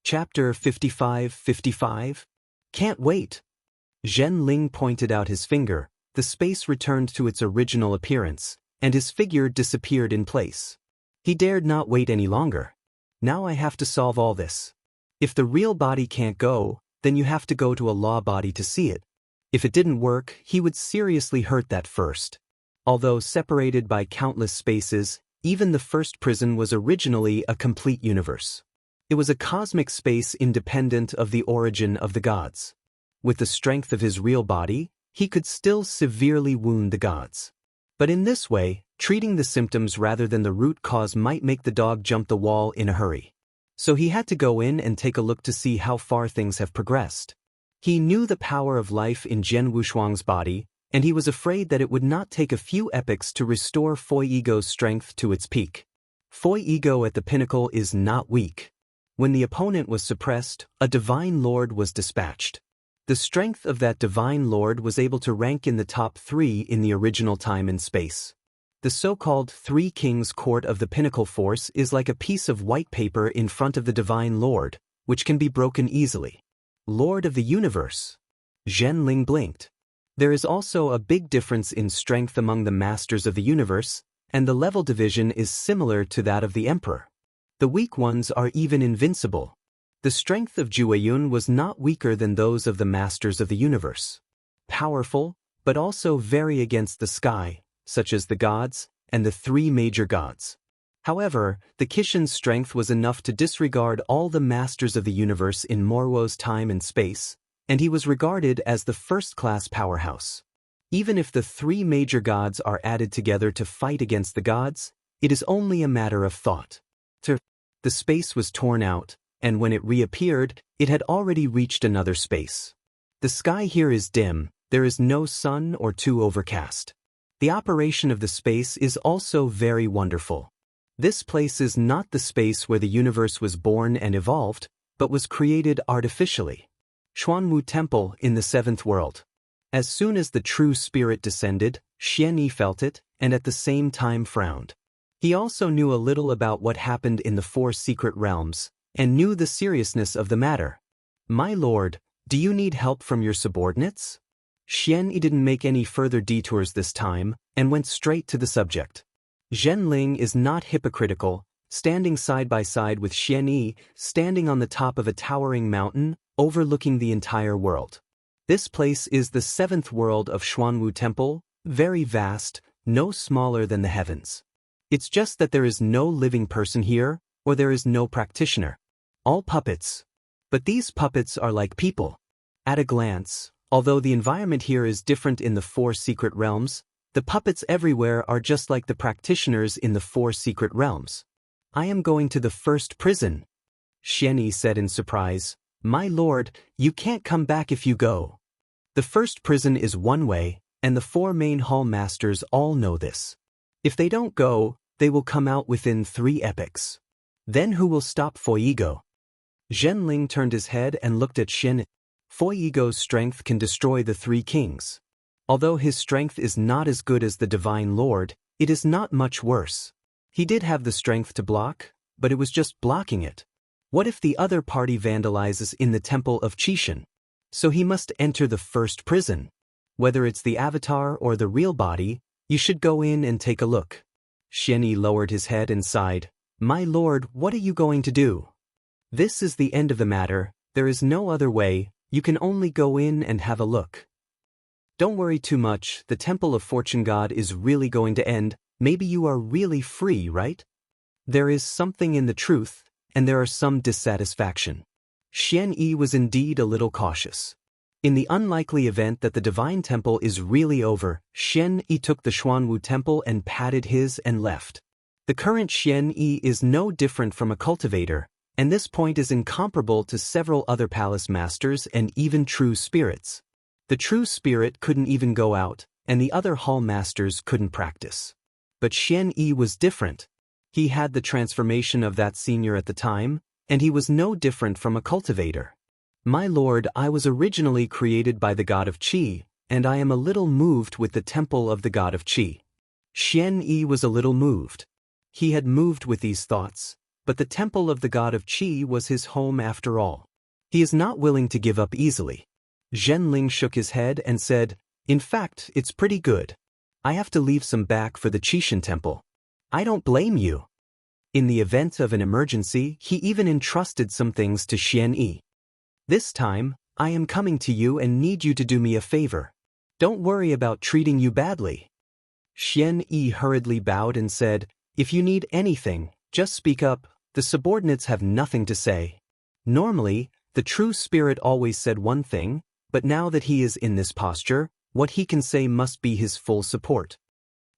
Chapter 55. Can't wait. Zhen Ling pointed out his finger, the space returned to its original appearance, and his figure disappeared in place. He dared not wait any longer. Now I have to solve all this. If the real body can't go, then you have to go to a law body to see it. If it didn't work, he would seriously hurt that first. Although separated by countless spaces, even the first prison was originally a complete universe. It was a cosmic space independent of the origin of the gods. With the strength of his real body, he could still severely wound the gods. But in this way, treating the symptoms rather than the root cause might make the dog jump the wall in a hurry. So he had to go in and take a look to see how far things have progressed. He knew the power of life in Zhen Wushuang's body, and he was afraid that it would not take a few epochs to restore Foi Ego's strength to its peak. Foi Ego at the pinnacle is not weak. When the opponent was suppressed, a divine lord was dispatched. The strength of that divine lord was able to rank in the top 3 in the original time and space. The so-called Three Kings Court of the Pinnacle Force is like a piece of white paper in front of the divine lord, which can be broken easily. Lord of the universe. Zhen Ling blinked. There is also a big difference in strength among the masters of the universe, and the level division is similar to that of the emperor. The weak ones are even invincible. The strength of Jueyun was not weaker than those of the masters of the universe. Powerful, but also very against the sky, such as the gods and the 3 major gods. However, the Kishin's strength was enough to disregard all the masters of the universe in Morwo's time and space, and he was regarded as the first-class powerhouse. Even if the 3 major gods are added together to fight against the gods, it is only a matter of thought. The space was torn out, and when it reappeared, it had already reached another space. The sky here is dim, there is no sun or too overcast. The operation of the space is also very wonderful. This place is not the space where the universe was born and evolved, but was created artificially. Xuanwu Temple in the 7th world. As soon as the true spirit descended, Xian Yi felt it, and at the same time frowned. He also knew a little about what happened in the 4 secret realms, and knew the seriousness of the matter. My lord, do you need help from your subordinates? Xian Yi didn't make any further detours this time, and went straight to the subject. Zhen Ling is not hypocritical, standing side by side with Xian Yi, standing on the top of a towering mountain, overlooking the entire world. This place is the 7th world of Xuanwu Temple, very vast, no smaller than the heavens. It's just that there is no living person here, or there is no practitioner. All puppets. But these puppets are like people. At a glance, although the environment here is different in the 4 secret realms, the puppets everywhere are just like the practitioners in the 4 secret realms. I am going to the first prison. Xian Yi said in surprise. My lord, you can't come back if you go. The first prison is one way, and the 4 main hall masters all know this. If they don't go, they will come out within 3 epochs. Then who will stop Foi Ego? Zhen Ling turned his head and looked at Xian Yi. Foi Ego's strength can destroy the 3 kings. Although his strength is not as good as the Divine Lord, it is not much worse. He did have the strength to block, but it was just blocking it. What if the other party vandalizes in the temple of Qishan? So he must enter the first prison. Whether it's the avatar or the real body, you should go in and take a look. Xian Yi lowered his head and sighed. My lord, what are you going to do? This is the end of the matter, there is no other way, you can only go in and have a look. Don't worry too much, the Temple of Fortune God is really going to end, maybe you are really free, right? There is something in the truth, and there are some dissatisfaction. Xian Yi was indeed a little cautious. In the unlikely event that the Divine Temple is really over, Xian Yi took the Xuanwu Temple and patted his and left. The current Xian Yi is no different from a cultivator, and this point is incomparable to several other palace masters and even true spirits. The true spirit couldn't even go out, and the other hall masters couldn't practice. But Xian Yi was different. He had the transformation of that senior at the time, and he was no different from a cultivator. My lord, I was originally created by the god of Qi, and I am a little moved with the temple of the god of Qi. Xian Yi was a little moved. He had moved with these thoughts. but the temple of the god of Qi was his home after all. He is not willing to give up easily. Zhenling shook his head and said, "In fact, it's pretty good. I have to leave some back for the Qishan temple. I don't blame you." In the event of an emergency, he even entrusted some things to Xian Yi. "This time, I am coming to you and need you to do me a favor. Don't worry about treating you badly." Xian Yi hurriedly bowed and said, "If you need anything, just speak up. The subordinates have nothing to say." Normally, the true spirit always said one thing, but now that he is in this posture, what he can say must be his full support.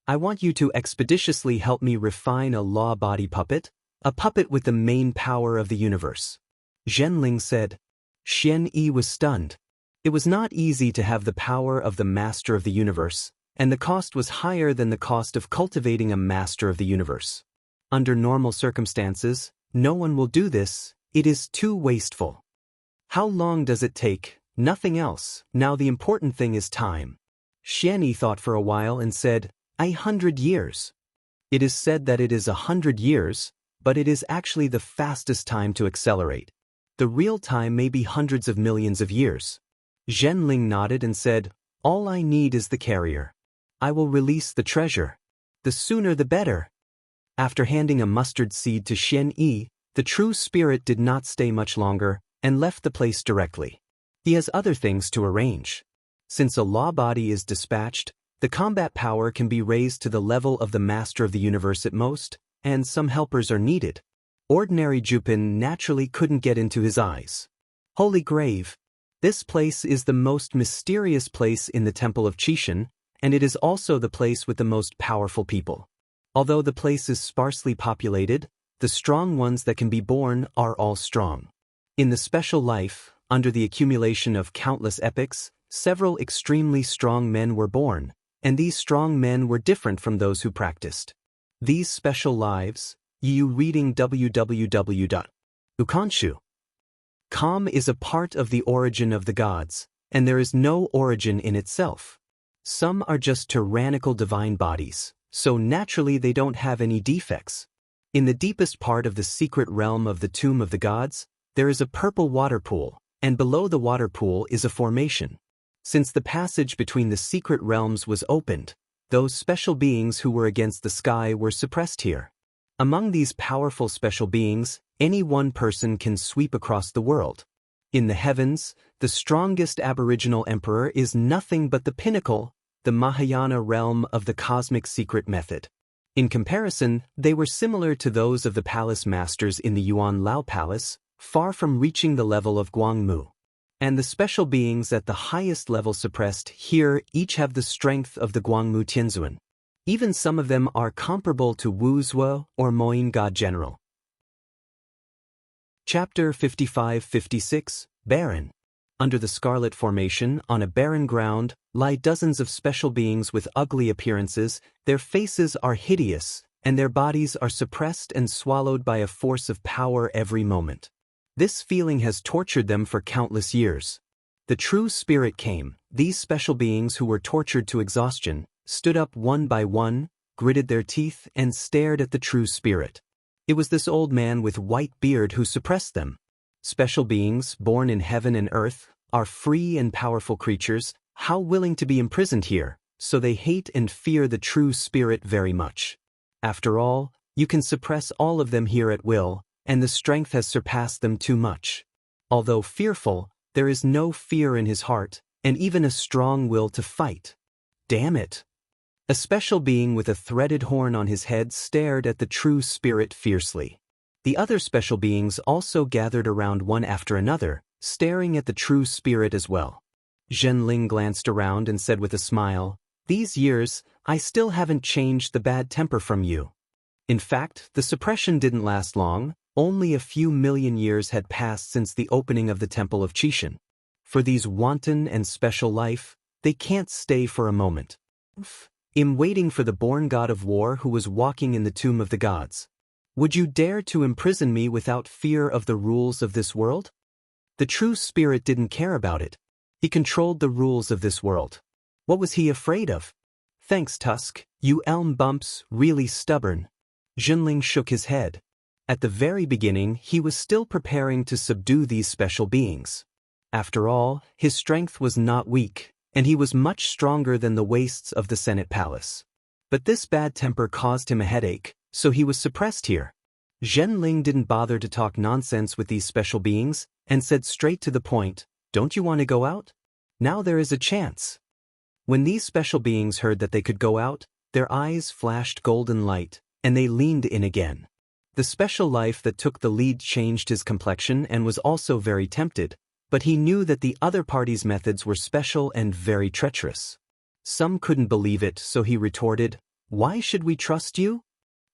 "I want you to expeditiously help me refine a law body puppet, a puppet with the main power of the universe." Zhenling said. Xian Yi was stunned. It was not easy to have the power of the master of the universe, and the cost was higher than the cost of cultivating a master of the universe. Under normal circumstances, no one will do this. It is too wasteful. How long does it take? Nothing else. Now the important thing is time. Xian Yi thought for a while and said, 100 years. It is said that it is 100 years, but it is actually the fastest time to accelerate. The real time may be hundreds of millions of years. Zhenling nodded and said, "All I need is the carrier. I will release the treasure. The sooner the better." After handing a mustard seed to Xian Yi, the true spirit did not stay much longer and left the place directly. He has other things to arrange. Since a law body is dispatched, the combat power can be raised to the level of the master of the universe at most, and some helpers are needed. Ordinary Jupin naturally couldn't get into his eyes. Holy Grave. This place is the most mysterious place in the Temple of Qishan, and it is also the place with the most powerful people. Although the place is sparsely populated, the strong ones that can be born are all strong. In the special life, under the accumulation of countless epochs, several extremely strong men were born, and these strong men were different from those who practiced. These special lives, you reading www.ukanshu.com is a part of the origin of the gods, and there is no origin in itself. Some are just tyrannical divine bodies, so naturally they don't have any defects. In the deepest part of the secret realm of the Tomb of the Gods, there is a purple water pool, and below the water pool is a formation. Since the passage between the secret realms was opened, those special beings who were against the sky were suppressed here. Among these powerful special beings, any one person can sweep across the world. In the heavens, the strongest aboriginal emperor is nothing but the pinnacle, the Mahayana realm of the cosmic secret method. In comparison, they were similar to those of the palace masters in the Yuan Lao Palace, far from reaching the level of Guangmu. And the special beings at the highest level suppressed here each have the strength of the Guangmu Tianzuan. Even some of them are comparable to Wu Zuo or Moyin God General. Chapter 55-56, Barren. Under the Scarlet Formation, on a barren ground, lie dozens of special beings with ugly appearances. Their faces are hideous, and their bodies are suppressed and swallowed by a force of power every moment. This feeling has tortured them for countless years. The true spirit came. These special beings who were tortured to exhaustion stood up one by one, gritted their teeth, and stared at the true spirit. It was this old man with white beard who suppressed them. Special beings, born in heaven and earth, are free and powerful creatures, how willing to be imprisoned here, so they hate and fear the true spirit very much. After all, you can suppress all of them here at will, and the strength has surpassed them too much. Although fearful, there is no fear in his heart, and even a strong will to fight. Damn it! A special being with a threaded horn on his head stared at the true spirit fiercely. The other special beings also gathered around one after another, staring at the true spirit as well. Zhenling glanced around and said with a smile, "These years, I still haven't changed the bad temper from you." In fact, the suppression didn't last long. Only a few million years had passed since the opening of the Temple of Qishan. For these wanton and special life, they can't stay for a moment. In waiting for the born god of war who was walking in the tomb of the gods. Would you dare to imprison me without fear of the rules of this world? The true spirit didn't care about it. He controlled the rules of this world. What was he afraid of? Thanks, Tusk, you elm bumps, really stubborn. Zhenling shook his head. At the very beginning, he was still preparing to subdue these special beings. After all, his strength was not weak, and he was much stronger than the wastes of the Senate Palace. But this bad temper caused him a headache, so he was suppressed here. Zhenling didn't bother to talk nonsense with these special beings, and said straight to the point, "Don't you want to go out? Now there is a chance." When these special beings heard that they could go out, their eyes flashed golden light, and they leaned in again. The special life that took the lead changed his complexion and was also very tempted, but he knew that the other party's methods were special and very treacherous. Some couldn't believe it, so he retorted, "Why should we trust you?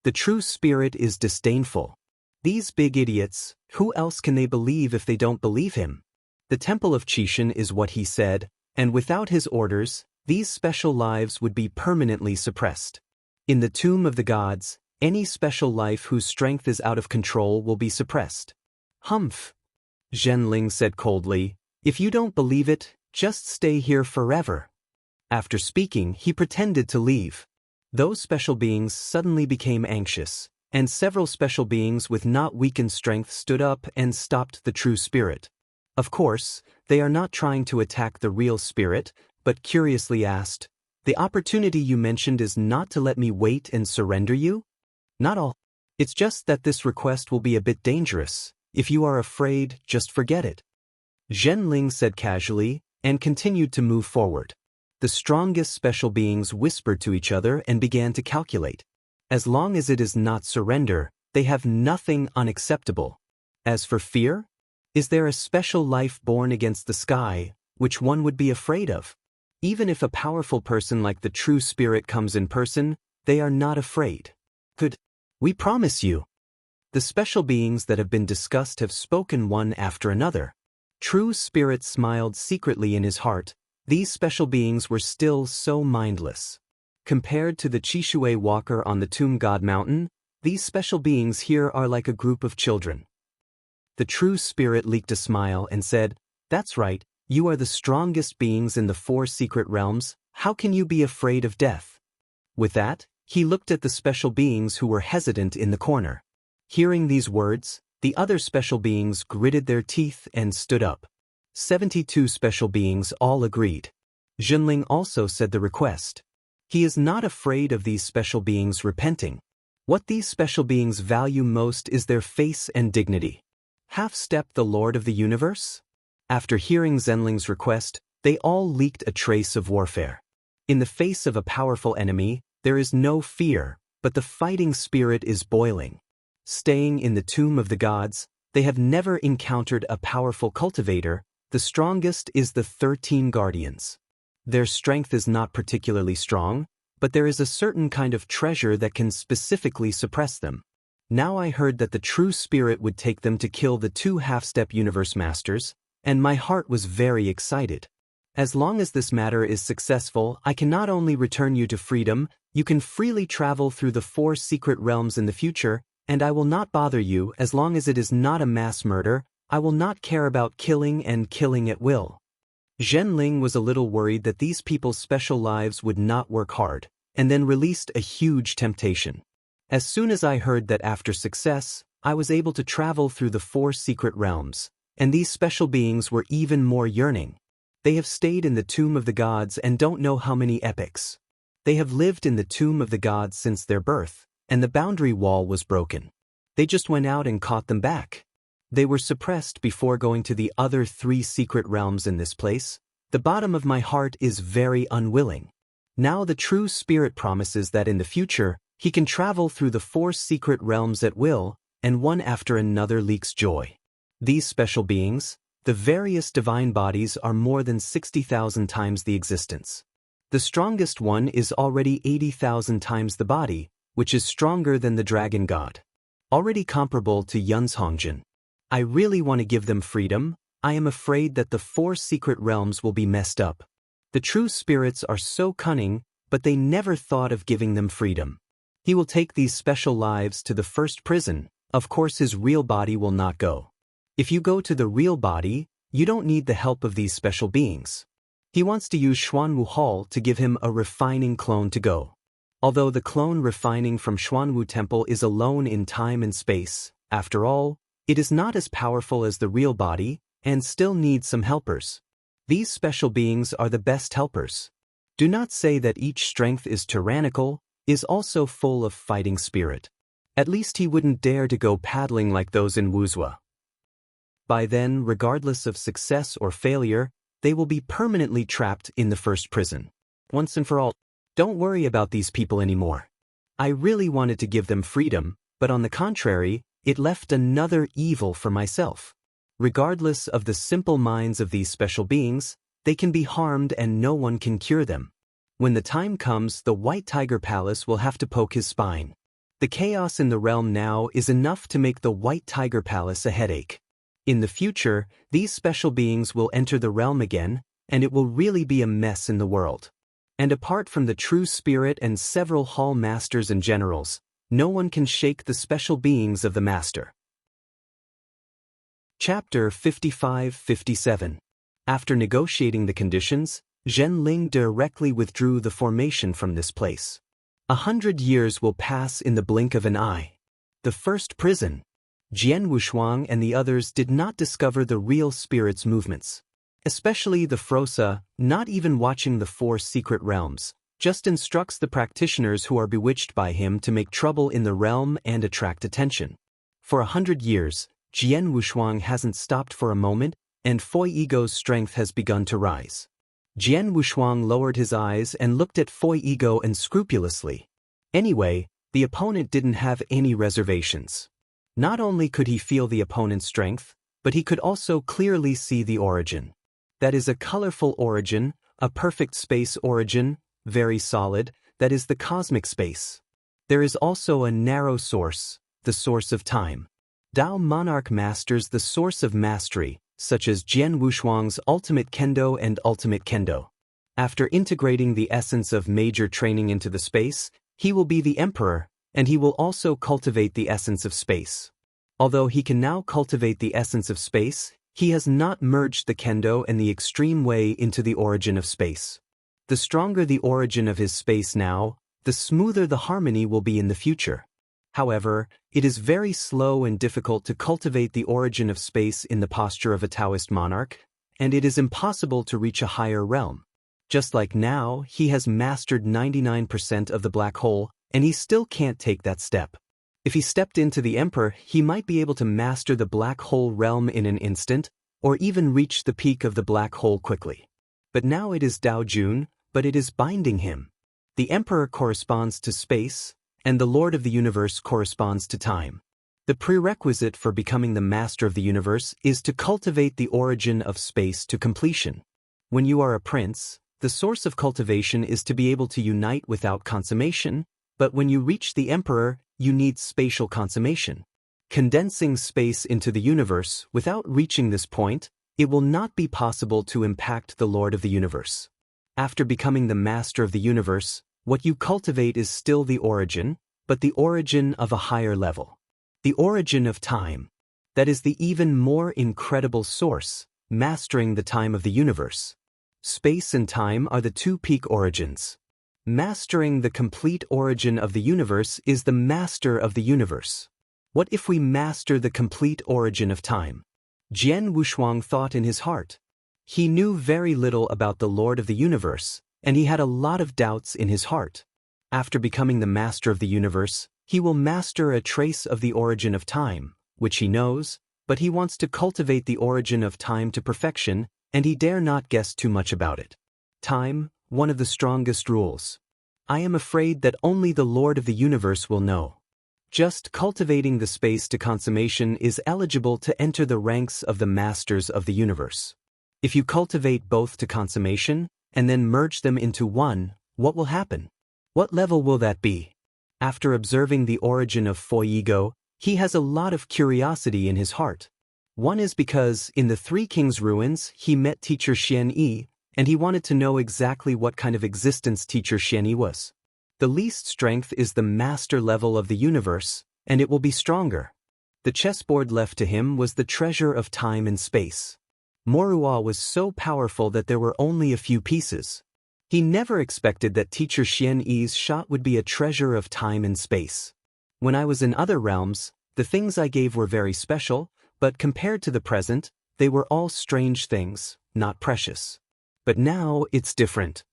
The true spirit is disdainful. These big idiots, who else can they believe if they don't believe him?" The Temple of Qixin is what he said, and without his orders, these special lives would be permanently suppressed. In the Tomb of the Gods, any special life whose strength is out of control will be suppressed. "Humph," Zhenling said coldly, "if you don't believe it, just stay here forever." After speaking, he pretended to leave. Those special beings suddenly became anxious, and several special beings with not weakened strength stood up and stopped the true spirit. Of course, they are not trying to attack the real spirit, but curiously asked, "The opportunity you mentioned is not to let me wait and surrender you?" "Not all. It's just that this request will be a bit dangerous. If you are afraid, just forget it." Zhenling said casually, and continued to move forward. The strongest special beings whispered to each other and began to calculate. As long as it is not surrender, they have nothing unacceptable. As for fear, is there a special life born against the sky, which one would be afraid of? Even if a powerful person like the true spirit comes in person, they are not afraid. "Good. We promise you." The special beings that have been discussed have spoken one after another. True Spirit smiled secretly in his heart. These special beings were still so mindless. Compared to the Qishui walker on the Tomb God Mountain, these special beings here are like a group of children. The True Spirit leaked a smile and said, "That's right, you are the strongest beings in the 4 secret realms. How can you be afraid of death?" With that, he looked at the special beings who were hesitant in the corner. Hearing these words, the other special beings gritted their teeth and stood up. 72 special beings all agreed. Zhenling also said the request. He is not afraid of these special beings repenting. What these special beings value most is their face and dignity. Half-step the Lord of the Universe? After hearing Zhenling's request, they all leaked a trace of warfare. In the face of a powerful enemy, there is no fear, but the fighting spirit is boiling. Staying in the Tomb of the Gods, they have never encountered a powerful cultivator. The strongest is the 13 Guardians. Their strength is not particularly strong, but there is a certain kind of treasure that can specifically suppress them. Now I heard that the true spirit would take them to kill the 2 half-step universe masters, and my heart was very excited. As long as this matter is successful, I can not only return you to freedom, you can freely travel through the 4 secret realms in the future, and I will not bother you as long as it is not a mass murder. I will not care about killing and killing at will. Zhenling was a little worried that these people's special lives would not work hard, and then released a huge temptation. As soon as I heard that after success, I was able to travel through the 4 secret realms, and these special beings were even more yearning. They have stayed in the Tomb of the Gods and don't know how many epochs. They have lived in the Tomb of the Gods since their birth, and the boundary wall was broken. They just went out and caught them back. They were suppressed before going to the other 3 secret realms in this place. The bottom of my heart is very unwilling. Now the true spirit promises that in the future, he can travel through the 4 secret realms at will, and one after another leaks joy. These special beings, the various divine bodies, are more than 60,000 times the existence. The strongest one is already 80,000 times the body, which is stronger than the dragon god. Already comparable to Yun's Hongjin. I really want to give them freedom. I am afraid that the 4 secret realms will be messed up. The true spirits are so cunning, but they never thought of giving them freedom. He will take these special lives to the first prison. Of course his real body will not go. If you go to the real body, you don't need the help of these special beings. He wants to use Xuanwu Hall to give him a refining clone to go. Although the clone refining from Xuanwu Temple is alone in time and space, After all, it is not as powerful as the real body and still needs some helpers. These special beings are the best helpers. Do not say that each strength is tyrannical, is also full of fighting spirit. At least he wouldn't dare to go paddling like those in Wuzhou. By then, regardless of success or failure, they will be permanently trapped in the first prison. Once and for all, don't worry about these people anymore. I really wanted to give them freedom, but on the contrary, it left another evil for myself. Regardless of the simple minds of these special beings, they can be harmed and no one can cure them. When the time comes, the White Tiger Palace will have to poke his spine. The chaos in the realm now is enough to make the White Tiger Palace a headache. In the future, these special beings will enter the realm again, and it will really be a mess in the world. And apart from the true spirit and several hall masters and generals, no one can shake the special beings of the master. Chapter 55-57. After negotiating the conditions, Zhenling directly withdrew the formation from this place. 100 years will pass in the blink of an eye. The first prison. Jian Wushuang and the others did not discover the real spirit's movements. Especially the Frosa, not even watching the 4 secret realms, just instructs the practitioners who are bewitched by him to make trouble in the realm and attract attention. For 100 years, Jian Wushuang hasn't stopped for a moment, and Fui Ego's strength has begun to rise. Jian Wushuang lowered his eyes and looked at Fui Ego unscrupulously. Anyway, the opponent didn't have any reservations. Not only could he feel the opponent's strength, but he could also clearly see the origin. That is a colorful origin, a perfect space origin, very solid, that is the cosmic space. There is also a narrow source, the source of time. Dao Monarch masters the source of mastery, such as Jian Wushuang's ultimate kendo and ultimate kendo. After integrating the essence of major training into the space, he will be the emperor, and he will also cultivate the essence of space. Although he can now cultivate the essence of space, he has not merged the kendo and the extreme way into the origin of space. The stronger the origin of his space now, the smoother the harmony will be in the future. However, it is very slow and difficult to cultivate the origin of space in the posture of a Taoist monarch, and it is impossible to reach a higher realm. Just like now, he has mastered 99% of the black hole, and he still can't take that step. If he stepped into the emperor, he might be able to master the black hole realm in an instant, or even reach the peak of the black hole quickly. But now it is Dao Jun, but it is binding him. The emperor corresponds to space, and the Lord of the Universe corresponds to time. The prerequisite for becoming the master of the universe is to cultivate the origin of space to completion. When you are a prince, the source of cultivation is to be able to unite without consummation, but when you reach the emperor, you need spatial consummation. Condensing space into the universe, without reaching this point, it will not be possible to impact the Lord of the Universe. After becoming the master of the universe, what you cultivate is still the origin, but the origin of a higher level. The origin of time. That is the even more incredible source, mastering the time of the universe. Space and time are the 2 peak origins. Mastering the complete origin of the universe is the master of the universe. What if we master the complete origin of time? Jian Wushuang thought in his heart. He knew very little about the Lord of the Universe, and he had a lot of doubts in his heart. After becoming the master of the universe, he will master a trace of the origin of time, which he knows, but he wants to cultivate the origin of time to perfection, and he dare not guess too much about it. Time, one of the strongest rules. I am afraid that only the Lord of the Universe will know. Just cultivating the space to consummation is eligible to enter the ranks of the masters of the universe. If you cultivate both to consummation, and then merge them into one, what will happen? What level will that be? After observing the origin of Fui Ego, he has a lot of curiosity in his heart. One is because, in the 3 Kings ruins, he met teacher Xian Yi, and he wanted to know exactly what kind of existence teacher Xian Yi was. The least strength is the master level of the universe, and it will be stronger. The chessboard left to him was the treasure of time and space. Morua was so powerful that there were only a few pieces. He never expected that teacher Xian Yi's shot would be a treasure of time and space. When I was in other realms, The things I gave were very special, but compared to the present, they were all strange things, not precious. But now it's different.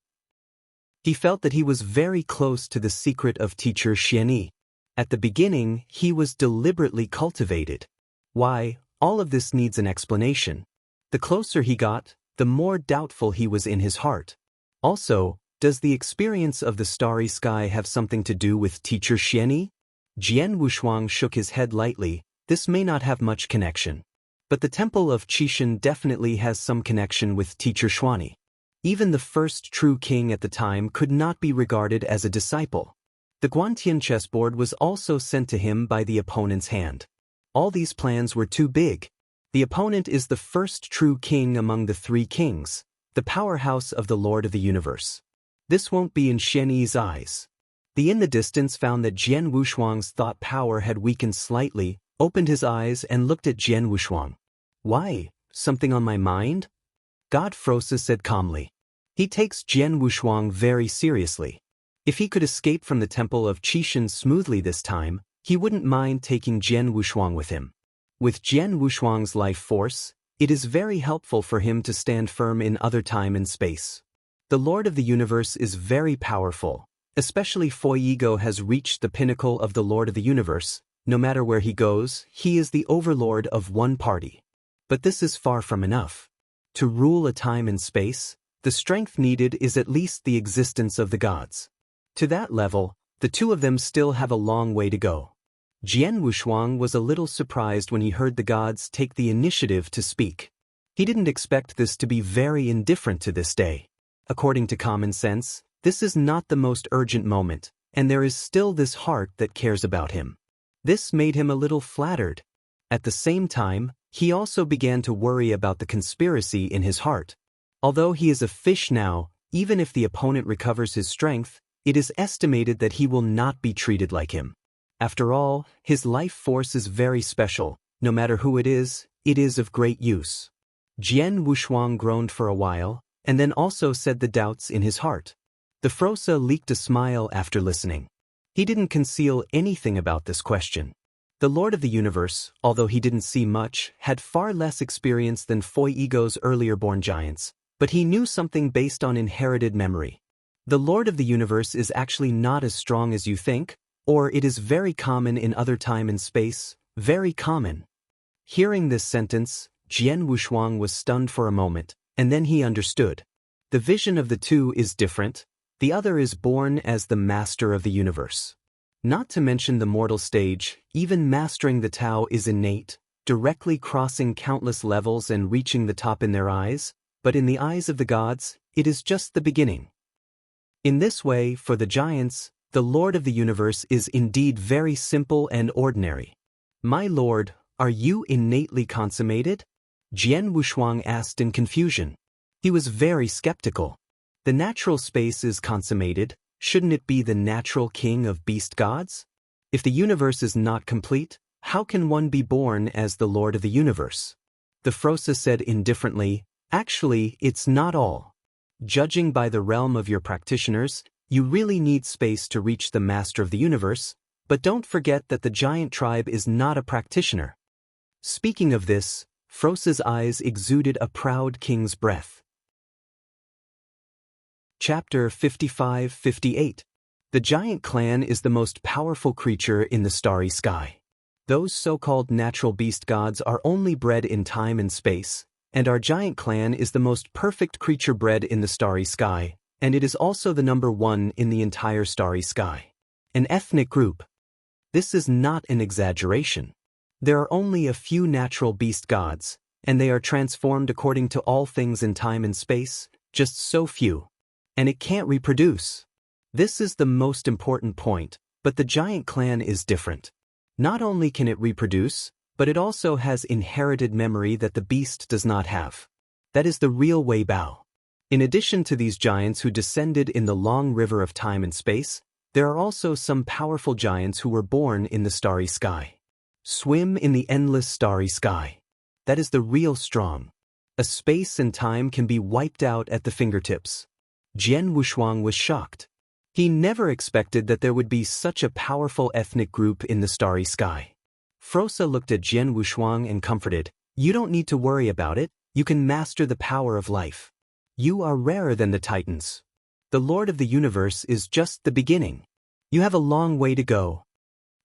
He felt that he was very close to the secret of teacher Xianyi. At the beginning, he was deliberately cultivated. Why, all of this needs an explanation. The closer he got, the more doubtful he was in his heart. Also, does the experience of the starry sky have something to do with teacher Xianyi? Jian Wushuang shook his head lightly. This may not have much connection. But the temple of Qishan definitely has some connection with teacher Xuanyi. Even the first true king at the time could not be regarded as a disciple. The Guantian chessboard was also sent to him by the opponent's hand. All these plans were too big. The opponent is the first true king among the three kings, the powerhouse of the Lord of the Universe. This won't be in Xianyi's eyes. The in the distance found that Jian Wushuang's thought power had weakened slightly, opened his eyes and looked at Jian Wushuang. Why? Something on my mind? God Frosa said calmly. He takes Jian Wushuang very seriously. If he could escape from the temple of Qishan smoothly this time, he wouldn't mind taking Jian Wushuang with him. With Jian Wushuang's life force, it is very helpful for him to stand firm in other time and space. The Lord of the Universe is very powerful, especially Fui Yigo has reached the pinnacle of the Lord of the Universe. No matter where he goes, he is the overlord of one party. But this is far from enough. To rule a time and space, the strength needed is at least the existence of the gods. To that level, the two of them still have a long way to go. Jian Wushuang was a little surprised when he heard the gods take the initiative to speak. He didn't expect this to be very indifferent to this day. According to common sense, this is not the most urgent moment, and there is still this heart that cares about him. This made him a little flattered. At the same time, he also began to worry about the conspiracy in his heart. Although he is a fish now, even if the opponent recovers his strength, it is estimated that he will not be treated like him. After all, his life force is very special. No matter who it is of great use. Jian Wushuang groaned for a while, and then also said the doubts in his heart. The Frosa leaked a smile after listening. He didn't conceal anything about this question. The Lord of the Universe, although he didn't see much, had far less experience than Fui Yigo's earlier born giants, but he knew something based on inherited memory. The Lord of the Universe is actually not as strong as you think, or it is very common in other time and space, very common. Hearing this sentence, Jian Wushuang was stunned for a moment, and then he understood. The vision of the two is different. The other is born as the master of the universe. Not to mention the mortal stage, even mastering the Tao is innate, directly crossing countless levels and reaching the top in their eyes, but in the eyes of the gods, it is just the beginning. In this way, for the giants, the Lord of the Universe is indeed very simple and ordinary. My lord, are you innately consummated? Jian Wushuang asked in confusion. He was very skeptical. The natural space is consummated, shouldn't it be the natural king of beast gods? If the universe is not complete, how can one be born as the Lord of the Universe? The Frosa said indifferently, actually, it's not all. Judging by the realm of your practitioners, you really need space to reach the Master of the Universe, but don't forget that the giant tribe is not a practitioner. Speaking of this, Frosa's eyes exuded a proud king's breath. Chapter 55-58. The giant clan is the most powerful creature in the starry sky. Those so-called natural beast gods are only bred in time and space, and our giant clan is the most perfect creature bred in the starry sky, and it is also the number one in the entire starry sky. An ethnic group. This is not an exaggeration. There are only a few natural beast gods, and they are transformed according to all things in time and space, just so few. And it can't reproduce. This is the most important point, but the giant clan is different. Not only can it reproduce, but it also has inherited memory that the beast does not have. That is the real Wei Bao. In addition to these giants who descended in the long river of time and space, there are also some powerful giants who were born in the starry sky. Swim in the endless starry sky. That is the real strong. A space and time can be wiped out at the fingertips. Jian Wushuang was shocked. He never expected that there would be such a powerful ethnic group in the starry sky. Frosa looked at Jian Wushuang and comforted, "You don't need to worry about it, you can master the power of life. You are rarer than the Titans. The Lord of the Universe is just the beginning. You have a long way to go."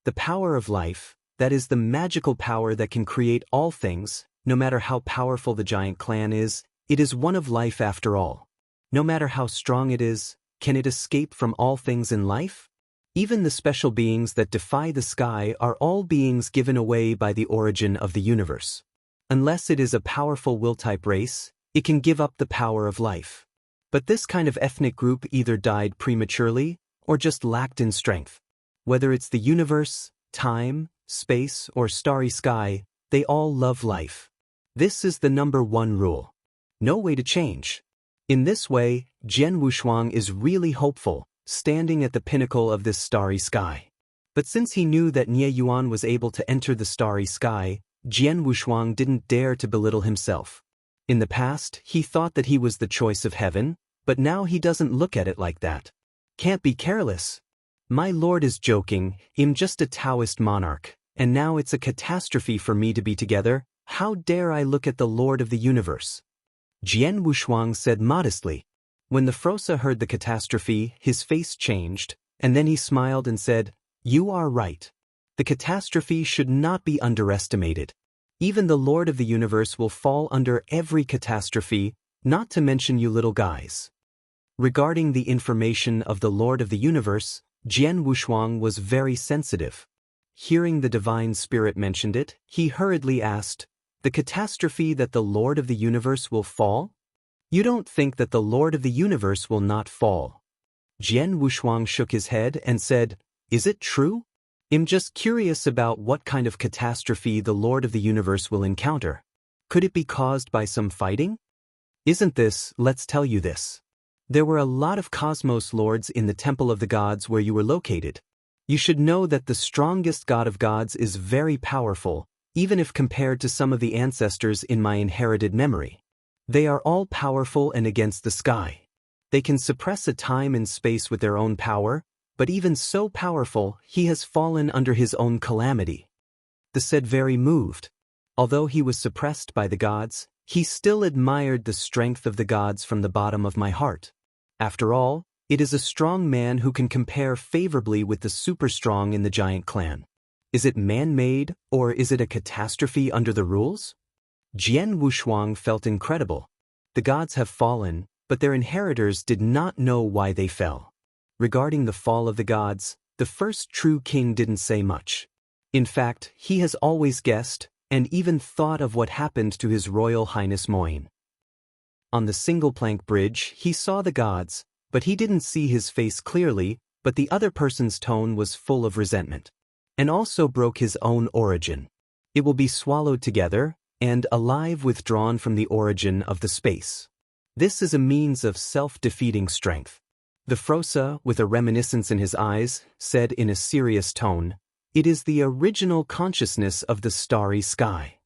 The power of life, that is the magical power that can create all things, no matter how powerful the giant clan is, it is one of life after all. No matter how strong it is, can it escape from all things in life? Even the special beings that defy the sky are all beings given away by the origin of the universe. Unless it is a powerful will-type race, it can give up the power of life. But this kind of ethnic group either died prematurely or just lacked in strength. Whether it's the universe, time, space, or starry sky, they all love life. This is the number one rule. No way to change. In this way, Jian Wushuang is really hopeful, standing at the pinnacle of this starry sky. But since he knew that Nie Yuan was able to enter the starry sky, Jian Wushuang didn't dare to belittle himself. In the past, he thought that he was the choice of heaven, but now he doesn't look at it like that. Can't be careless. My lord is joking, I'm just a Taoist monarch, and now it's a catastrophe for me to be together. How dare I look at the Lord of the Universe? Jian Wushuang said modestly. When the Frosa heard the catastrophe, his face changed, and then he smiled and said, "You are right. The catastrophe should not be underestimated. Even the Lord of the Universe will fall under every catastrophe, not to mention you little guys." Regarding the information of the Lord of the Universe, Jian Wushuang was very sensitive. Hearing the divine spirit mentioned it, he hurriedly asked, "The catastrophe that the Lord of the Universe will fall? You don't think that the Lord of the Universe will not fall?" Jian Wushuang shook his head and said, "Is it true? I'm just curious about what kind of catastrophe the Lord of the Universe will encounter. Could it be caused by some fighting? Isn't this, let's tell you this. There were a lot of cosmos lords in the Temple of the Gods where you were located. You should know that the strongest god of gods is very powerful, even if compared to some of the ancestors in my inherited memory. They are all powerful and against the sky. They can suppress a time and space with their own power, but even so powerful, he has fallen under his own calamity." The said very moved. Although he was suppressed by the gods, he still admired the strength of the gods from the bottom of my heart. After all, it is a strong man who can compare favorably with the super strong in the giant clan. Is it man-made, or is it a catastrophe under the rules? Jian Wushuang felt incredible. The gods have fallen, but their inheritors did not know why they fell. Regarding the fall of the gods, the first true king didn't say much. In fact, he has always guessed, and even thought of what happened to His Royal Highness Moin. On the single-plank bridge, he saw the gods, but he didn't see his face clearly, but the other person's tone was full of resentment. And also broke his own origin. It will be swallowed together, and alive withdrawn from the origin of the space. This is a means of self-defeating strength. The Frosa, with a reminiscence in his eyes, said in a serious tone, "It is the original consciousness of the starry sky."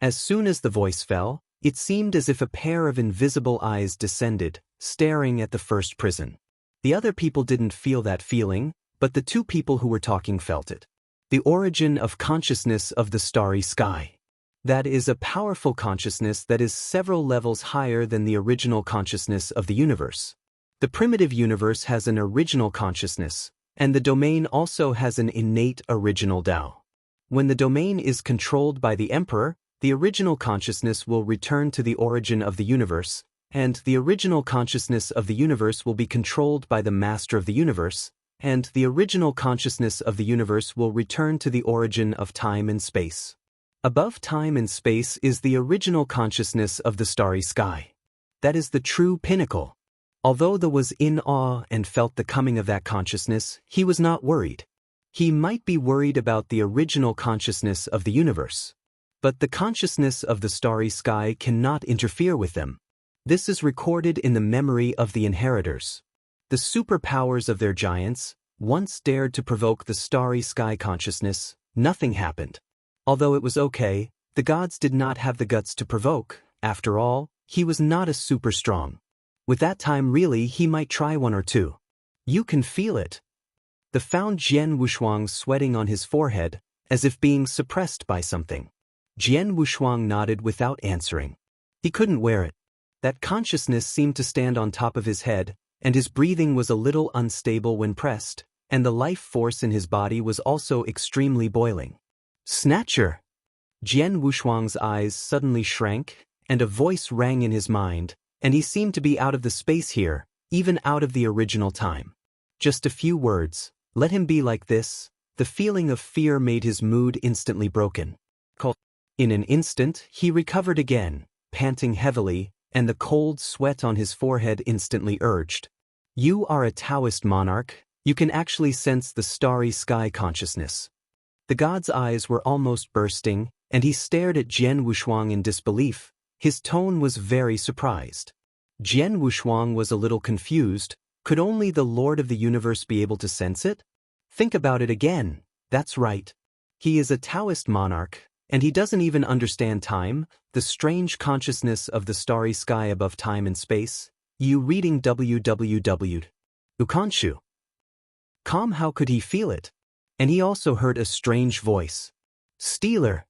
As soon as the voice fell, it seemed as if a pair of invisible eyes descended, staring at the first prison. The other people didn't feel that feeling, but the two people who were talking felt it. The origin of consciousness of the starry sky. That is a powerful consciousness that is several levels higher than the original consciousness of the universe. The primitive universe has an original consciousness, and the domain also has an innate original Tao. When the domain is controlled by the emperor, the original consciousness will return to the origin of the universe, and the original consciousness of the universe will be controlled by the master of the universe, and the original consciousness of the universe will return to the origin of time and space. Above time and space is the original consciousness of the starry sky. That is the true pinnacle. Although the was in awe and felt the coming of that consciousness, he was not worried. He might be worried about the original consciousness of the universe. But the consciousness of the starry sky cannot interfere with them. This is recorded in the memory of the inheritors. The superpowers of their giants once dared to provoke the starry sky consciousness. Nothing happened. Although it was okay, the gods did not have the guts to provoke. After all, he was not a super strong. With that time really he might try one or two. You can feel it. The found Jian Wushuang sweating on his forehead, as if being suppressed by something. Jian Wushuang nodded without answering. He couldn't wear it. That consciousness seemed to stand on top of his head, and his breathing was a little unstable when pressed, and the life force in his body was also extremely boiling. Snatcher! Jian Wushuang's eyes suddenly shrank, and a voice rang in his mind, and he seemed to be out of the space here, even out of the original time. Just a few words, let him be like this. The feeling of fear made his mood instantly broken. In an instant, he recovered again, panting heavily, and the cold sweat on his forehead instantly urged. You are a Taoist monarch, you can actually sense the starry sky consciousness. The god's eyes were almost bursting, and he stared at Jian Wushuang in disbelief. His tone was very surprised. Jian Wushuang was a little confused. Could only the Lord of the Universe be able to sense it? Think about it again. That's right. He is a Taoist monarch, and he doesn't even understand time, the strange consciousness of the starry sky above time and space. You reading www. Ukanshu. Calm, how could he feel it? And he also heard a strange voice. Stealer.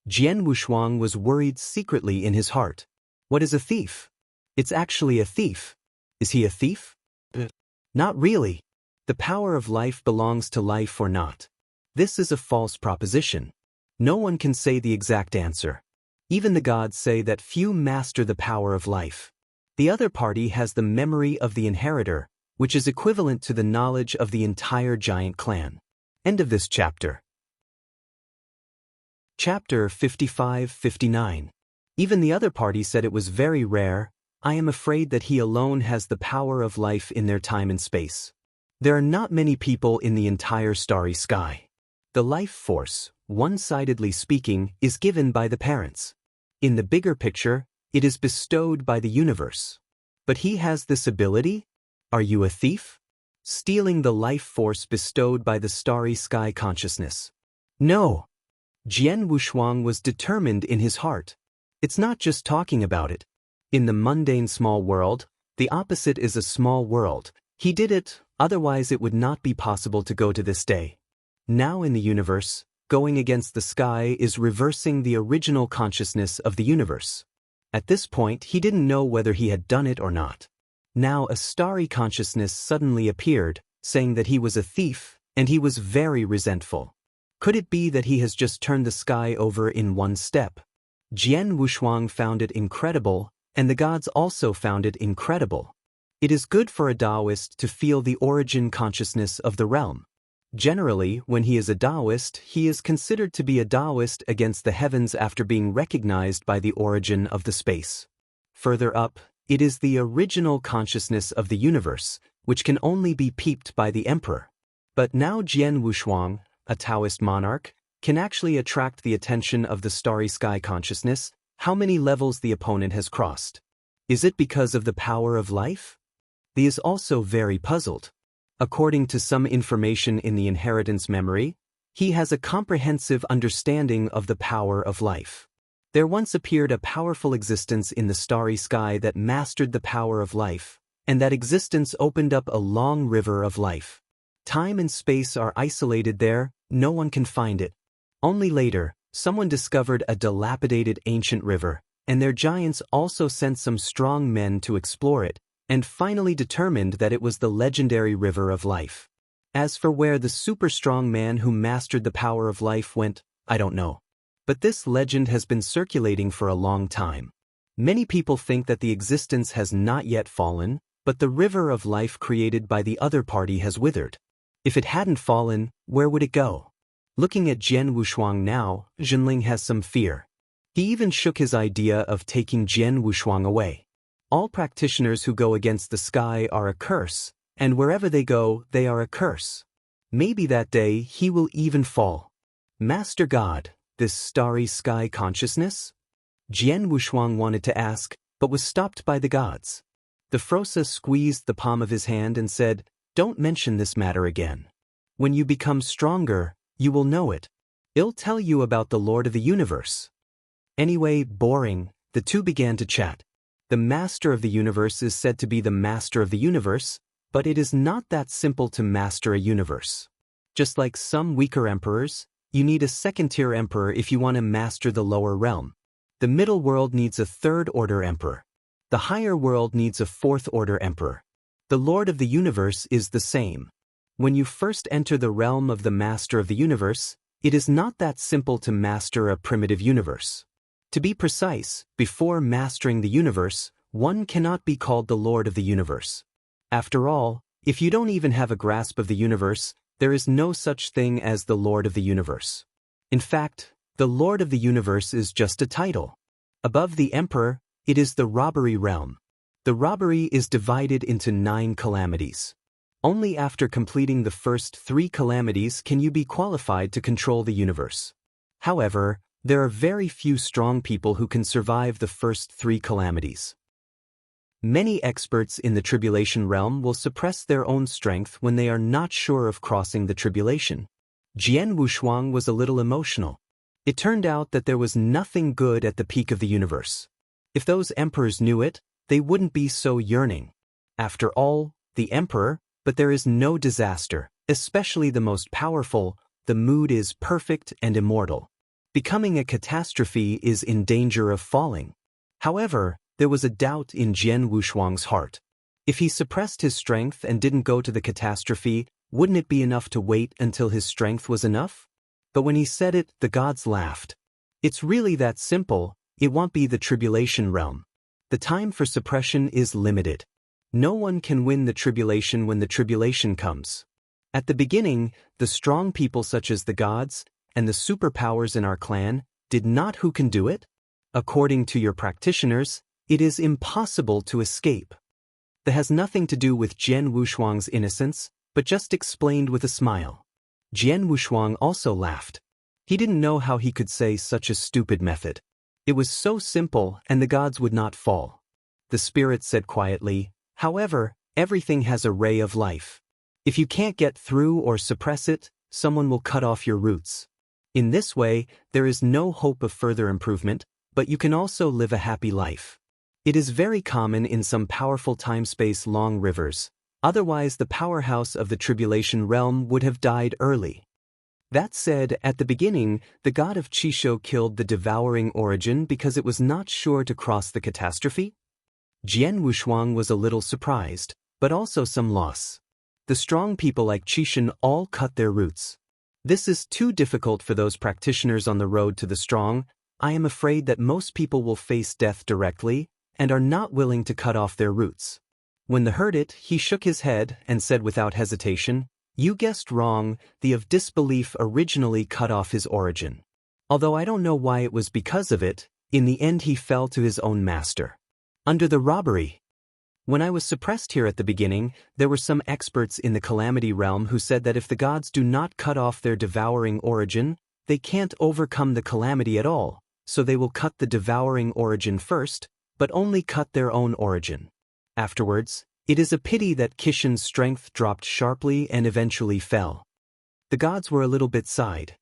Jian Wushuang was worried secretly in his heart. What is a thief? It's actually a thief. Is he a thief? Not really. The power of life belongs to life or not. This is a false proposition. No one can say the exact answer. Even the gods say that few master the power of life. The other party has the memory of the inheritor, which is equivalent to the knowledge of the entire giant clan. End of this chapter. Chapter 55-59. Even the other party said it was very rare. I am afraid that he alone has the power of life in their time and space. There are not many people in the entire starry sky. The life force, one-sidedly speaking, is given by the parents. In the bigger picture, it is bestowed by the universe. But he has this ability? Are you a thief? Stealing the life force bestowed by the starry sky consciousness. No. Jian Wushuang was determined in his heart. It's not just talking about it. In the mundane small world, the opposite is a small world. He did it, otherwise it would not be possible to go to this day. Now in the universe, going against the sky is reversing the original consciousness of the universe. At this point, he didn't know whether he had done it or not. Now a starry consciousness suddenly appeared, saying that he was a thief, and he was very resentful. Could it be that he has just turned the sky over in one step? Jian Wushuang found it incredible, and the gods also found it incredible. It is good for a Taoist to feel the origin consciousness of the realm. Generally, when he is a Taoist, he is considered to be a Taoist against the heavens after being recognized by the origin of the space. Further up, it is the original consciousness of the universe, which can only be peeped by the emperor. But now Jian Wushuang, a Taoist monarch, can actually attract the attention of the starry sky consciousness. How many levels the opponent has crossed? Is it because of the power of life? He is also very puzzled. According to some information in the inheritance memory, he has a comprehensive understanding of the power of life. There once appeared a powerful existence in the starry sky that mastered the power of life, and that existence opened up a long river of life. Time and space are isolated there, no one can find it. Only later, someone discovered a dilapidated ancient river, and their giants also sent some strong men to explore it, and finally determined that it was the legendary river of life. As for where the super-strong man who mastered the power of life went, I don't know. But this legend has been circulating for a long time. Many people think that the existence has not yet fallen, but the river of life created by the other party has withered. If it hadn't fallen, where would it go? Looking at Jian Wushuang now, Zhenling has some fear. He even shook his idea of taking Jian Wushuang away. All practitioners who go against the sky are a curse, and wherever they go, they are a curse. Maybe that day he will even fall. Master God, this starry sky consciousness? Jian Wushuang wanted to ask, but was stopped by the gods. The Frosa squeezed the palm of his hand and said, "Don't mention this matter again. When you become stronger, you will know it. I'll tell you about the Lord of the Universe." Anyway, boring, the two began to chat. The Master of the Universe is said to be the Master of the Universe, but it is not that simple to master a universe. Just like some weaker emperors, You need a second-tier emperor if you want to master the lower realm. The middle world needs a third-order emperor. The higher world needs a fourth-order emperor. The Lord of the Universe is the same. When you first enter the realm of the Master of the Universe, it is not that simple to master a primitive universe. To be precise, before mastering the universe, one cannot be called the Lord of the Universe. After all, if you don't even have a grasp of the universe, there is no such thing as the Lord of the Universe. In fact, the Lord of the Universe is just a title. Above the Emperor, it is the robbery realm. The robbery is divided into 9 calamities. Only after completing the first 3 calamities can you be qualified to control the universe. However, there are very few strong people who can survive the first 3 calamities. Many experts in the tribulation realm will suppress their own strength when they are not sure of crossing the tribulation. Jian Wushuang was a little emotional. It turned out that there was nothing good at the peak of the universe. If those emperors knew it, they wouldn't be so yearning. After all, the emperor, but there is no disaster, especially the most powerful, the mood is perfect and immortal. Becoming a catastrophe is in danger of falling. However, there was a doubt in Jian Wushuang's heart. If he suppressed his strength and didn't go to the catastrophe, wouldn't it be enough to wait until his strength was enough? But when he said it, the gods laughed. It's really that simple, it won't be the tribulation realm. The time for suppression is limited. No one can win the tribulation when the tribulation comes. At the beginning, the strong people such as the gods, and the superpowers in our clan, did not who can do it? According to your practitioners, it is impossible to escape. That has nothing to do with Jian Wushuang's innocence, but just explained with a smile. Jian Wushuang also laughed. He didn't know how he could say such a stupid method. It was so simple and the gods would not fall. The spirit said quietly, however, everything has a ray of life. If you can't get through or suppress it, someone will cut off your roots. In this way, there is no hope of further improvement, but you can also live a happy life. It is very common in some powerful time-space long rivers, otherwise the powerhouse of the tribulation realm would have died early. That said, at the beginning, the god of Chisho killed the devouring origin because it was not sure to cross the catastrophe? Jian Wushuang was a little surprised, but also some loss. The strong people like Chishan all cut their roots. This is too difficult for those practitioners on the road to the strong. I am afraid that most people will face death directly and are not willing to cut off their roots. When the heard it, he shook his head and said without hesitation, "You guessed wrong, the of disbelief originally cut off his origin. Although I don't know why it was because of it, in the end he fell to his own master. Under the robbery. When I was suppressed here at the beginning, there were some experts in the calamity realm who said that if the gods do not cut off their devouring origin, they can't overcome the calamity at all, so they will cut the devouring origin first, but only cut their own origin. Afterwards, it is a pity that Kishan's strength dropped sharply and eventually fell." The gods were a little bit sighed.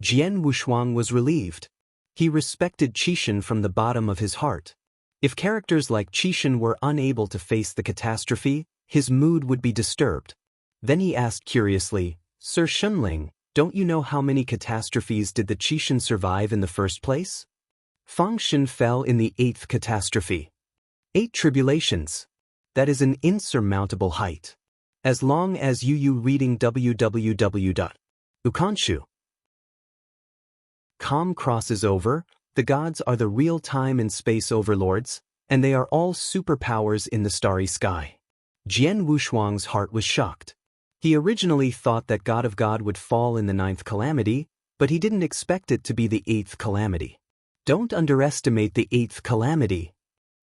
Jian Wushuang was relieved. He respected Chishan from the bottom of his heart. If characters like Chishan were unable to face the catastrophe, his mood would be disturbed. Then he asked curiously, "Sir Shunling, don't you know how many catastrophes did the Chishan survive in the first place?" Fang Shen fell in the 8th catastrophe. 8 tribulations. That is an insurmountable height. As long as you reading www.ukanshu.com crosses over, the gods are the real time and space overlords, and they are all superpowers in the starry sky. Jian Wushuang's heart was shocked. He originally thought that God of God would fall in the 9th calamity, but he didn't expect it to be the 8th calamity. Don't underestimate the 8th calamity.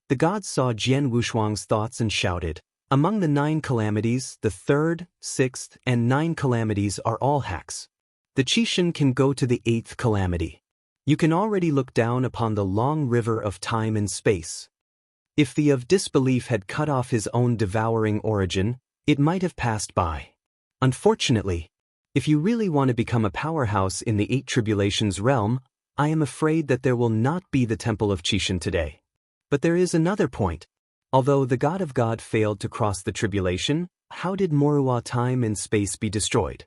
The gods saw Jian Wushuang's thoughts and shouted, "Among the 9 calamities, the 3rd, 6th, and 9 calamities are all hacks. The Chishan can go to the 8th calamity. You can already look down upon the long river of time and space. If the of disbelief had cut off his own devouring origin, it might have passed by. Unfortunately, if you really want to become a powerhouse in the 8 tribulations realm, I am afraid that there will not be the Temple of Chishan today. But there is another point. Although the God of God failed to cross the tribulation, how did Morua time and space be destroyed?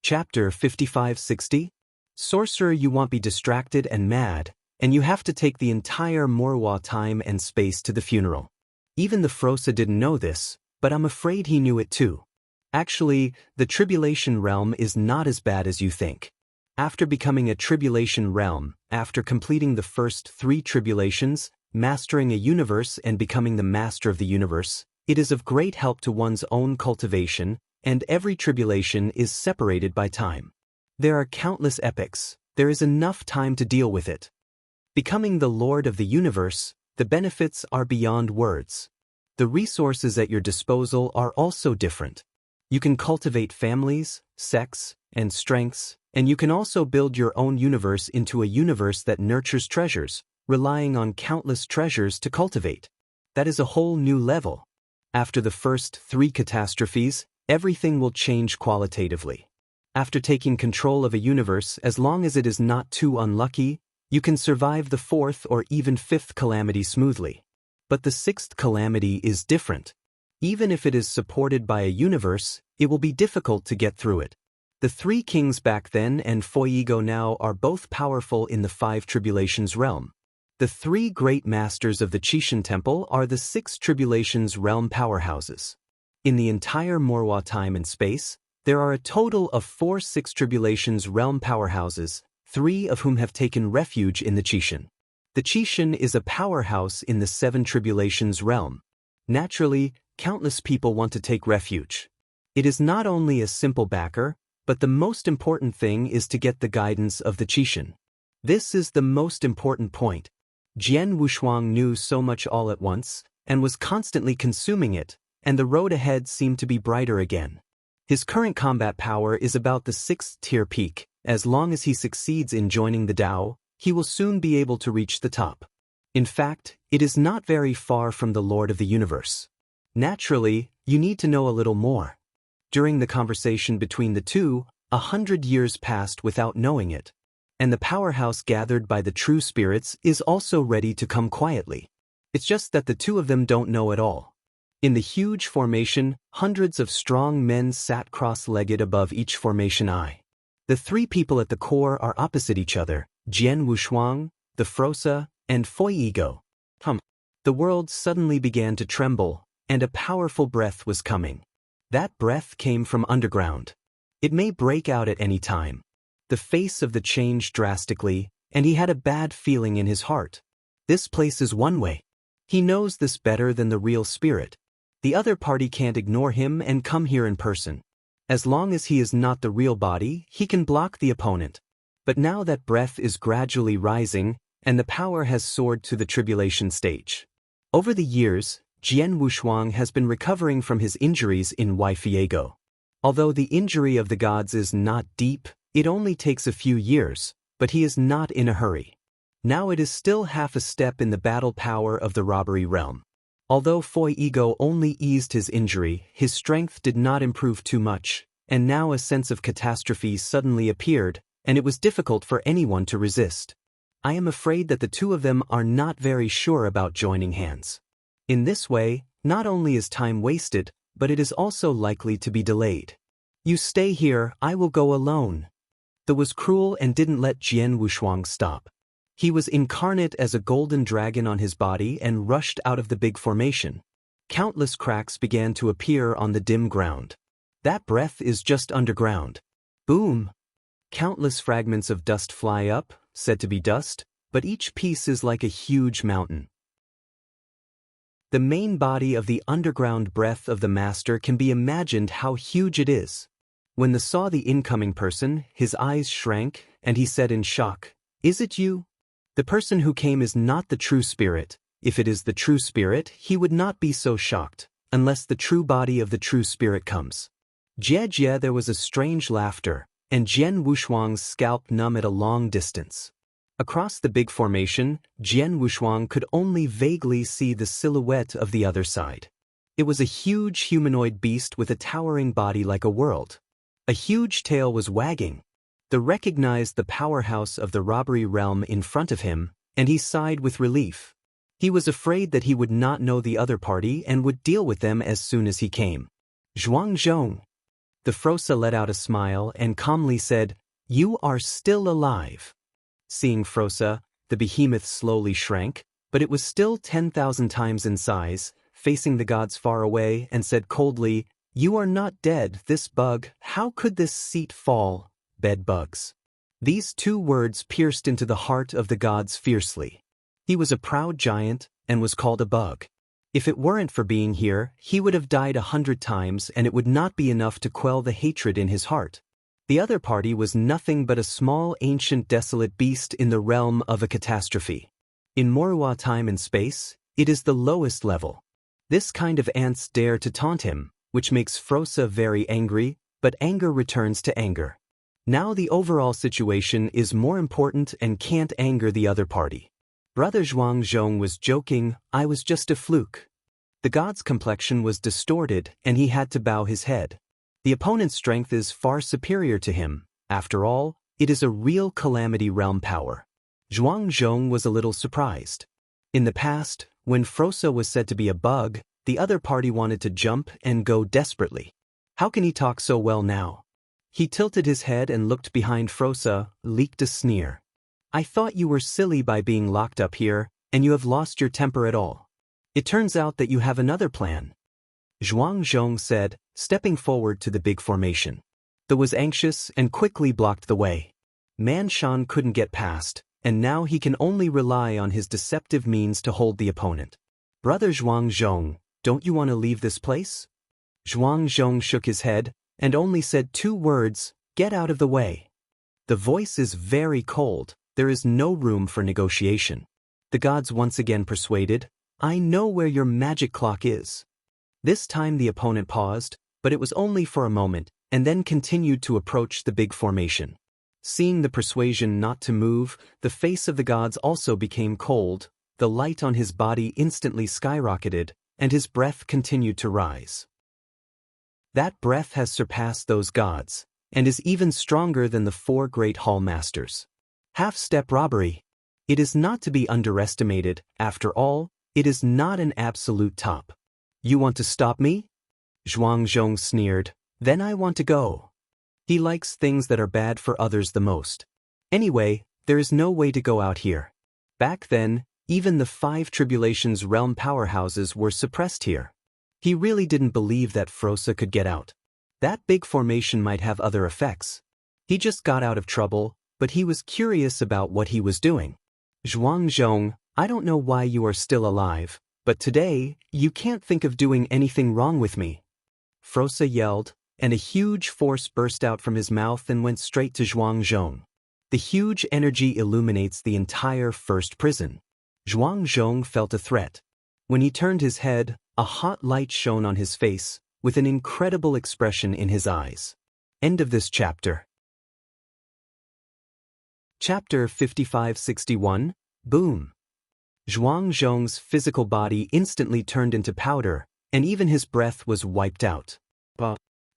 Chapter 5560. Sorcerer, you won't be distracted and mad, and you have to take the entire Morwa time and space to the funeral. Even the Frosa didn't know this, but I'm afraid he knew it too. Actually, the Tribulation Realm is not as bad as you think. After becoming a Tribulation Realm, after completing the first 3 tribulations, mastering a universe and becoming the master of the universe, it is of great help to one's own cultivation, and every tribulation is separated by time. There are countless epochs, there is enough time to deal with it. Becoming the Lord of the universe, the benefits are beyond words. The resources at your disposal are also different. You can cultivate families, sex, and strengths, and you can also build your own universe into a universe that nurtures treasures, relying on countless treasures to cultivate. That is a whole new level. After the first 3 catastrophes, everything will change qualitatively. After taking control of a universe, as long as it is not too unlucky, you can survive the 4th or even 5th calamity smoothly. But the 6th calamity is different. Even if it is supported by a universe, it will be difficult to get through it. The 3 kings back then and Fuego now are both powerful in the 5 tribulations realm. The 3 great masters of the Chishan Temple are the 6 tribulations realm powerhouses. In the entire Morwa time and space, there are a total of 4 6 tribulations realm powerhouses, 3 of whom have taken refuge in the Chishan. The Chishan is a powerhouse in the 7 tribulations realm. Naturally, countless people want to take refuge. It is not only a simple backer, but the most important thing is to get the guidance of the Chishan. This is the most important point. Jian Wushuang knew so much all at once, and was constantly consuming it, and the road ahead seemed to be brighter again. His current combat power is about the 6th tier peak. As long as he succeeds in joining the Tao, he will soon be able to reach the top. In fact, it is not very far from the Lord of the Universe. Naturally, you need to know a little more. During the conversation between the two, 100 years passed without knowing it. And the powerhouse gathered by the true spirits is also ready to come quietly. It's just that the two of them don't know at all. In the huge formation, hundreds of strong men sat cross-legged above each formation eye. The 3 people at the core are opposite each other, Jian Wushuang, the Frosa, and Fuego. The world suddenly began to tremble, and a powerful breath was coming. That breath came from underground. It may break out at any time. The face of the changed drastically, and he had a bad feeling in his heart. This place is one way. He knows this better than the real spirit. The other party can't ignore him and come here in person. As long as he is not the real body, he can block the opponent. But now that breath is gradually rising, and the power has soared to the tribulation stage. Over the years, Jian Wushuang has been recovering from his injuries in Fuego. Although the injury of the gods is not deep, it only takes a few years, but he is not in a hurry. Now it is still half a step in the battle power of the robbery realm. Although Fuego only eased his injury, his strength did not improve too much, and now a sense of catastrophe suddenly appeared, and it was difficult for anyone to resist. I am afraid that the two of them are not very sure about joining hands. In this way, not only is time wasted, but it is also likely to be delayed. You stay here, I will go alone. The was cruel and didn't let Jian Wushuang stop. He was incarnate as a golden dragon on his body and rushed out of the big formation. Countless cracks began to appear on the dim ground. That breath is just underground. Boom! Countless fragments of dust fly up, said to be dust, but each piece is like a huge mountain. The main body of the underground breath of the master can be imagined how huge it is. When the saw the incoming person, his eyes shrank, and he said in shock, "Is it you?" The person who came is not the true spirit. If it is the true spirit, he would not be so shocked, unless the true body of the true spirit comes. Jie, there was a strange laughter, and Jian Wushuang's scalp numb at a long distance. Across the big formation, Jian Wushuang could only vaguely see the silhouette of the other side. It was a huge humanoid beast with a towering body like a world. A huge tail was wagging. The recognized the powerhouse of the robbery realm in front of him, and he sighed with relief. He was afraid that he would not know the other party and would deal with them as soon as he came. Zhuangzhong. The Frosa let out a smile and calmly said, "You are still alive." Seeing Frosa, the behemoth slowly shrank, but it was still 10,000 times in size, facing the gods far away, and said coldly, "You are not dead, this bug. How could this seat fall, bed bugs?" These two words pierced into the heart of the gods fiercely. He was a proud giant and was called a bug. If it weren't for being here, he would have died 100 times, and it would not be enough to quell the hatred in his heart. The other party was nothing but a small, ancient, desolate beast in the realm of a catastrophe. In Morua time and space, it is the lowest level. This kind of ants dare to taunt him, which makes Frosa very angry, but anger returns to anger. Now the overall situation is more important and can't anger the other party. Brother Zhuangzhong was joking, "I was just a fluke." The god's complexion was distorted and he had to bow his head. The opponent's strength is far superior to him. After all, it is a real calamity realm power. Zhuangzhong was a little surprised. In the past, when Frosa was said to be a bug, the other party wanted to jump and go desperately. How can he talk so well now? He tilted his head and looked behind Frosa, leaked a sneer. "I thought you were silly by being locked up here, and you have lost your temper at all. It turns out that you have another plan," Zhuangzhong said, stepping forward to the big formation. The was anxious and quickly blocked the way. Manshan couldn't get past, and now he can only rely on his deceptive means to hold the opponent. "Brother Zhuangzhong, don't you want to leave this place?" Zhuangzhong shook his head and only said two words, "Get out of the way." The voice is very cold. There is no room for negotiation. The gods once again persuaded, "I know where your magic clock is." This time the opponent paused, but it was only for a moment, and then continued to approach the big formation. Seeing the persuasion not to move, the face of the gods also became cold, the light on his body instantly skyrocketed, and his breath continued to rise. That breath has surpassed those gods, and is even stronger than the four great hall masters. Half-step robbery. It is not to be underestimated. After all, it is not an absolute top. "You want to stop me?" Zhuangzhong sneered. "Then I want to go." He likes things that are bad for others the most. Anyway, there is no way to go out here. Back then, even the 5 Tribulations realm powerhouses were suppressed here. He really didn't believe that Frosa could get out. That big formation might have other effects. He just got out of trouble, but he was curious about what he was doing. "Zhuangzhong, I don't know why you are still alive, but today, you can't think of doing anything wrong with me." Frosa yelled, and a huge force burst out from his mouth and went straight to Zhuangzhong. The huge energy illuminates the entire first prison. Zhuangzhong felt a threat. When he turned his head, a hot light shone on his face, with an incredible expression in his eyes. End of this chapter. Chapter 5561, Boom. Zhuangzhong's physical body instantly turned into powder, and even his breath was wiped out.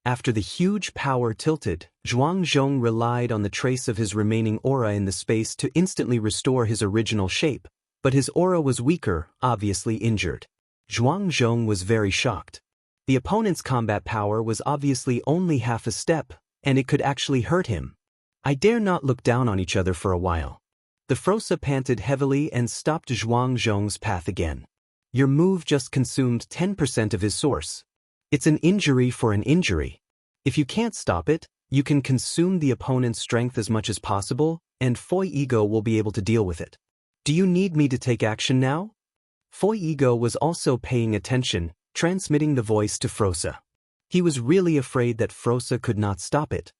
After the huge power tilted, Zhuangzhong relied on the trace of his remaining aura in the space to instantly restore his original shape, but his aura was weaker, obviously injured. Zhuangzhong was very shocked. The opponent's combat power was obviously only half a step, and it could actually hurt him. I dare not look down on each other for a while. The Frosa panted heavily and stopped Zhuangzhong's path again. Your move just consumed 10% of his source. It's an injury for an injury. If you can't stop it, you can consume the opponent's strength as much as possible, and Foi Ego will be able to deal with it. Do you need me to take action now? Foi Ego was also paying attention, transmitting the voice to Frosa. He was really afraid that Frosa could not stop it.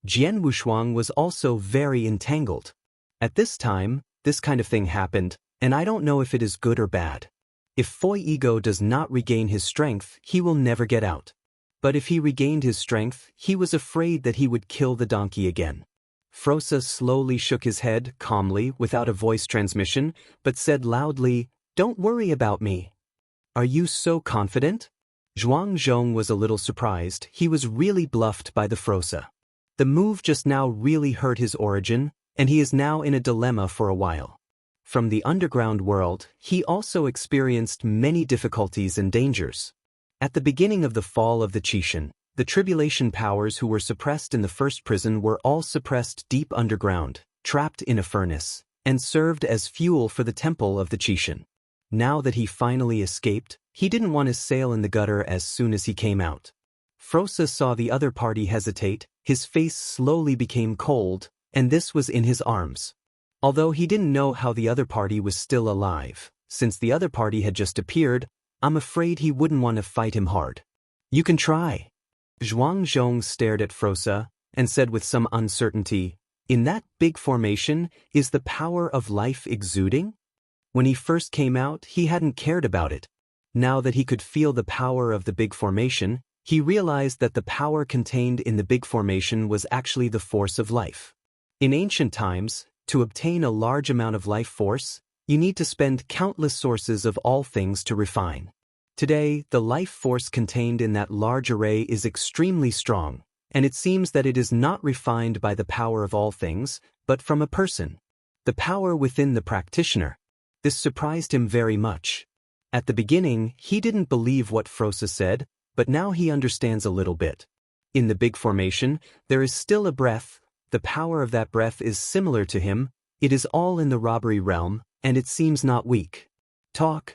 Jian Wushuang was also very entangled. At this time, this kind of thing happened, and I don't know if it is good or bad. If Foi Ego does not regain his strength, he will never get out. But if he regained his strength, he was afraid that he would kill the donkey again. Frosa slowly shook his head, calmly, without a voice transmission, but said loudly, "Don't worry about me." "Are you so confident?" Zhuangzhong was a little surprised. He was really bluffed by the Frosa. The move just now really hurt his origin, and he is now in a dilemma for a while. From the underground world, he also experienced many difficulties and dangers. At the beginning of the fall of the Qishan, The tribulation powers who were suppressed in the first prison were all suppressed deep underground, trapped in a furnace, and served as fuel for the temple of the Chishin. Now that he finally escaped, he didn't want to sail in the gutter as soon as he came out. Frosa saw the other party hesitate, his face slowly became cold, and this was in his arms. Although he didn't know how the other party was still alive, since the other party had just appeared, I'm afraid he wouldn't want to fight him hard. You can try. Zhuang Zhong stared at Frosa, and said with some uncertainty, in that big formation, is the power of life exuding? When he first came out, he hadn't cared about it. Now that he could feel the power of the big formation, he realized that the power contained in the big formation was actually the force of life. In ancient times, to obtain a large amount of life force, you need to spend countless sources of all things to refine. Today, the life force contained in that large array is extremely strong, and it seems that it is not refined by the power of all things, but from a person. The power within the practitioner. This surprised him very much. At the beginning, he didn't believe what Frosa said, but now he understands a little bit. In the big formation, there is still a breath. The power of that breath is similar to him. It is all in the robbery realm, and it seems not weak. Talk.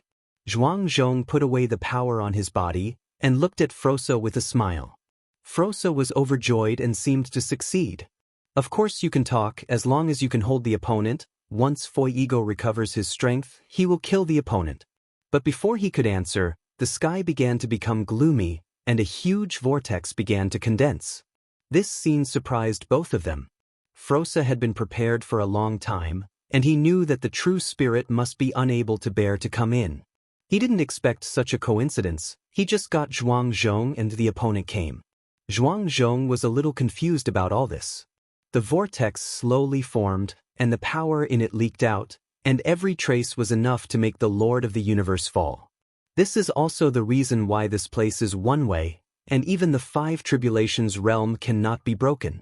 Zhuang Zhong put away the power on his body, and looked at Frosa with a smile. Frosa was overjoyed and seemed to succeed. Of course you can talk as long as you can hold the opponent. Once Fuego recovers his strength, he will kill the opponent. But before he could answer, the sky began to become gloomy, and a huge vortex began to condense. This scene surprised both of them. Frosa had been prepared for a long time, and he knew that the true spirit must be unable to bear to come in. He didn't expect such a coincidence. He just got Zhuang Zhong and the opponent came. Zhuang Zhong was a little confused about all this. The vortex slowly formed, and the power in it leaked out, and every trace was enough to make the Lord of the Universe fall. This is also the reason why this place is one way, and even the 5 tribulations realm cannot be broken.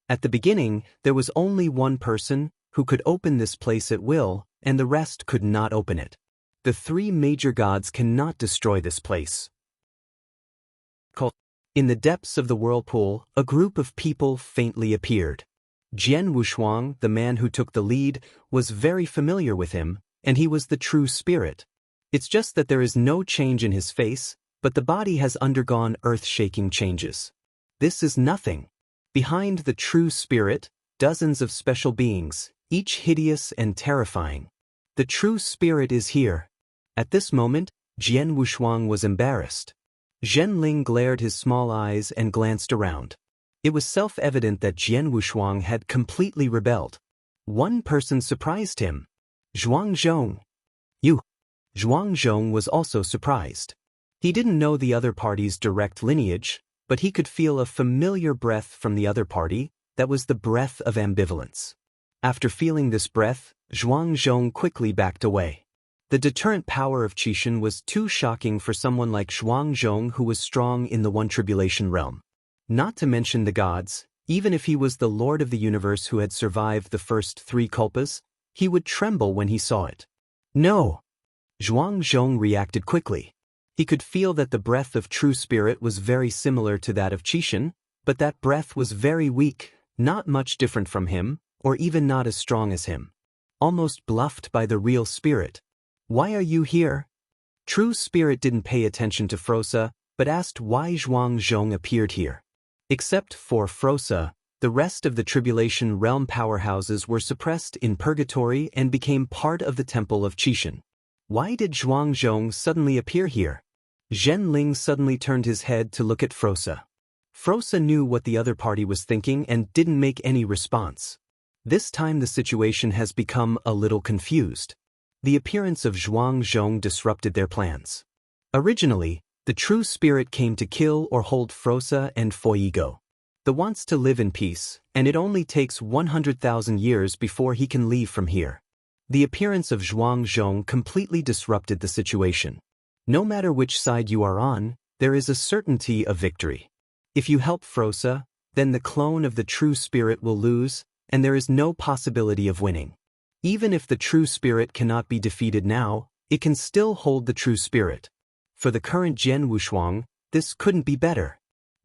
At the beginning, there was only one person who could open this place at will, and the rest could not open it. The 3 major gods cannot destroy this place. In the depths of the whirlpool, a group of people faintly appeared. Jian Wushuang, the man who took the lead, was very familiar with him, and he was the true spirit. It's just that there is no change in his face, but the body has undergone earth-shaking changes. This is nothing. Behind the true spirit, dozens of special beings, each hideous and terrifying. The true spirit is here. At this moment, Jian Wushuang was embarrassed. Zhenling glared his small eyes and glanced around. It was self-evident that Jian Wushuang had completely rebelled. One person surprised him. Zhuang Zhong. You. Zhuang Zhong was also surprised. He didn't know the other party's direct lineage, but he could feel a familiar breath from the other party. That was the breath of ambivalence. After feeling this breath, Zhuang Zhong quickly backed away. The deterrent power of Chishin was too shocking for someone like Zhuang Zhong, who was strong in the 1 tribulation realm. Not to mention the gods, even if he was the Lord of the Universe who had survived the first 3 kalpas, he would tremble when he saw it. No! Zhuang Zhong reacted quickly. He could feel that the breath of true spirit was very similar to that of Chishin, but that breath was very weak, not much different from him, or even not as strong as him. Almost bluffed by the real spirit. Why are you here? True spirit didn't pay attention to Frosa, but asked why Zhuang Zhong appeared here. Except for Frosa, the rest of the tribulation realm powerhouses were suppressed in purgatory and became part of the temple of Chishin. Why did Zhuang Zhong suddenly appear here? Zhenling suddenly turned his head to look at Frosa. Frosa knew what the other party was thinking and didn't make any response. This time the situation has become a little confused. The appearance of Zhuang Zhong disrupted their plans. Originally, the true spirit came to kill or hold Frosa and Fuego. The wants to live in peace, and it only takes 100,000 years before he can leave from here. The appearance of Zhuang Zhong completely disrupted the situation. No matter which side you are on, there is a certainty of victory. If you help Frosa, then the clone of the true spirit will lose, and there is no possibility of winning. Even if the true spirit cannot be defeated now, it can still hold the true spirit. For the current Jian Wushuang, this couldn't be better.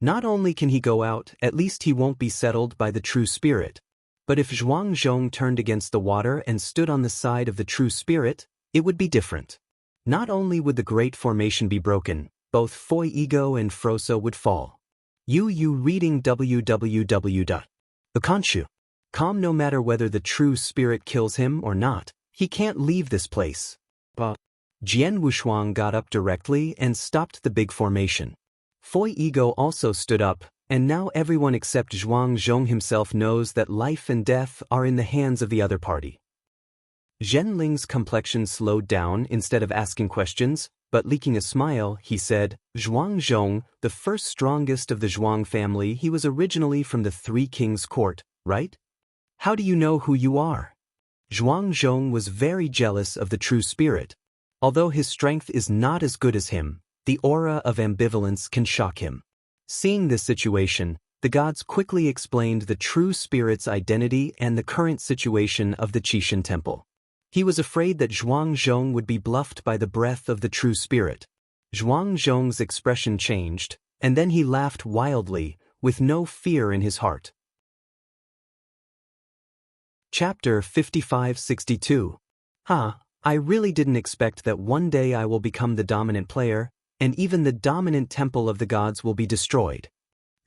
Not only can he go out, at least he won't be settled by the true spirit. But if Zhuang Zhong turned against the water and stood on the side of the true spirit, it would be different. Not only would the great formation be broken, both Foi Ego and Froso would fall. You reading www.Akanshu.com. No matter whether the true spirit kills him or not, he can't leave this place. But Jian Wushuang got up directly and stopped the big formation. Foi Ego also stood up, and now everyone except Zhuang Zhong himself knows that life and death are in the hands of the other party. Zhen Ling's complexion slowed down. Instead of asking questions, but leaking a smile, he said, Zhuang Zhong, the first strongest of the Zhuang family, he was originally from the Three Kings' court, right? How do you know who you are? Zhuang Zhong was very jealous of the true spirit. Although his strength is not as good as him, the aura of ambivalence can shock him. Seeing this situation, the gods quickly explained the true spirit's identity and the current situation of the Qixin temple. He was afraid that Zhuang Zhong would be bluffed by the breath of the true spirit. Zhuang Zhong's expression changed, and then he laughed wildly, with no fear in his heart. Chapter 55-62. I really didn't expect that one day I will become the dominant player, and even the dominant temple of the gods will be destroyed.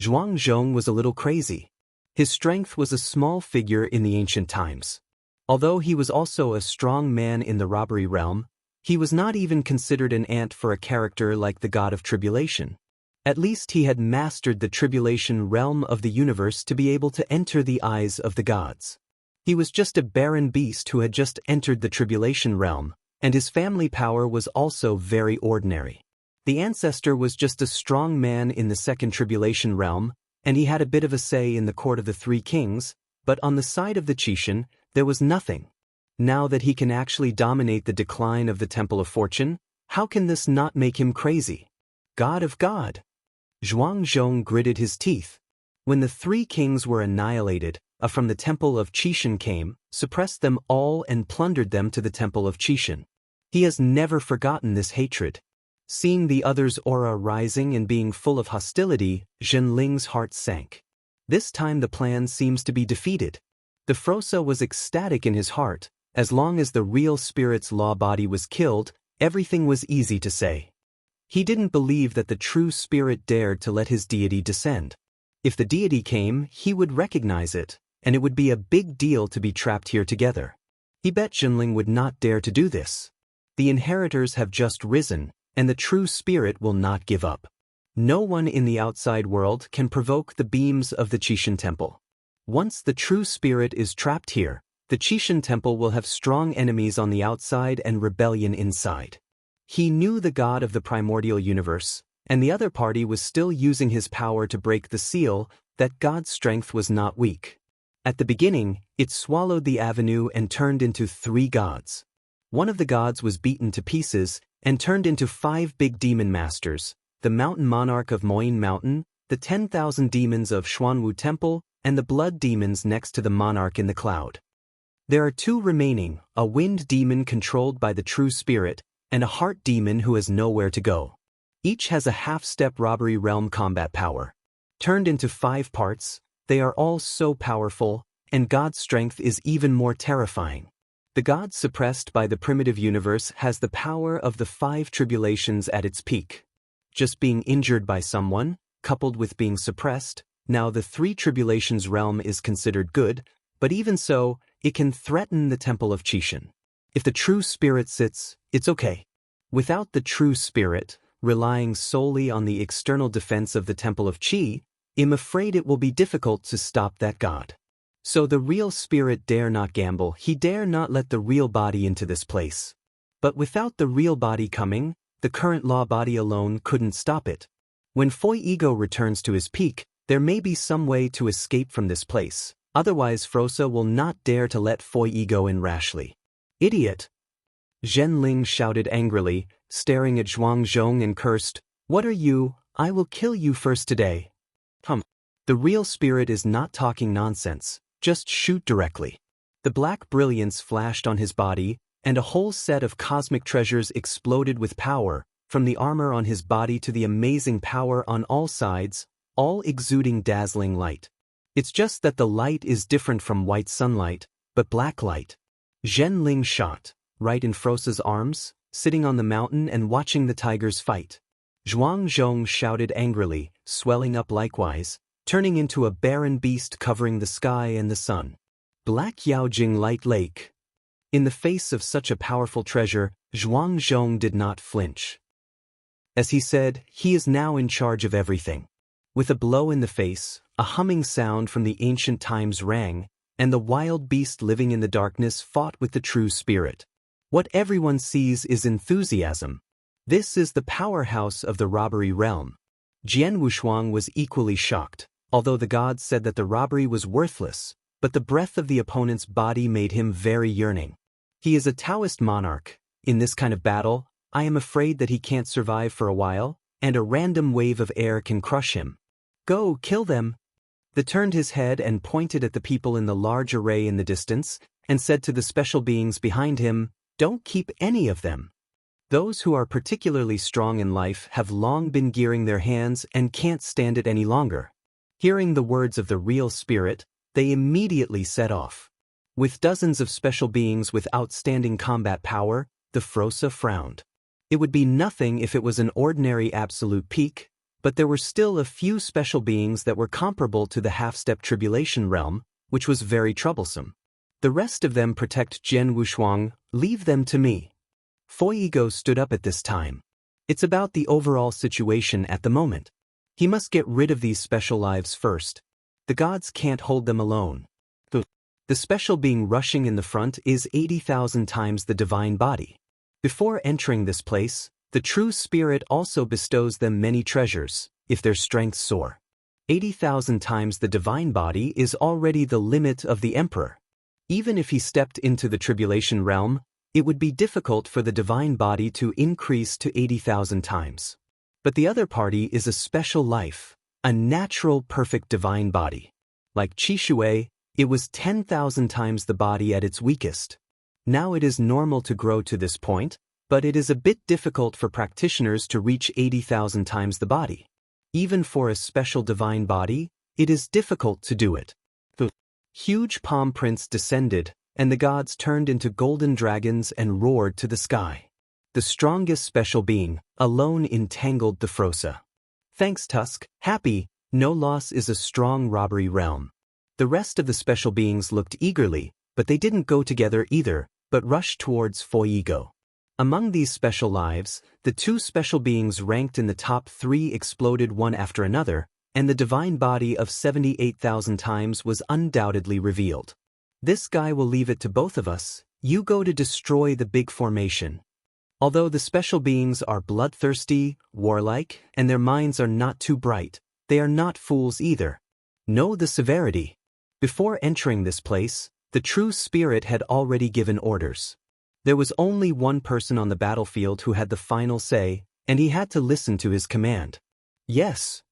Zhuang Zhong was a little crazy. His strength was a small figure in the ancient times. Although he was also a strong man in the robbery realm, he was not even considered an ant for a character like the god of tribulation. At least he had mastered the tribulation realm of the universe to be able to enter the eyes of the gods. He was just a barren beast who had just entered the tribulation realm, and his family power was also very ordinary. The ancestor was just a strong man in the second tribulation realm, and he had a bit of a say in the court of the Three Kings, but on the side of the Qixin, there was nothing. Now that he can actually dominate the decline of the Temple of Fortune, how can this not make him crazy? God of God! Zhuang Zhong gritted his teeth. When the Three Kings were annihilated, from the Temple of Qixin came, suppressed them all and plundered them to the Temple of Qixin. He has never forgotten this hatred. Seeing the other's aura rising and being full of hostility, Zhen Ling's heart sank. This time the plan seems to be defeated. The Froso was ecstatic in his heart. As long as the real spirit's law body was killed, everything was easy to say. He didn't believe that the true spirit dared to let his deity descend. If the deity came, he would recognize it, and it would be a big deal to be trapped here together. He bet Zhenling would not dare to do this. The inheritors have just risen, and the true spirit will not give up. No one in the outside world can provoke the beams of the Qixin temple. Once the true spirit is trapped here, the Qixin temple will have strong enemies on the outside and rebellion inside. He knew the god of the primordial universe, and the other party was still using his power to break the seal. That god's strength was not weak. At the beginning, it swallowed the avenue and turned into 3 gods. One of the gods was beaten to pieces and turned into 5 big demon masters, the mountain monarch of Moyin Mountain, the 10,000 demons of Xuanwu Temple, and the blood demons next to the monarch in the cloud. There are 2 remaining, a wind demon controlled by the true spirit, and a heart demon who has nowhere to go. Each has a half-step robbery realm combat power. Turned into 5 parts, they are all so powerful, and God's strength is even more terrifying. The god suppressed by the primitive universe has the power of the 5 tribulations at its peak. Just being injured by someone, coupled with being suppressed, now the 3 tribulations realm is considered good, but even so, it can threaten the Temple of Qixin. If the true spirit sits, it's okay. Without the true spirit, relying solely on the external defense of the Temple of Qi, I'm afraid it will be difficult to stop that god. So the real spirit dare not gamble, he dare not let the real body into this place. But without the real body coming, the current law body alone couldn't stop it. When Foi Ego returns to his peak, there may be some way to escape from this place, otherwise Froso will not dare to let Foi Ego in rashly. Idiot! Zhen Ling shouted angrily, staring at Zhuang Zhong and cursed, "What are you? I will kill you first today." The real spirit is not talking nonsense, just shoot directly. The black brilliance flashed on his body, and a whole set of cosmic treasures exploded with power, from the armor on his body to the amazing power on all sides, all exuding dazzling light. It's just that the light is different from white sunlight, but black light. Zhen Ling shot, right in Frosa's arms, sitting on the mountain and watching the tigers fight. Zhuang Zhong shouted angrily, swelling up likewise, turning into a barren beast covering the sky and the sun. Black Yaojing Light Lake. In the face of such a powerful treasure, Zhuang Zhong did not flinch. As he said, he is now in charge of everything. With a blow in the face, a humming sound from the ancient times rang, and the wild beast living in the darkness fought with the true spirit. What everyone sees is enthusiasm. This is the powerhouse of the robbery realm. Jian Wushuang was equally shocked, although the gods said that the robbery was worthless, but the breath of the opponent's body made him very yearning. He is a Taoist monarch. In this kind of battle, I am afraid that he can't survive for a while, and a random wave of air can crush him. Go, kill them. They turned his head and pointed at the people in the large array in the distance, and said to the special beings behind him, "Don't keep any of them." Those who are particularly strong in life have long been gearing their hands and can't stand it any longer. Hearing the words of the real spirit, they immediately set off. With dozens of special beings with outstanding combat power, the Frosa frowned. It would be nothing if it was an ordinary absolute peak, but there were still a few special beings that were comparable to the half-step tribulation realm, which was very troublesome. The rest of them protect Jian Wushuang, leave them to me. Foigo stood up at this time. It's about the overall situation at the moment. He must get rid of these special lives first. The gods can't hold them alone. The special being rushing in the front is 80,000 times the divine body. Before entering this place, the true spirit also bestows them many treasures, if their strengths soar. 80,000 times the divine body is already the limit of the emperor. Even if he stepped into the tribulation realm, it would be difficult for the divine body to increase to 80,000 times. But the other party is a special life, a natural perfect divine body. Like Qishui, it was 10,000 times the body at its weakest. Now it is normal to grow to this point, but it is a bit difficult for practitioners to reach 80,000 times the body. Even for a special divine body, it is difficult to do it. The huge palm prints descended, and the gods turned into golden dragons and roared to the sky. The strongest special being, alone entangled the Frosa. Thanks, Tusk. Happy, no loss is a strong robbery realm. The rest of the special beings looked eagerly, but they didn't go together either, but rushed towards Foigo. Among these special lives, the two special beings ranked in the top 3 exploded one after another, and the divine body of 78,000 times was undoubtedly revealed. This guy will leave it to both of us. You go to destroy the big formation. Although the special beings are bloodthirsty, warlike, and their minds are not too bright, they are not fools either. Know the severity. Before entering this place, the true spirit had already given orders. There was only one person on the battlefield who had the final say, and he had to listen to his command. Yes.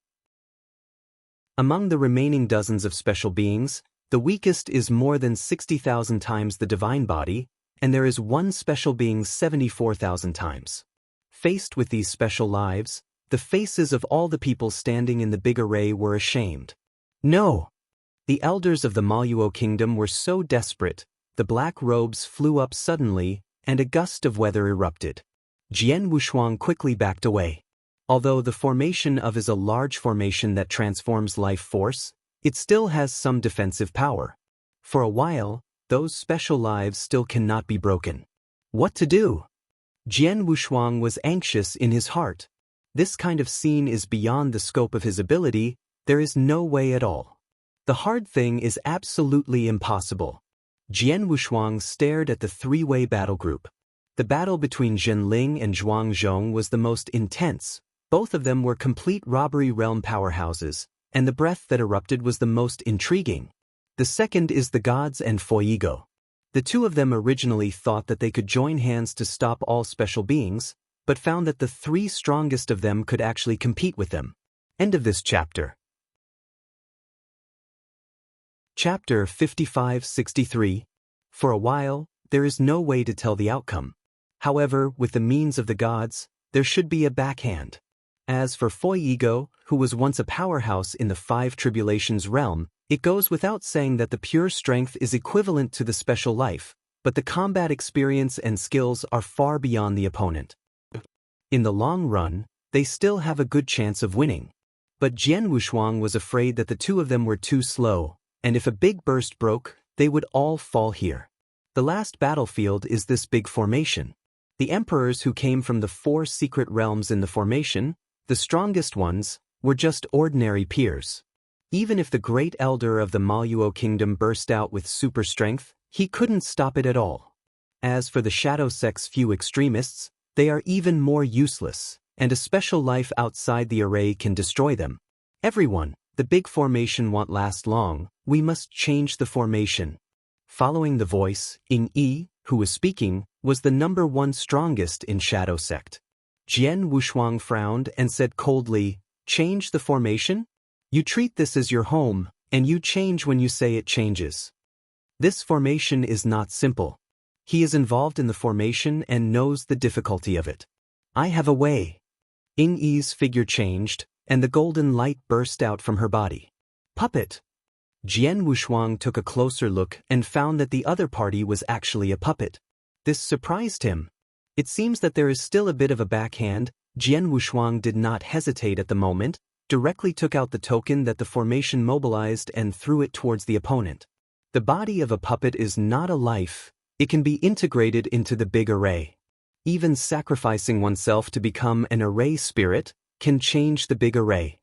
Among the remaining dozens of special beings, the weakest is more than 60,000 times the divine body, and there is one special being 74,000 times. Faced with these special lives, the faces of all the people standing in the big array were ashamed. No! The elders of the Maluo kingdom were so desperate, the black robes flew up suddenly, and a gust of weather erupted. Jian Wushuang quickly backed away. Although the formation of is a large formation that transforms life force, it still has some defensive power. For a while, those special lives still cannot be broken. What to do? Jian Wushuang was anxious in his heart. This kind of scene is beyond the scope of his ability, there is no way at all. The hard thing is absolutely impossible. Jian Wushuang stared at the three-way battle group. The battle between Zhen Ling and Zhuang Zhong was the most intense. Both of them were complete robbery realm powerhouses, and the breath that erupted was the most intriguing. The second is the gods and Foigo. The two of them originally thought that they could join hands to stop all special beings, but found that the 3 strongest of them could actually compete with them. End of this chapter. Chapter 55-63. For a while, there is no way to tell the outcome. However, with the means of the gods, there should be a backhand. As for Foi Ego, who was once a powerhouse in the Five Tribulations realm, it goes without saying that the pure strength is equivalent to the special life, but the combat experience and skills are far beyond the opponent. In the long run, they still have a good chance of winning. But Jian Wushuang was afraid that the two of them were too slow, and if a big burst broke, they would all fall here. The last battlefield is this big formation. The emperors who came from the 4 secret realms in the formation, the strongest ones, were just ordinary peers. Even if the great elder of the Maluo kingdom burst out with super strength, he couldn't stop it at all. As for the Shadow Sect's few extremists, they are even more useless, and a special life outside the array can destroy them. Everyone, the big formation won't last long, we must change the formation. Following the voice, Ing Yi, who was speaking, was the number 1 strongest in Shadow Sect. Jian Wushuang frowned and said coldly, "Change the formation? You treat this as your home, and you change when you say it changes." This formation is not simple. He is involved in the formation and knows the difficulty of it. I have a way. Ing Yi's figure changed, and the golden light burst out from her body. Puppet. Jian Wushuang took a closer look and found that the other party was actually a puppet. This surprised him. It seems that there is still a bit of a backhand. Jian Wushuang did not hesitate at the moment, directly took out the token that the formation mobilized and threw it towards the opponent. The body of a puppet is not a life, it can be integrated into the big array. Even sacrificing oneself to become an array spirit can change the big array.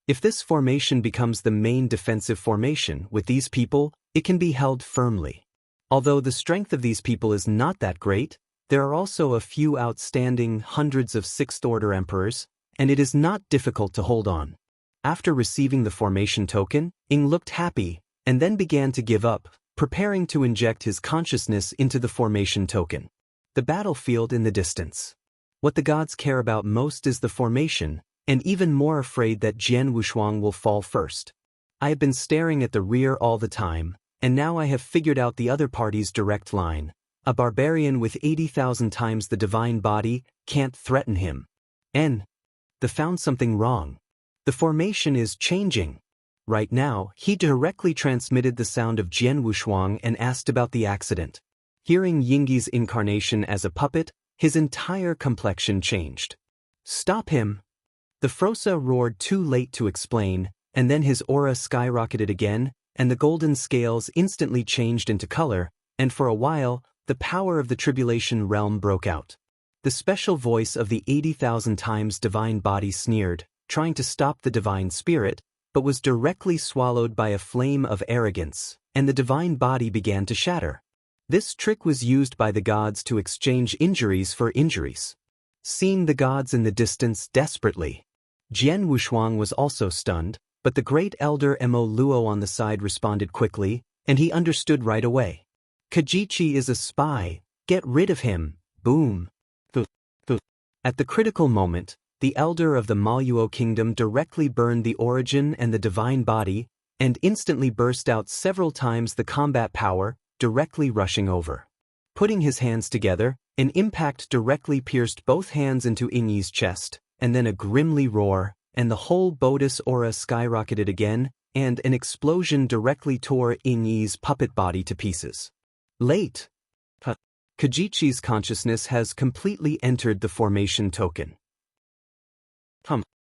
If this formation becomes the main defensive formation with these people, it can be held firmly. Although the strength of these people is not that great, there are also a few outstanding hundreds of 6th-order emperors, and it is not difficult to hold on. After receiving the formation token, Ing looked happy, and then began to give up, preparing to inject his consciousness into the formation token. The battlefield in the distance. What the gods care about most is the formation, and even more afraid that Jian Wushuang will fall first. I have been staring at the rear all the time, and now I have figured out the other party's direct line. A barbarian with 80,000 times the divine body can't threaten him. They found something wrong. The formation is changing. Right now, he directly transmitted the sound of Jian Wushuang and asked about the accident. Hearing Yingyi's incarnation as a puppet, his entire complexion changed. Stop him! The Frosa roared too late to explain, and then his aura skyrocketed again, and the golden scales instantly changed into color, and for a while, the power of the tribulation realm broke out. The special voice of the 80,000 times divine body sneered, trying to stop the divine spirit, but was directly swallowed by a flame of arrogance, and the divine body began to shatter. This trick was used by the gods to exchange injuries for injuries. Seeing the gods in the distance desperately, Jian Wushuang was also stunned, but the great elder Mo Luo on the side responded quickly, and he understood right away. Kajichi is a spy, get rid of him, boom. At the critical moment, the elder of the Maluo kingdom directly burned the origin and the divine body, and instantly burst out several times the combat power, directly rushing over. Putting his hands together, an impact directly pierced both hands into Ingyi's chest, and then a grimly roar, and the whole Bodis aura skyrocketed again, and an explosion directly tore Ingyi's puppet body to pieces. Late. Kajichi's consciousness has completely entered the formation token.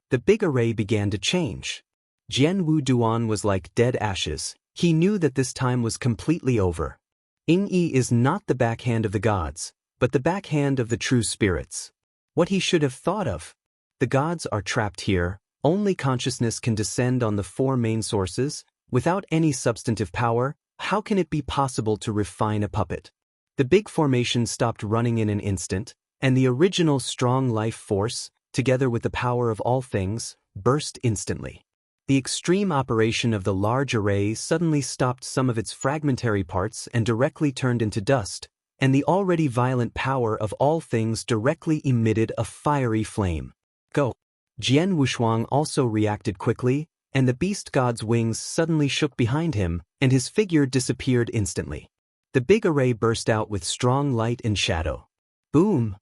The big array began to change. Jian Wu Duan was like dead ashes. He knew that this time was completely over. Ing Yi is not the backhand of the gods, but the backhand of the true spirits. What he should have thought of. The gods are trapped here, only consciousness can descend on the 4 main sources, without any substantive power. How can it be possible to refine a puppet? The big formation stopped running in an instant, and the original strong life force, together with the power of all things, burst instantly. The extreme operation of the large array suddenly stopped some of its fragmentary parts and directly turned into dust, and the already violent power of all things directly emitted a fiery flame. Go! Jian Wushuang also reacted quickly, and the beast god's wings suddenly shook behind him, and his figure disappeared instantly. The big array burst out with strong light and shadow. Boom!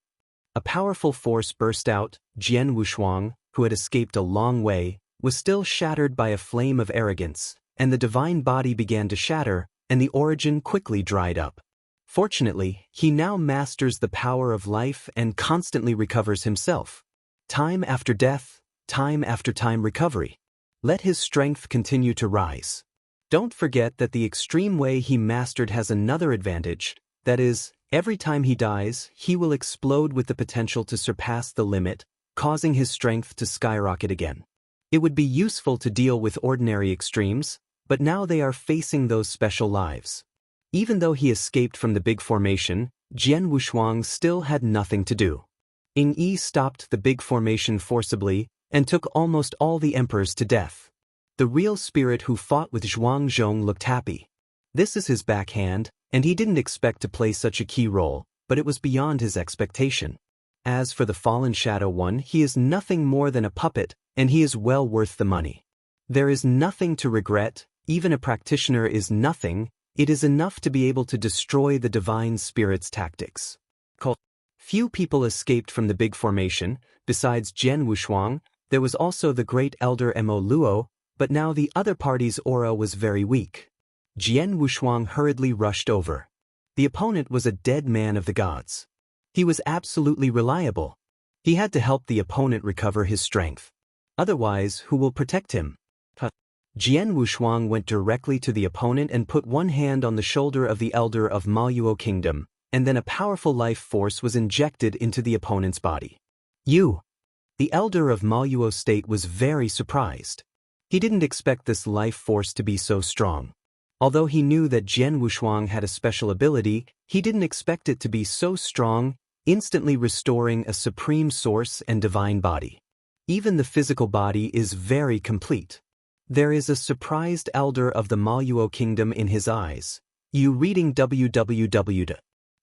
A powerful force burst out. Jian Wushuang, who had escaped a long way, was still shattered by a flame of arrogance, and the divine body began to shatter, and the origin quickly dried up. Fortunately, he now masters the power of life and constantly recovers himself. Time after death, time after time recovery. Let his strength continue to rise. Don't forget that the extreme way he mastered has another advantage, that is, every time he dies, he will explode with the potential to surpass the limit, causing his strength to skyrocket again. It would be useful to deal with ordinary extremes, but now they are facing those special lives. Even though he escaped from the big formation, Jian Wushuang still had nothing to do. Ing Yi stopped the big formation forcibly and took almost all the emperors to death. The real spirit who fought with Zhuang Zhong looked happy. This is his backhand, and he didn't expect to play such a key role, but it was beyond his expectation. As for the fallen Shadow One, he is nothing more than a puppet, and he is well worth the money. There is nothing to regret, even a practitioner is nothing, it is enough to be able to destroy the divine spirit's tactics. Few people escaped from the big formation. Besides Jian Wushuang, there was also the great elder Mo Luo, but now the other party's aura was very weak. Jian Wushuang hurriedly rushed over. The opponent was a dead man of the gods. He was absolutely reliable. He had to help the opponent recover his strength. Otherwise, who will protect him? Jian Wushuang went directly to the opponent and put one hand on the shoulder of the elder of Maluo Kingdom, and then a powerful life force was injected into the opponent's body. The elder of Maluo State was very surprised. He didn't expect this life force to be so strong. Although he knew that Jian Wushuang had a special ability, he didn't expect it to be so strong, instantly restoring a supreme source and divine body. Even the physical body is very complete. There is a surprised elder of the Maluo Kingdom in his eyes. You reading www.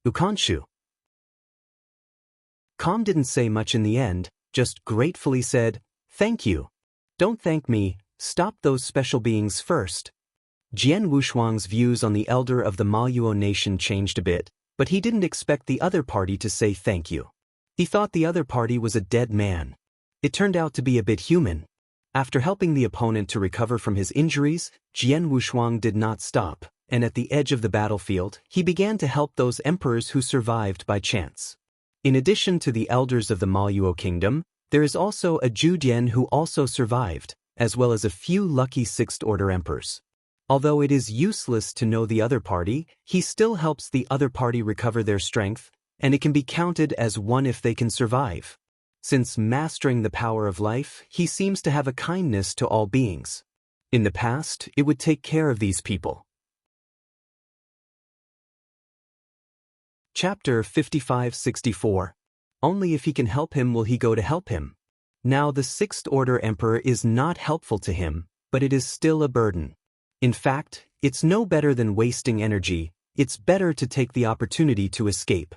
Ukanshu. Calm didn't say much in the end, just gratefully said, "Thank you. Don't thank me, stop those special beings first." Jian Wushuang's views on the elder of the Maluo nation changed a bit, but he didn't expect the other party to say thank you. He thought the other party was a dead man. It turned out to be a bit human. After helping the opponent to recover from his injuries, Jian Wushuang did not stop, and at the edge of the battlefield, he began to help those emperors who survived by chance. In addition to the elders of the Maluo Kingdom, there is also a Judian who also survived, as well as a few lucky sixth-order emperors. Although it is useless to know the other party, he still helps the other party recover their strength, and it can be counted as one if they can survive. Since mastering the power of life, he seems to have a kindness to all beings. In the past, it would take care of these people. Chapter 55-64. Only if he can help him will he go to help him. Now the sixth-order emperor is not helpful to him, but it is still a burden. In fact, it's no better than wasting energy, it's better to take the opportunity to escape.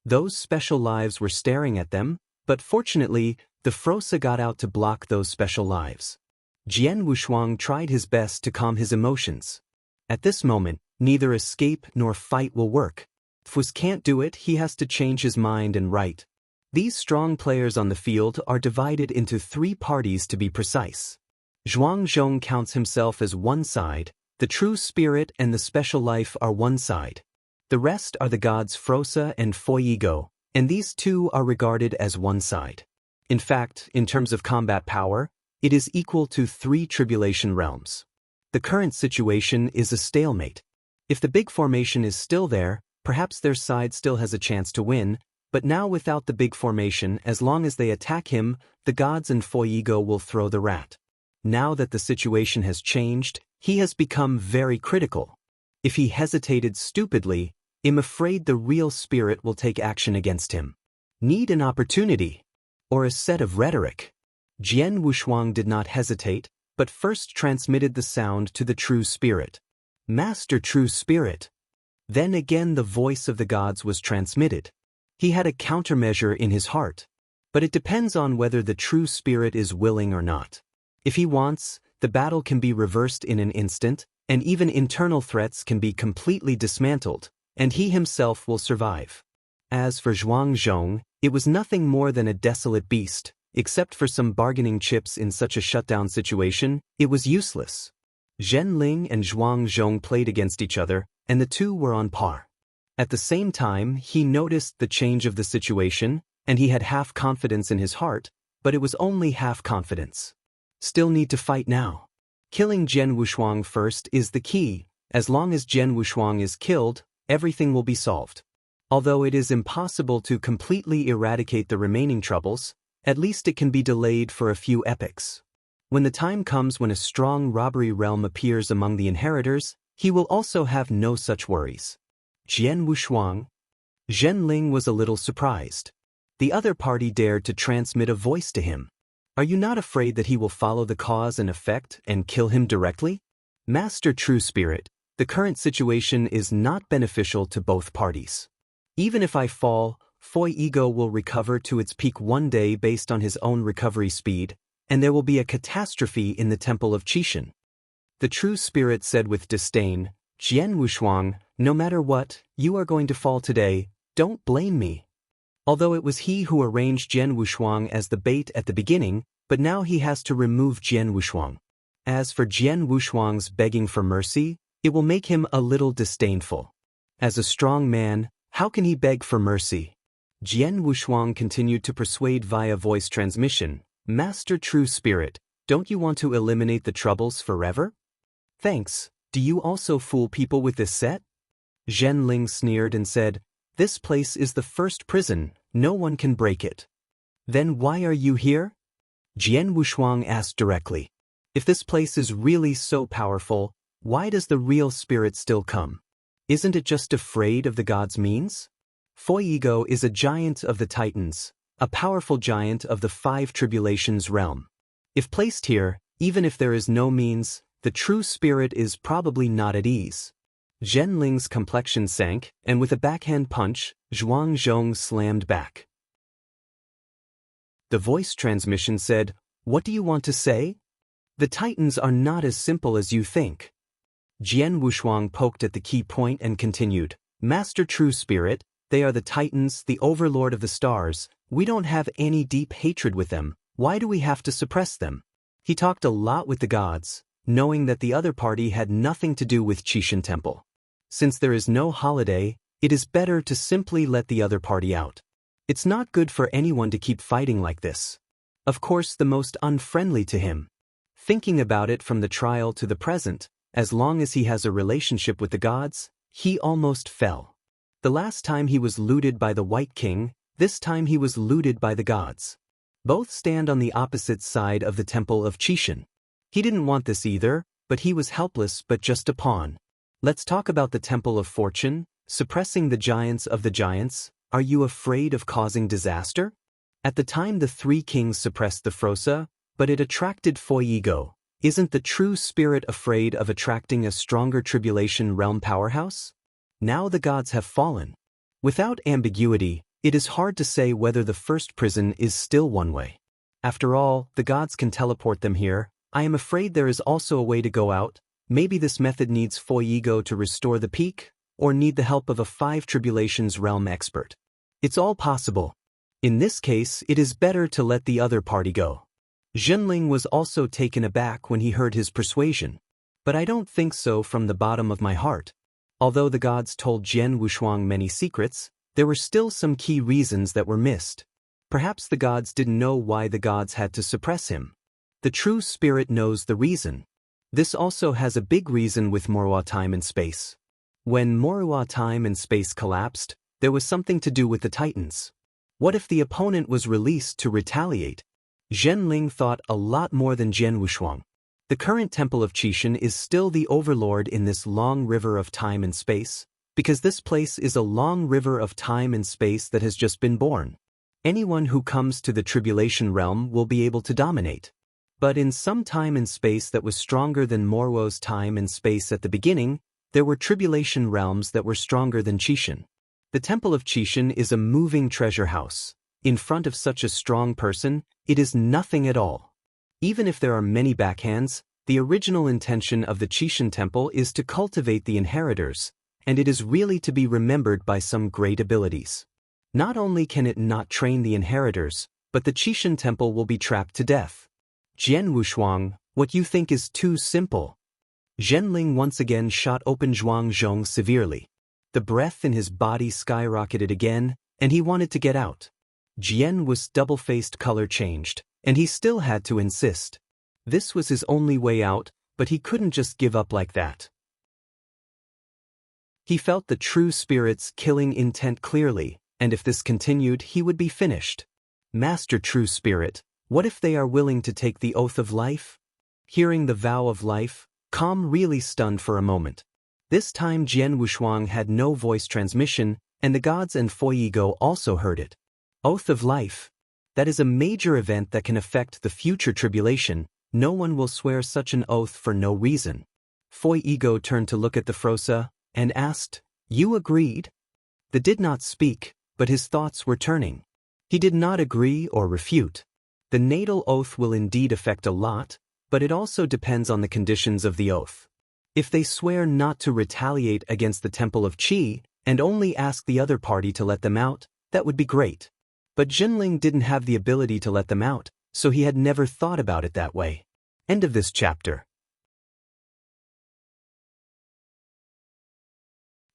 Those special lives were staring at them, but fortunately, the Frosa got out to block those special lives. Jian Wushuang tried his best to calm his emotions. At this moment, neither escape nor fight will work. If Fus can't do it, he has to change his mind and write. These strong players on the field are divided into 3 parties to be precise. Zhuang Zhong counts himself as one side, the true spirit and the special life are one side. The rest are the gods Frosa and Foyigo, and these 2 are regarded as one side. In fact, in terms of combat power, it is equal to 3 tribulation realms. The current situation is a stalemate. If the big formation is still there, perhaps their side still has a chance to win, but now without the big formation, as long as they attack him, the gods and Foyigo will throw the rat. Now that the situation has changed, he has become very critical. If he hesitated stupidly, I'm afraid the real spirit will take action against him. Need an opportunity, or a set of rhetoric. Jian Wushuang did not hesitate, but first transmitted the sound to the true spirit. Master True Spirit. Then again the voice of the gods was transmitted. He had a countermeasure in his heart. But it depends on whether the true spirit is willing or not. If he wants, the battle can be reversed in an instant, and even internal threats can be completely dismantled, and he himself will survive. As for Zhuangzhong, it was nothing more than a desolate beast. Except for some bargaining chips in such a shutdown situation, it was useless. Zhenling and Zhuangzhong played against each other, and the two were on par. At the same time, he noticed the change of the situation, and he had half confidence in his heart, but it was only half confidence. Still need to fight now. Killing Jian Wushuang first is the key. As long as Jian Wushuang is killed, everything will be solved. Although it is impossible to completely eradicate the remaining troubles, at least it can be delayed for a few epochs. When the time comes when a strong robbery realm appears among the inheritors, he will also have no such worries. Jian Wushuang. Zhenling was a little surprised. The other party dared to transmit a voice to him. Are you not afraid that he will follow the cause and effect and kill him directly? Master True Spirit, the current situation is not beneficial to both parties. Even if I fall, Foi Ego will recover to its peak one day based on his own recovery speed, and there will be a catastrophe in the Temple of Qishan. The True Spirit said with disdain, Jian Wushuang, no matter what, you are going to fall today, don't blame me. Although it was he who arranged Jian Wushuang as the bait at the beginning, but now he has to remove Jian Wushuang. As for Jian Wushuang's begging for mercy, it will make him a little disdainful. As a strong man, how can he beg for mercy? Jian Wushuang continued to persuade via voice transmission, Master True Spirit, don't you want to eliminate the troubles forever? Thanks, do you also fool people with this set? Zhenling sneered and said, this place is the first prison, no one can break it. Then why are you here? Jian Wushuang asked directly. If this place is really so powerful, why does the real spirit still come? Isn't it just afraid of the gods' means? Foi Ego is a giant of the Titans, a powerful giant of the Five Tribulations realm. If placed here, even if there is no means, the true spirit is probably not at ease. Zhenling's complexion sank, and with a backhand punch, Zhuangzhong slammed back. The voice transmission said, what do you want to say? The Titans are not as simple as you think. Jian Wushuang poked at the key point and continued, Master True Spirit, they are the Titans, the overlord of the stars. We don't have any deep hatred with them. Why do we have to suppress them? He talked a lot with the gods, knowing that the other party had nothing to do with Qishan Temple. Since there is no holiday, it is better to simply let the other party out. It's not good for anyone to keep fighting like this. Of course, the most unfriendly to him. Thinking about it from the trial to the present, as long as he has a relationship with the gods, he almost fell. The last time he was looted by the White King, this time he was looted by the gods. Both stand on the opposite side of the Temple of Qishan. He didn't want this either, but he was helpless but just a pawn. Let's talk about the Temple of Fortune, suppressing the giants of the giants. Are you afraid of causing disaster? At the time the three kings suppressed the Frosa, but it attracted Foi Ego. Isn't the true spirit afraid of attracting a stronger tribulation realm powerhouse? Now the gods have fallen. Without ambiguity, it is hard to say whether the first prison is still one way. After all, the gods can teleport them here. I am afraid there is also a way to go out. Maybe this method needs Foi Ego to restore the peak, or need the help of a Five Tribulations realm expert. It's all possible. In this case, it is better to let the other party go. Zhenling was also taken aback when he heard his persuasion. But I don't think so from the bottom of my heart. Although the gods told Jian Wushuang many secrets, there were still some key reasons that were missed. Perhaps the gods didn't know why the gods had to suppress him. The true spirit knows the reason. This also has a big reason with Morua time and space. When Morua time and space collapsed, there was something to do with the Titans. What if the opponent was released to retaliate? Zhenling thought a lot more than Jian Wushuang. The current Temple of Qishan is still the overlord in this long river of time and space, because this place is a long river of time and space that has just been born. Anyone who comes to the tribulation realm will be able to dominate. But in some time and space that was stronger than Morwo's time and space at the beginning, there were tribulation realms that were stronger than Qishan. The Temple of Qishan is a moving treasure house. In front of such a strong person, it is nothing at all. Even if there are many backhands, the original intention of the Qishan Temple is to cultivate the inheritors, and it is really to be remembered by some great abilities. Not only can it not train the inheritors, but the Qishan temple will be trapped to death. Jian Wushuang, what you think is too simple. Zhenling once again shot open Zhuang Zhong severely. The breath in his body skyrocketed again, and he wanted to get out. Jian Wu's double-faced color changed, and he still had to insist. This was his only way out, but he couldn't just give up like that. He felt the true spirit's killing intent clearly, and if this continued, he would be finished. Master True Spirit, what if they are willing to take the oath of life? Hearing the vow of life, Calm really stunned for a moment. This time Jian Wushuang had no voice transmission, and the gods and Foyigo also heard it. Oath of life. That is a major event that can affect the future tribulation. No one will swear such an oath for no reason. Foyigo turned to look at the Frosa, and asked, "You agreed?" The did not speak, but his thoughts were turning. He did not agree or refute. The natal oath will indeed affect a lot, but it also depends on the conditions of the oath. If they swear not to retaliate against the Temple of Qi, and only ask the other party to let them out, that would be great. But Jinling didn't have the ability to let them out, so he had never thought about it that way. End of this chapter.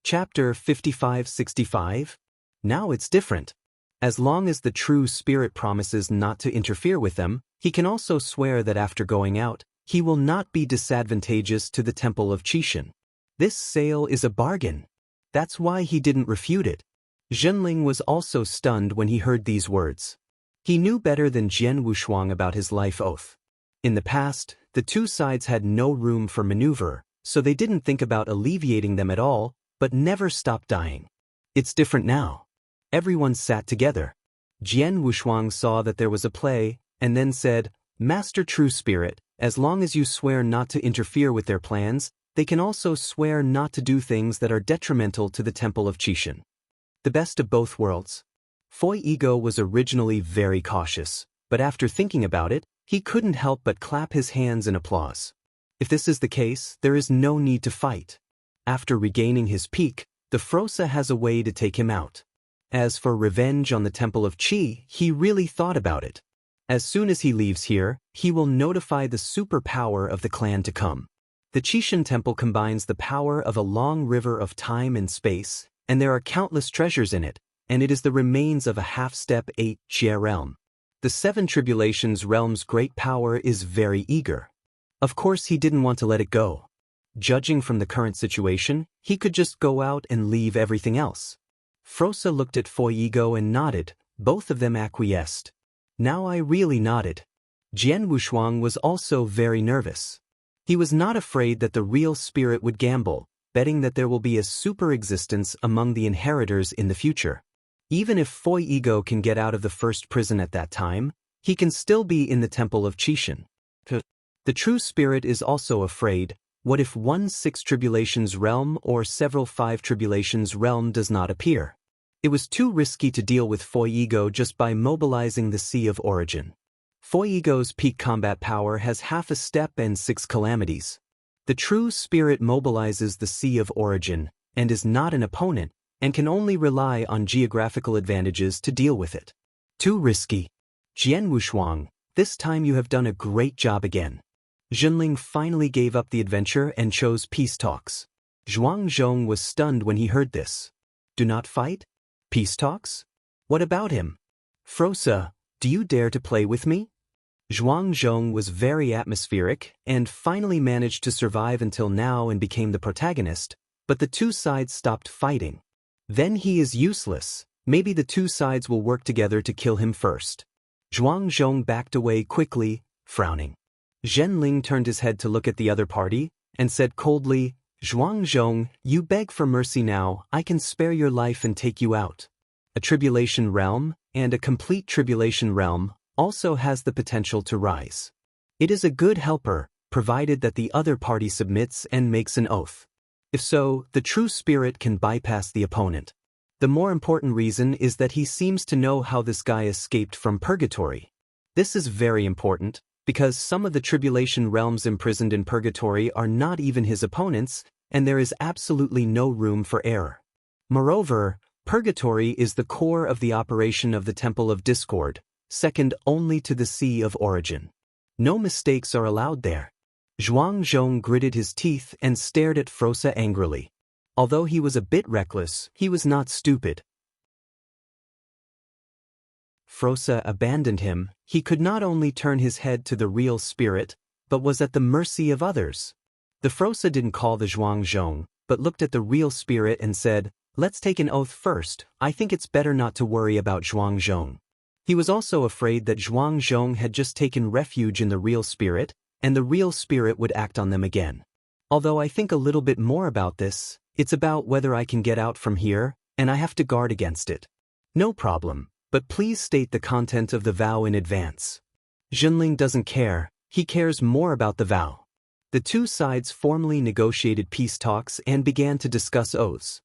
Chapter 55-65. Now it's different. As long as the true spirit promises not to interfere with them, he can also swear that after going out, he will not be disadvantageous to the Temple of Qishan. This sale is a bargain. That's why he didn't refute it. Zhenling was also stunned when he heard these words. He knew better than Jian Wushuang about his life oath. In the past, the two sides had no room for maneuver, so they didn't think about alleviating them at all, but never stopped dying. It's different now. Everyone sat together. Jian Wushuang saw that there was a play, and then said, "Master True Spirit, as long as you swear not to interfere with their plans, they can also swear not to do things that are detrimental to the Temple of Qishan." The best of both worlds. Foyigo was originally very cautious, but after thinking about it, he couldn't help but clap his hands in applause. If this is the case, there is no need to fight. After regaining his peak, the Frosa has a way to take him out. As for revenge on the Temple of Qi, he really thought about it. As soon as he leaves here, he will notify the superpower of the clan to come. The Qishan Temple combines the power of a long river of time and space, and there are countless treasures in it, and it is the remains of a half-step 8 Jie realm. The 7 Tribulations realm's great power is very eager. Of course he didn't want to let it go. Judging from the current situation, he could just go out and leave everything else. Frosa looked at Foyigo and nodded, both of them acquiesced. Now I really nodded. Jian Wushuang was also very nervous. He was not afraid that the real spirit would gamble, betting that there will be a super existence among the inheritors in the future. Even if Foyigo can get out of the first prison at that time, he can still be in the Temple of Qishan. The true spirit is also afraid, what if one 6 Tribulations realm or several 5 Tribulations realm does not appear? It was too risky to deal with Foyigo just by mobilizing the Sea of Origin. Foyigo's peak combat power has half a step and 6 calamities. The true spirit mobilizes the Sea of Origin, and is not an opponent, and can only rely on geographical advantages to deal with it. Too risky. Jian Wushuang, this time you have done a great job again. Zhenling finally gave up the adventure and chose peace talks. Zhuang Zhong was stunned when he heard this. Do not fight? Peace talks? What about him? Frosa, do you dare to play with me? Zhuang Zhong was very atmospheric and finally managed to survive until now and became the protagonist, but the two sides stopped fighting. Then he is useless. Maybe the two sides will work together to kill him first. Zhuang Zhong backed away quickly, frowning. Zhenling turned his head to look at the other party, and said coldly, Zhuang Zhong, you beg for mercy now, I can spare your life and take you out. A tribulation realm, and a complete tribulation realm, also has the potential to rise. It is a good helper, provided that the other party submits and makes an oath. If so, the true spirit can bypass the opponent. The more important reason is that he seems to know how this guy escaped from purgatory. This is very important, because some of the tribulation realms imprisoned in purgatory are not even his opponents, and there is absolutely no room for error. Moreover, Purgatory is the core of the operation of the Temple of Discord, second only to the Sea of Origin. No mistakes are allowed there. Zhuang Zhong gritted his teeth and stared at Frosa angrily. Although he was a bit reckless, he was not stupid. Frosa abandoned him. He could not only turn his head to the real spirit, but was at the mercy of others. The Frosa didn't call the Zhuang Zhong, but looked at the real spirit and said, "Let's take an oath first. I think it's better not to worry about Zhuang Zhong." He was also afraid that Zhuang Zhong had just taken refuge in the real spirit, and the real spirit would act on them again. Although I think a little bit more about this, it's about whether I can get out from here, and I have to guard against it. No problem, but please state the content of the vow in advance. Junling doesn't care, he cares more about the vow. The two sides formally negotiated peace talks and began to discuss oaths.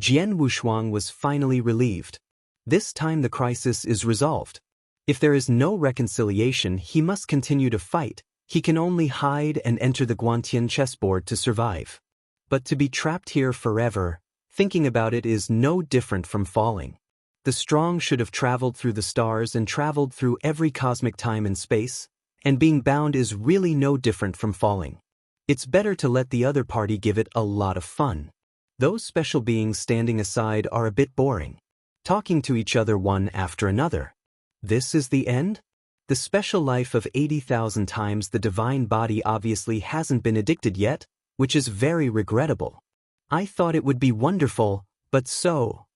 Jian Wushuang was finally relieved. This time the crisis is resolved. If there is no reconciliation, he must continue to fight. He can only hide and enter the Guantian chessboard to survive. But to be trapped here forever, thinking about it is no different from falling. The strong should have traveled through the stars and traveled through every cosmic time and space, and being bound is really no different from falling. It's better to let the other party give it a lot of fun. Those special beings standing aside are a bit boring, talking to each other one after another. This is the end? The special life of 80,000 times the divine body obviously hasn't been addicted yet, which is very regrettable. I thought it would be wonderful, but so.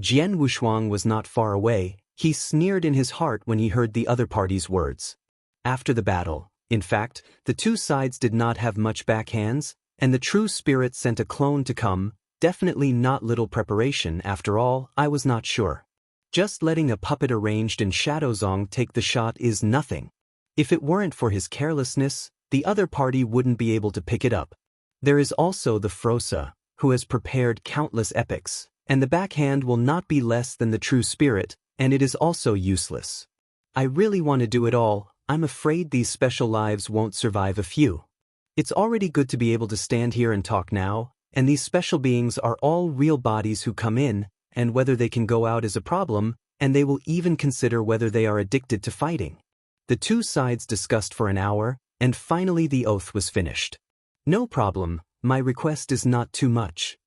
Jian Wushuang was not far away. He sneered in his heart when he heard the other party's words. After the battle, in fact, the two sides did not have much backhands, and the true spirit sent a clone to come. Definitely not little preparation. After all, I was not sure. Just letting a puppet arranged in Shadowzong take the shot is nothing. If it weren't for his carelessness, the other party wouldn't be able to pick it up. There is also the Frosa, who has prepared countless epics, and the backhand will not be less than the true spirit, and it is also useless. I really want to do it all. I'm afraid these special lives won't survive a few. It's already good to be able to stand here and talk now, and these special beings are all real bodies who come in, and whether they can go out is a problem, and they will even consider whether they are addicted to fighting. The two sides discussed for an hour, and finally the oath was finished. No problem, my request is not too much.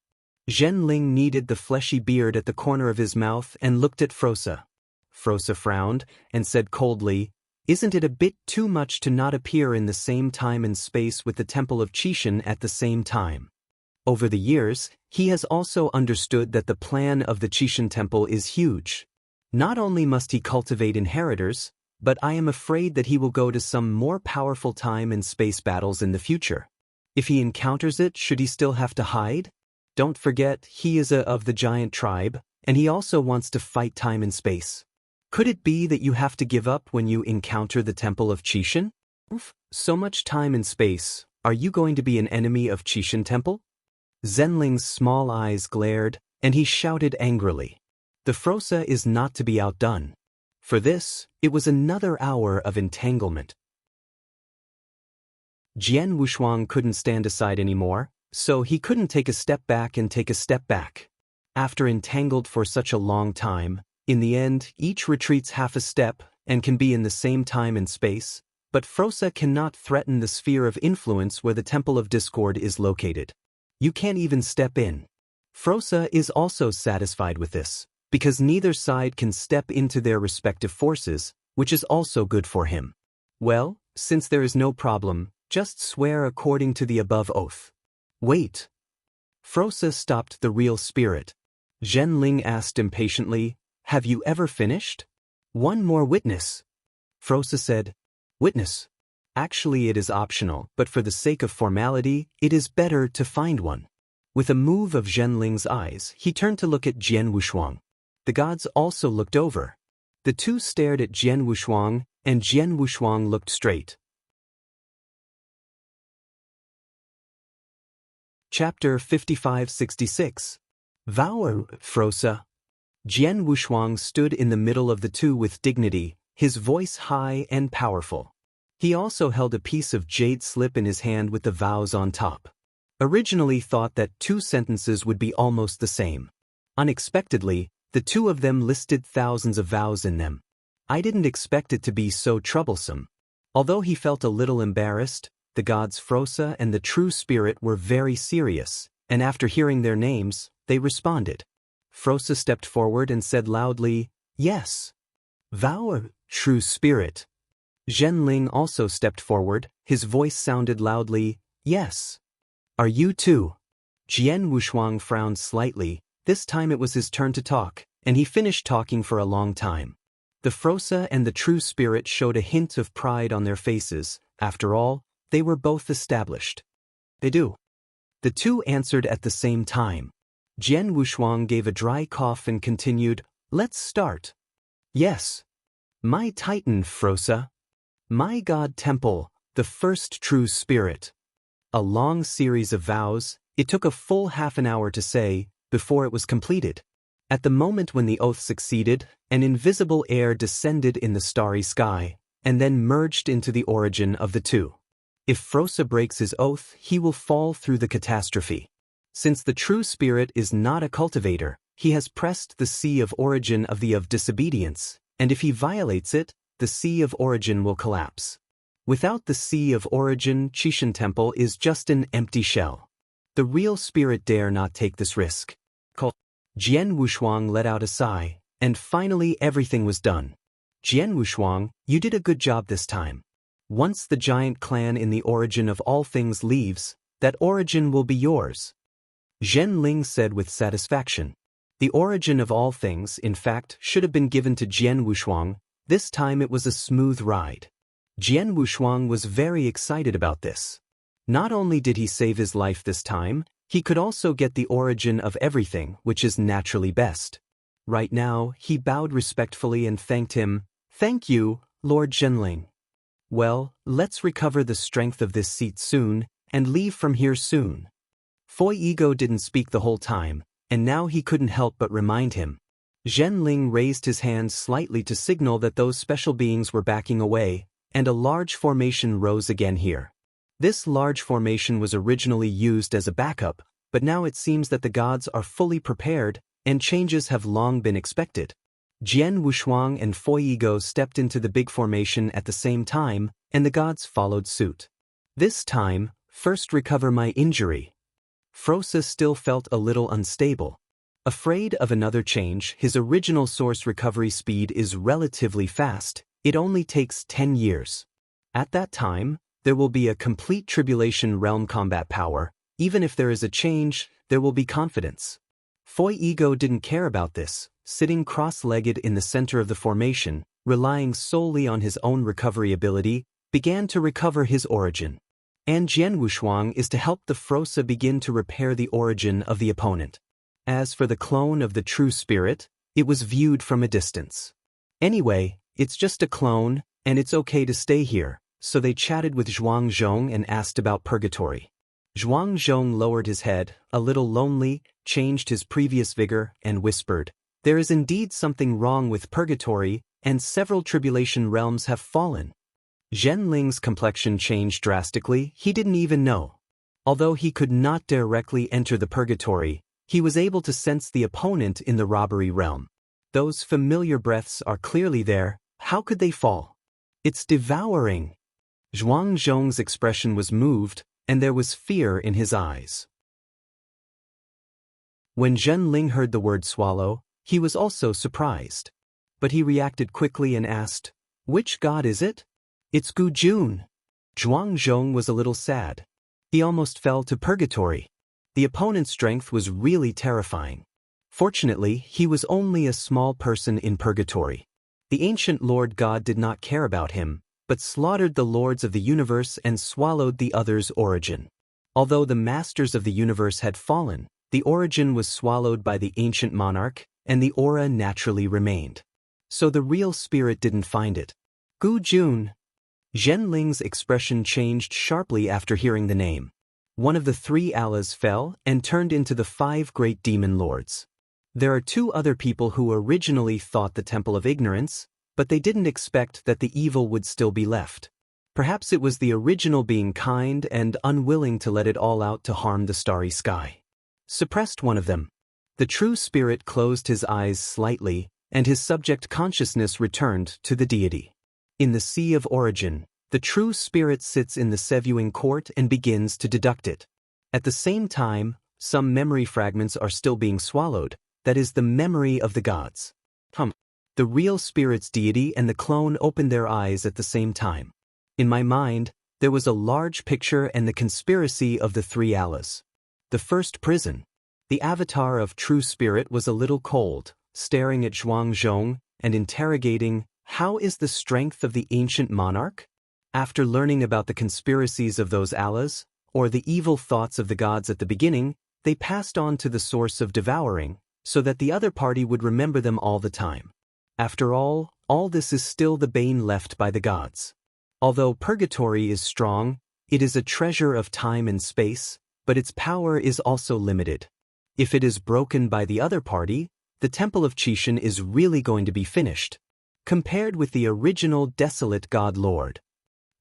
Zhen Ling kneaded the fleshy beard at the corner of his mouth and looked at Frosa. Frosa frowned, and said coldly, "Isn't it a bit too much to not appear in the same time and space with the Temple of Qixin at the same time?" Over the years, he has also understood that the plan of the Qixin Temple is huge. Not only must he cultivate inheritors, but I am afraid that he will go to some more powerful time and space battles in the future. If he encounters it, should he still have to hide? Don't forget, he is of the giant tribe, and he also wants to fight time and space. Could it be that you have to give up when you encounter the Temple of Qixin? So much time and space, are you going to be an enemy of Qixin Temple? Zenling's small eyes glared, and he shouted angrily. The Frosa is not to be outdone. For this, it was another hour of entanglement. Jian Wushuang couldn't stand aside anymore, so he couldn't take a step back and take a step back. After entangled for such a long time, in the end, each retreats half a step and can be in the same time and space, but Frosa cannot threaten the sphere of influence where the Temple of Discord is located. You can't even step in. Frosa is also satisfied with this, because neither side can step into their respective forces, which is also good for him. Well, since there is no problem, just swear according to the above oath. Wait. Frosa stopped the real spirit. Zhen Ling asked impatiently, "Have you ever finished?" "One more witness." Frosa said, "Witness? Actually it is optional, but for the sake of formality, it is better to find one." With a move of Zhen Ling's eyes, he turned to look at Jian Wushuang. The gods also looked over. The two stared at Jian Wushuang, and Jian Wushuang looked straight. Chapter 55-66. Vow, Frosa. Jian Wushuang stood in the middle of the two with dignity, his voice high and powerful. He also held a piece of jade slip in his hand with the vows on top. Originally thought that two sentences would be almost the same. Unexpectedly, the two of them listed thousands of vows in them. I didn't expect it to be so troublesome. Although he felt a little embarrassed, the gods Frosa and the True Spirit were very serious, and after hearing their names, they responded. Frosa stepped forward and said loudly, "Yes." "Vow, True Spirit." Zhenling also stepped forward, his voice sounded loudly, "Yes." "Are you too?" Jian Wushuang frowned slightly. This time it was his turn to talk, and he finished talking for a long time. The Frosa and the True Spirit showed a hint of pride on their faces. After all, they were both established. "They do." The two answered at the same time. Jian Wushuang gave a dry cough and continued, "Let's start." "Yes." "My Titan, Frosa." "My God Temple, the first True Spirit." A long series of vows, it took a full half an hour to say, before it was completed. At the moment when the oath succeeded, an invisible air descended in the starry sky, and then merged into the origin of the two. If Frosa breaks his oath, he will fall through the catastrophe. Since the True Spirit is not a cultivator, he has pressed the sea of origin of disobedience, and if he violates it, the sea of origin will collapse. Without the sea of origin, Qishan Temple is just an empty shell. The real spirit dare not take this risk. Jian Wushuang let out a sigh, and finally everything was done. "Jian Wushuang, you did a good job this time. Once the giant clan in the origin of all things leaves, that origin will be yours." Zhen Ling said with satisfaction. The origin of all things, in fact, should have been given to Jian Wushuang. This time it was a smooth ride. Jian Wushuang was very excited about this. Not only did he save his life this time, he could also get the origin of everything, which is naturally best. Right now, he bowed respectfully and thanked him. "Thank you, Lord Zhenling. Well, let's recover the strength of this seat soon, and leave from here soon." Fei Ego didn't speak the whole time, and now he couldn't help but remind him. Zhenling raised his hand slightly to signal that those special beings were backing away, and a large formation rose again here. This large formation was originally used as a backup, but now it seems that the gods are fully prepared, and changes have long been expected. Jian Wushuang and Fei Ego stepped into the big formation at the same time, and the gods followed suit. This time, first recover my injury. Frosa still felt a little unstable. Afraid of another change, his original source recovery speed is relatively fast. It only takes 10 years. At that time, there will be a complete tribulation realm combat power. Even if there is a change, there will be confidence. Fei Ego didn't care about this, sitting cross-legged in the center of the formation, relying solely on his own recovery ability, began to recover his origin. And Jian Wushuang is to help the Frosa begin to repair the origin of the opponent. As for the clone of the True Spirit, it was viewed from a distance. Anyway, it's just a clone, and it's okay to stay here, so they chatted with Zhuang Zhong and asked about purgatory. Zhuang Zhong lowered his head, a little lonely, changed his previous vigor, and whispered, "There is indeed something wrong with purgatory, and several tribulation realms have fallen." Zhen Ling's complexion changed drastically. He didn't even know. Although he could not directly enter the purgatory, he was able to sense the opponent in the robbery realm. Those familiar breaths are clearly there. How could they fall? It's devouring. Zhuang Zhong's expression was moved, and there was fear in his eyes. When Zhen Ling heard the word swallow, he was also surprised. But he reacted quickly and asked, "Which god is it?" "It's Gu Jun." Zhuang Zhong was a little sad. He almost fell to purgatory. The opponent's strength was really terrifying. Fortunately, he was only a small person in purgatory. The ancient Lord God did not care about him, but slaughtered the lords of the universe and swallowed the other's origin. Although the masters of the universe had fallen, the origin was swallowed by the ancient monarch, and the aura naturally remained. So the real spirit didn't find it. Gu Jun. Zhen Ling's expression changed sharply after hearing the name. One of the 3 Allahs fell and turned into the 5 great demon lords. There are 2 other people who originally thought the Temple of Ignorance, but they didn't expect that the evil would still be left. Perhaps it was the original being kind and unwilling to let it all out to harm the starry sky. Suppressed one of them. The true spirit closed his eyes slightly, and his subject consciousness returned to the deity. In the Sea of Origin, the true spirit sits in the Sevuing court and begins to deduct it. At the same time, some memory fragments are still being swallowed, that is the memory of the gods. The real spirit's deity and the clone opened their eyes at the same time. In my mind, there was a large picture and the conspiracy of the three Allahs. The first prison. The avatar of true spirit was a little cold, staring at Zhuangzhong and interrogating, "How is the strength of the ancient monarch?" After learning about the conspiracies of those Allahs, or the evil thoughts of the gods at the beginning, they passed on to the source of devouring, so that the other party would remember them all the time. After all this is still the bane left by the gods. Although purgatory is strong, it is a treasure of time and space, but its power is also limited. If it is broken by the other party, the Temple of Qishan is really going to be finished. Compared with the original desolate God Lord.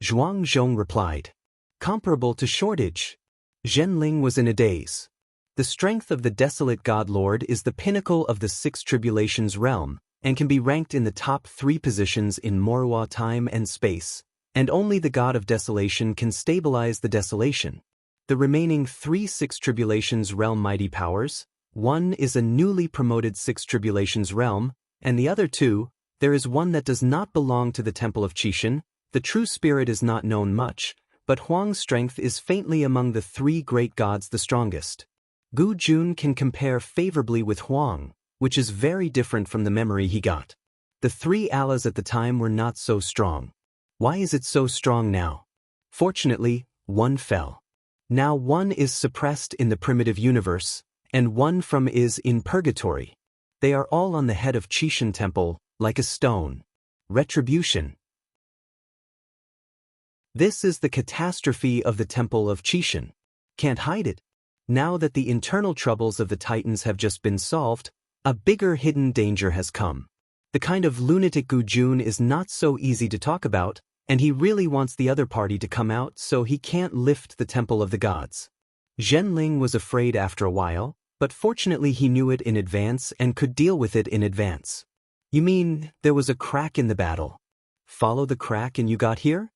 Zhuangzhong replied. Comparable to shortage. Zhenling was in a daze. The strength of the desolate God Lord is the pinnacle of the Six Tribulations realm, and can be ranked in the top 3 positions in Morua time and space, and only the God of Desolation can stabilize the desolation. The remaining 3 Six Tribulations realm mighty powers, one is a newly promoted Six Tribulations realm, and the other 2, there is one that does not belong to the Temple of Qishan. The true spirit is not known much, but Huang's strength is faintly among the 3 great gods the strongest. Gu Jun can compare favorably with Huang, which is very different from the memory he got. The 3 Allahs at the time were not so strong. Why is it so strong now? Fortunately, one fell. Now one is suppressed in the primitive universe, and one from is in purgatory. They are all on the head of Qishan Temple, like a stone. Retribution. This is the catastrophe of the Temple of Qishan. Can't hide it. Now that the internal troubles of the Titans have just been solved, a bigger hidden danger has come. The kind of lunatic Gu Jun is not so easy to talk about, and he really wants the other party to come out so he can't lift the Temple of the Gods. Zhenling was afraid after a while, but fortunately he knew it in advance and could deal with it in advance. You mean, there was a crack in the battle? Follow the crack and you got here?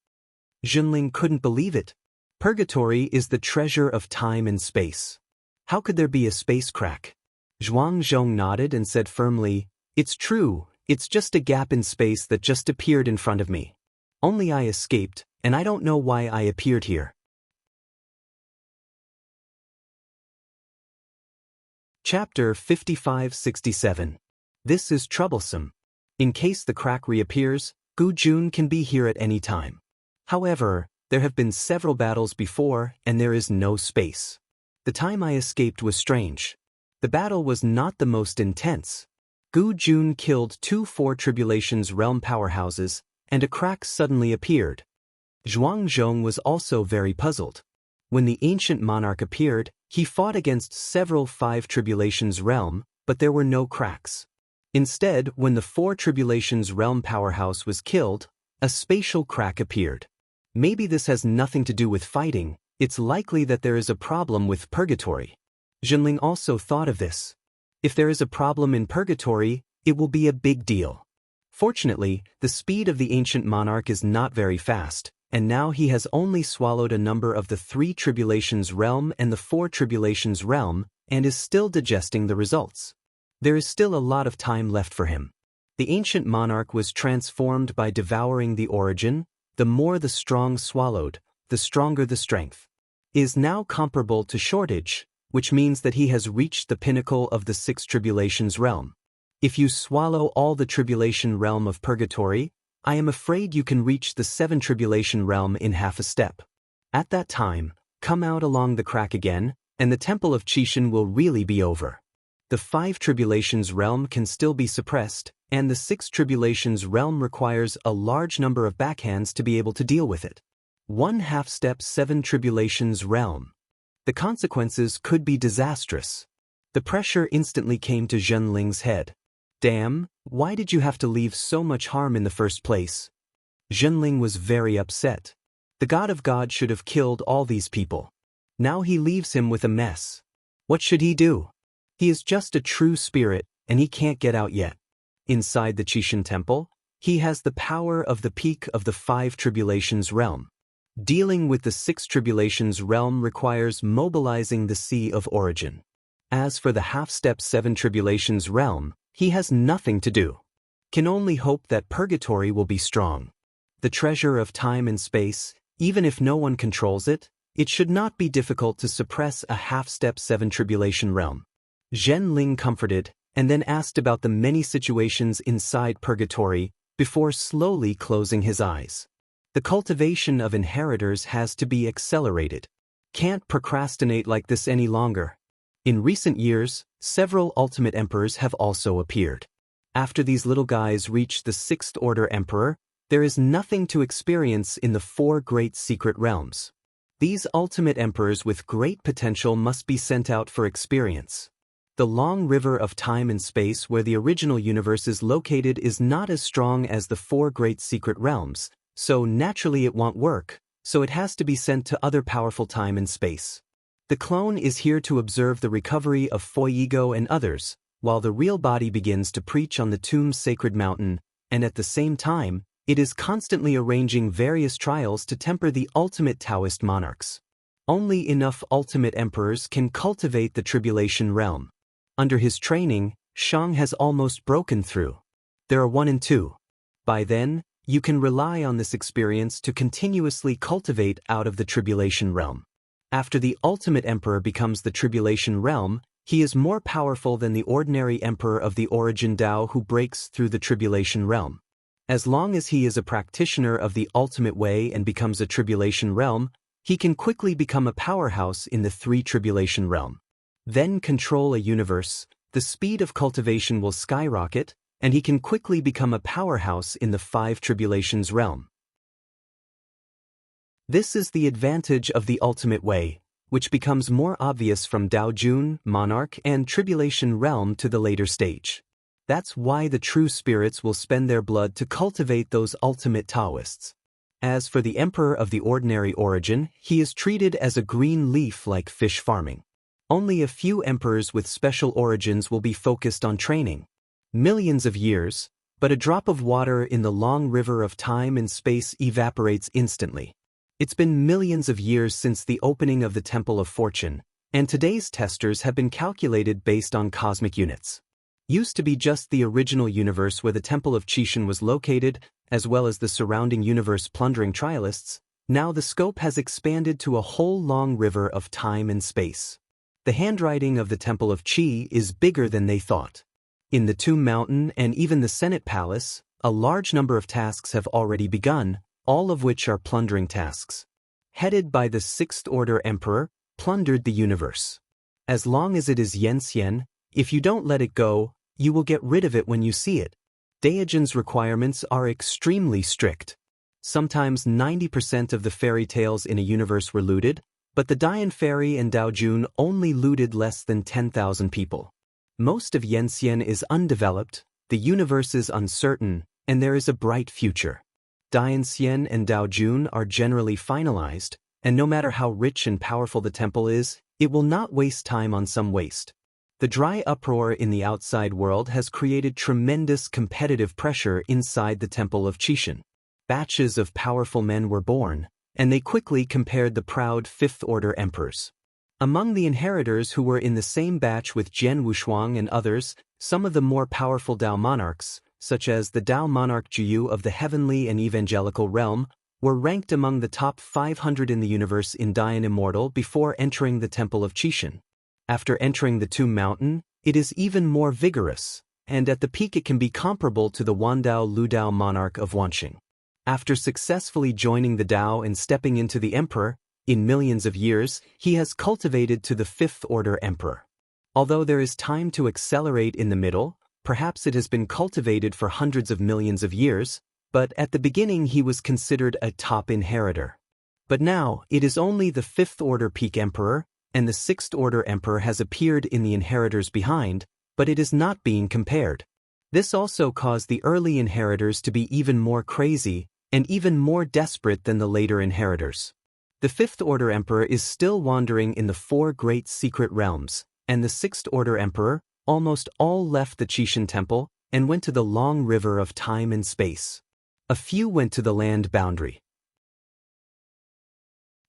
Zhenling couldn't believe it. Purgatory is the treasure of time and space. How could there be a space crack? Zhuangzhong nodded and said firmly, "It's true, it's just a gap in space that just appeared in front of me. Only I escaped, and I don't know why I appeared here." Chapter 55-67. This is troublesome. In case the crack reappears, Gu Jun can be here at any time. However, there have been several battles before, and there is no space. The time I escaped was strange. The battle was not the most intense. Gu Jun killed 2 Four Tribulations realm powerhouses, and a crack suddenly appeared. Zhuangzhong was also very puzzled. When the ancient monarch appeared, he fought against several 5 Tribulations realm, but there were no cracks. Instead, when the Four Tribulations realm powerhouse was killed, a spatial crack appeared. Maybe this has nothing to do with fighting, it's likely that there is a problem with purgatory. Zhenling also thought of this. If there is a problem in purgatory, it will be a big deal. Fortunately, the speed of the ancient monarch is not very fast, and now he has only swallowed a number of the 3 Tribulations realm and the 4 Tribulations realm, and is still digesting the results. There is still a lot of time left for him. The ancient monarch was transformed by devouring the origin. The more the strong swallowed, the stronger the strength. Is now comparable to shortage, which means that he has reached the pinnacle of the 6 Tribulations realm. If you swallow all the Tribulation realm of purgatory, I am afraid you can reach the 7 Tribulation realm in half a step. At that time, come out along the crack again, and the Temple of Qishan will really be over. The 5 Tribulations realm can still be suppressed, and the 6 Tribulations realm requires a large number of backhands to be able to deal with it. 1/2 step 7 Tribulations realm. The consequences could be disastrous. The pressure instantly came to Zhenling's head. Damn, why did you have to leave so much harm in the first place? Zhenling was very upset. The God of God should have killed all these people. Now he leaves him with a mess. What should he do? He is just a true spirit, and he can't get out yet. Inside the Qixin Temple, he has the power of the peak of the 5 tribulations realm. Dealing with the 6 tribulations realm requires mobilizing the Sea of Origin. As for the half-step 7 tribulations realm, he has nothing to do. Can only hope that purgatory will be strong. The treasure of time and space, even if no one controls it, it should not be difficult to suppress a half-step 7 tribulation realm. Zhen Ling comforted, and then asked about the many situations inside purgatory before slowly closing his eyes. The cultivation of inheritors has to be accelerated. Can't procrastinate like this any longer. In recent years, several ultimate emperors have also appeared. After these little guys reach the 6th order emperor, there is nothing to experience in the 4 great secret realms. These ultimate emperors with great potential must be sent out for experience. The long river of time and space where the original universe is located is not as strong as the 4 great secret realms, so naturally it won't work, so it has to be sent to other powerful time and space. The clone is here to observe the recovery of Fuego and others, while the real body begins to preach on the tomb's sacred mountain, and at the same time, it is constantly arranging various trials to temper the ultimate Taoist monarchs. Only enough ultimate emperors can cultivate the tribulation realm. Under his training, Shang has almost broken through. There are 1 and 2. By then, you can rely on this experience to continuously cultivate out of the tribulation realm. After the ultimate emperor becomes the tribulation realm, he is more powerful than the ordinary emperor of the origin Tao who breaks through the tribulation realm. As long as he is a practitioner of the ultimate way and becomes a tribulation realm, he can quickly become a powerhouse in the 3 tribulation realm. Then control a universe, the speed of cultivation will skyrocket, and he can quickly become a powerhouse in the 5 tribulations realm. This is the advantage of the ultimate way, which becomes more obvious from Dao Jun, Monarch, and Tribulation Realm to the later stage. That's why the true spirits will spend their blood to cultivate those ultimate Taoists. As for the Emperor of the ordinary origin, he is treated as a green leaf like fish farming. Only a few emperors with special origins will be focused on training. Millions of years, but a drop of water in the long river of time and space evaporates instantly. It's been millions of years since the opening of the Temple of Fortune, and today's testers have been calculated based on cosmic units. Used to be just the original universe where the Temple of Qixin was located, as well as the surrounding universe plundering trialists, now the scope has expanded to a whole long river of time and space. The handwriting of the Temple of Qi is bigger than they thought. In the Tomb Mountain and even the Senate Palace, a large number of tasks have already begun, all of which are plundering tasks. Headed by the 6th Order Emperor, plundered the universe. As long as it is Yenxian, if you don't let it go, you will get rid of it when you see it. Daijin's requirements are extremely strict. Sometimes 90% of the fairy tales in a universe were looted, but the Dian Fairy and Dao Jun only looted less than 10,000 people. Most of Yenxian is undeveloped, the universe is uncertain, and there is a bright future. Dianxian and Dao Jun are generally finalized, and no matter how rich and powerful the temple is, it will not waste time on some waste. The dry uproar in the outside world has created tremendous competitive pressure inside the Temple of Qixin. Batches of powerful men were born, and they quickly compared the proud 5th Order emperors. Among the inheritors who were in the same batch with Jian Wushuang and others, some of the more powerful Dao monarchs, such as the Dao monarch Jiyu of the heavenly and evangelical realm, were ranked among the top 500 in the universe in Dian Immortal before entering the Temple of Qixin. After entering the Tomb Mountain, it is even more vigorous, and at the peak it can be comparable to the Wandao Ludao monarch of Wanxing. After successfully joining the Dao and stepping into the Emperor, in millions of years, he has cultivated to the 5th Order Emperor. Although there is time to accelerate in the middle, perhaps it has been cultivated for hundreds of millions of years, but at the beginning he was considered a top inheritor. But now, it is only the 5th Order Peak Emperor, and the 6th Order Emperor has appeared in the inheritors behind, but it is not being compared. This also caused the early inheritors to be even more crazy, and even more desperate than the later inheritors. The 5th Order Emperor is still wandering in the 4 great secret realms, and the Sixth Order Emperor, almost all left the Qixin Temple and went to the long river of time and space. A few went to the land boundary.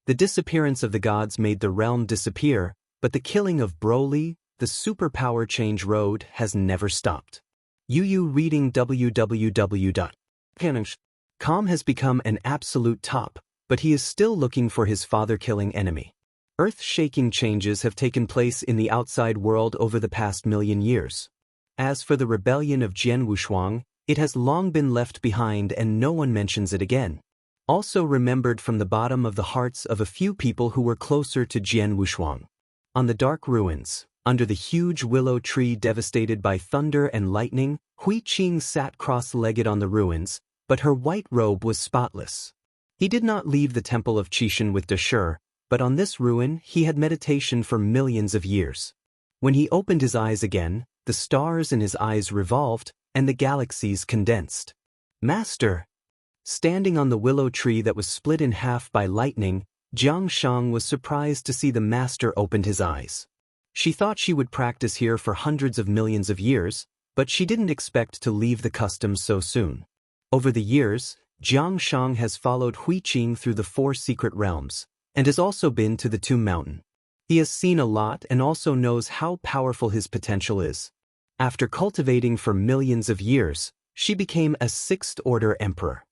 The disappearance of the gods made the realm disappear, but the killing of Broly, the superpower change road, has never stopped. Yu reading www.com has become an absolute top, but he is still looking for his father-killing enemy. Earth-shaking changes have taken place in the outside world over the past million years. As for the rebellion of Jian Wushuang, it has long been left behind and no one mentions it again. Also remembered from the bottom of the hearts of a few people who were closer to Jian Wushuang. On the dark ruins, under the huge willow tree devastated by thunder and lightning, Hui Qing sat cross-legged on the ruins, but her white robe was spotless. He did not leave the temple of Qixin with Dashur, but on this ruin he had meditation for millions of years. When he opened his eyes again, the stars in his eyes revolved, and the galaxies condensed. Master! Standing on the willow tree that was split in half by lightning, Jiang Shang was surprised to see the master opened his eyes. She thought she would practice here for hundreds of millions of years, but she didn't expect to leave the customs so soon. Over the years, Jiang Shang has followed Hui Qing through the 4 secret realms, and has also been to the Tomb Mountain. He has seen a lot and also knows how powerful his potential is. After cultivating for millions of years, she became a Sixth Order Emperor.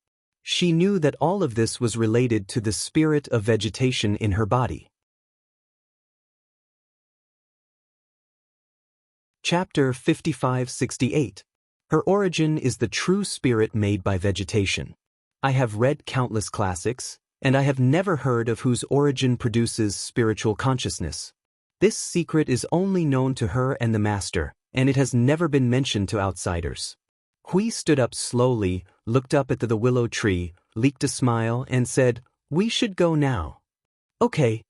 She knew that all of this was related to the spirit of vegetation in her body. Chapter 55-68. Her origin is the true spirit made by vegetation. I have read countless classics, and I have never heard of whose origin produces spiritual consciousness. This secret is only known to her and the master, and it has never been mentioned to outsiders. Hui stood up slowly, looked up at the willow tree, leaked a smile, and said, "We should go now." "Okay."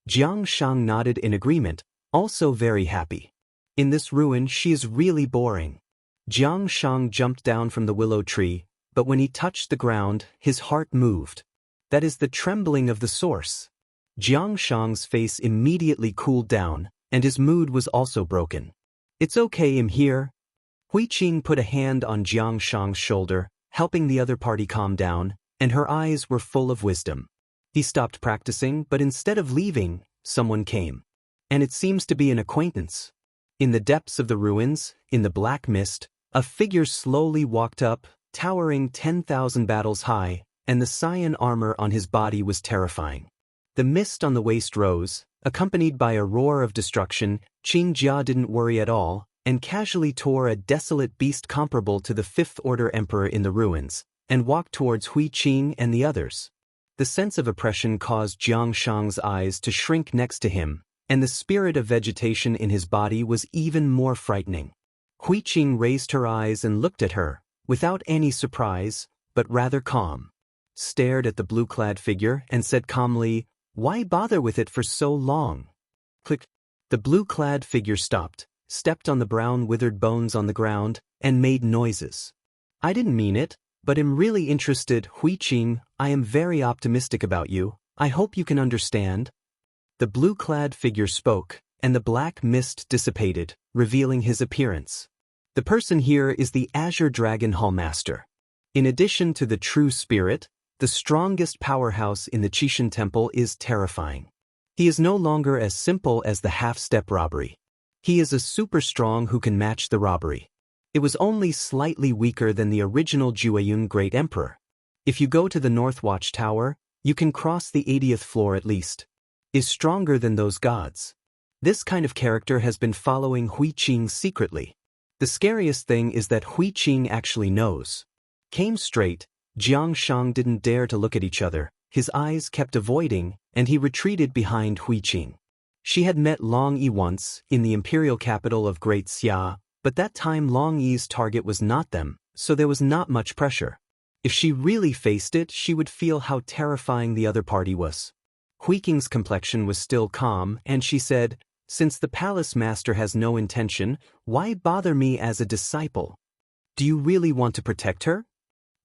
Jiang Shang nodded in agreement, also very happy. In this ruin she is really boring. Jiang Shang jumped down from the willow tree, but when he touched the ground, his heart moved. That is the trembling of the source. Jiang Shang's face immediately cooled down, and his mood was also broken. "It's okay, I'm here." Hui Qing put a hand on Jiang Shang's shoulder, helping the other party calm down, and her eyes were full of wisdom. He stopped practicing, but instead of leaving, someone came. And it seems to be an acquaintance. In the depths of the ruins, in the black mist, a figure slowly walked up, towering 10,000 battles high, and the cyan armor on his body was terrifying. The mist on the waist rose, accompanied by a roar of destruction. Qing Jia didn't worry at all, and casually tore a desolate beast comparable to the Fifth Order Emperor in the ruins, and walked towards Hui Qing and the others. The sense of oppression caused Jiang Shang's eyes to shrink next to him, and the spirit of vegetation in his body was even more frightening. Hui Qing raised her eyes and looked at her, without any surprise, but rather calm. Stared at the blue-clad figure and said calmly, "Why bother with it for so long?" Click. The blue-clad figure stopped, stepped on the brown withered bones on the ground, and made noises. "I didn't mean it, but am really interested, Hui Qing. I am very optimistic about you. I hope you can understand." The blue-clad figure spoke, and the black mist dissipated, revealing his appearance. The person here is the Azure Dragon Hallmaster. In addition to the true spirit, the strongest powerhouse in the Qixin Temple is terrifying. He is no longer as simple as the half-step robbery. He is a super strong who can match the robbery. It was only slightly weaker than the original Jueyun Great Emperor. If you go to the North Watch Tower, you can cross the 80th floor at least. Is stronger than those gods. This kind of character has been following Hui Qing secretly. The scariest thing is that Hui Qing actually knows. Came straight, Jiang Shang didn't dare to look at each other, his eyes kept avoiding, and he retreated behind Hui Qing. She had met Long Yi once, in the imperial capital of Great Xia, but that time Long Yi's target was not them, so there was not much pressure. If she really faced it, she would feel how terrifying the other party was. Hui Qing's complexion was still calm, and she said, "Since the palace master has no intention, why bother me as a disciple? Do you really want to protect her?"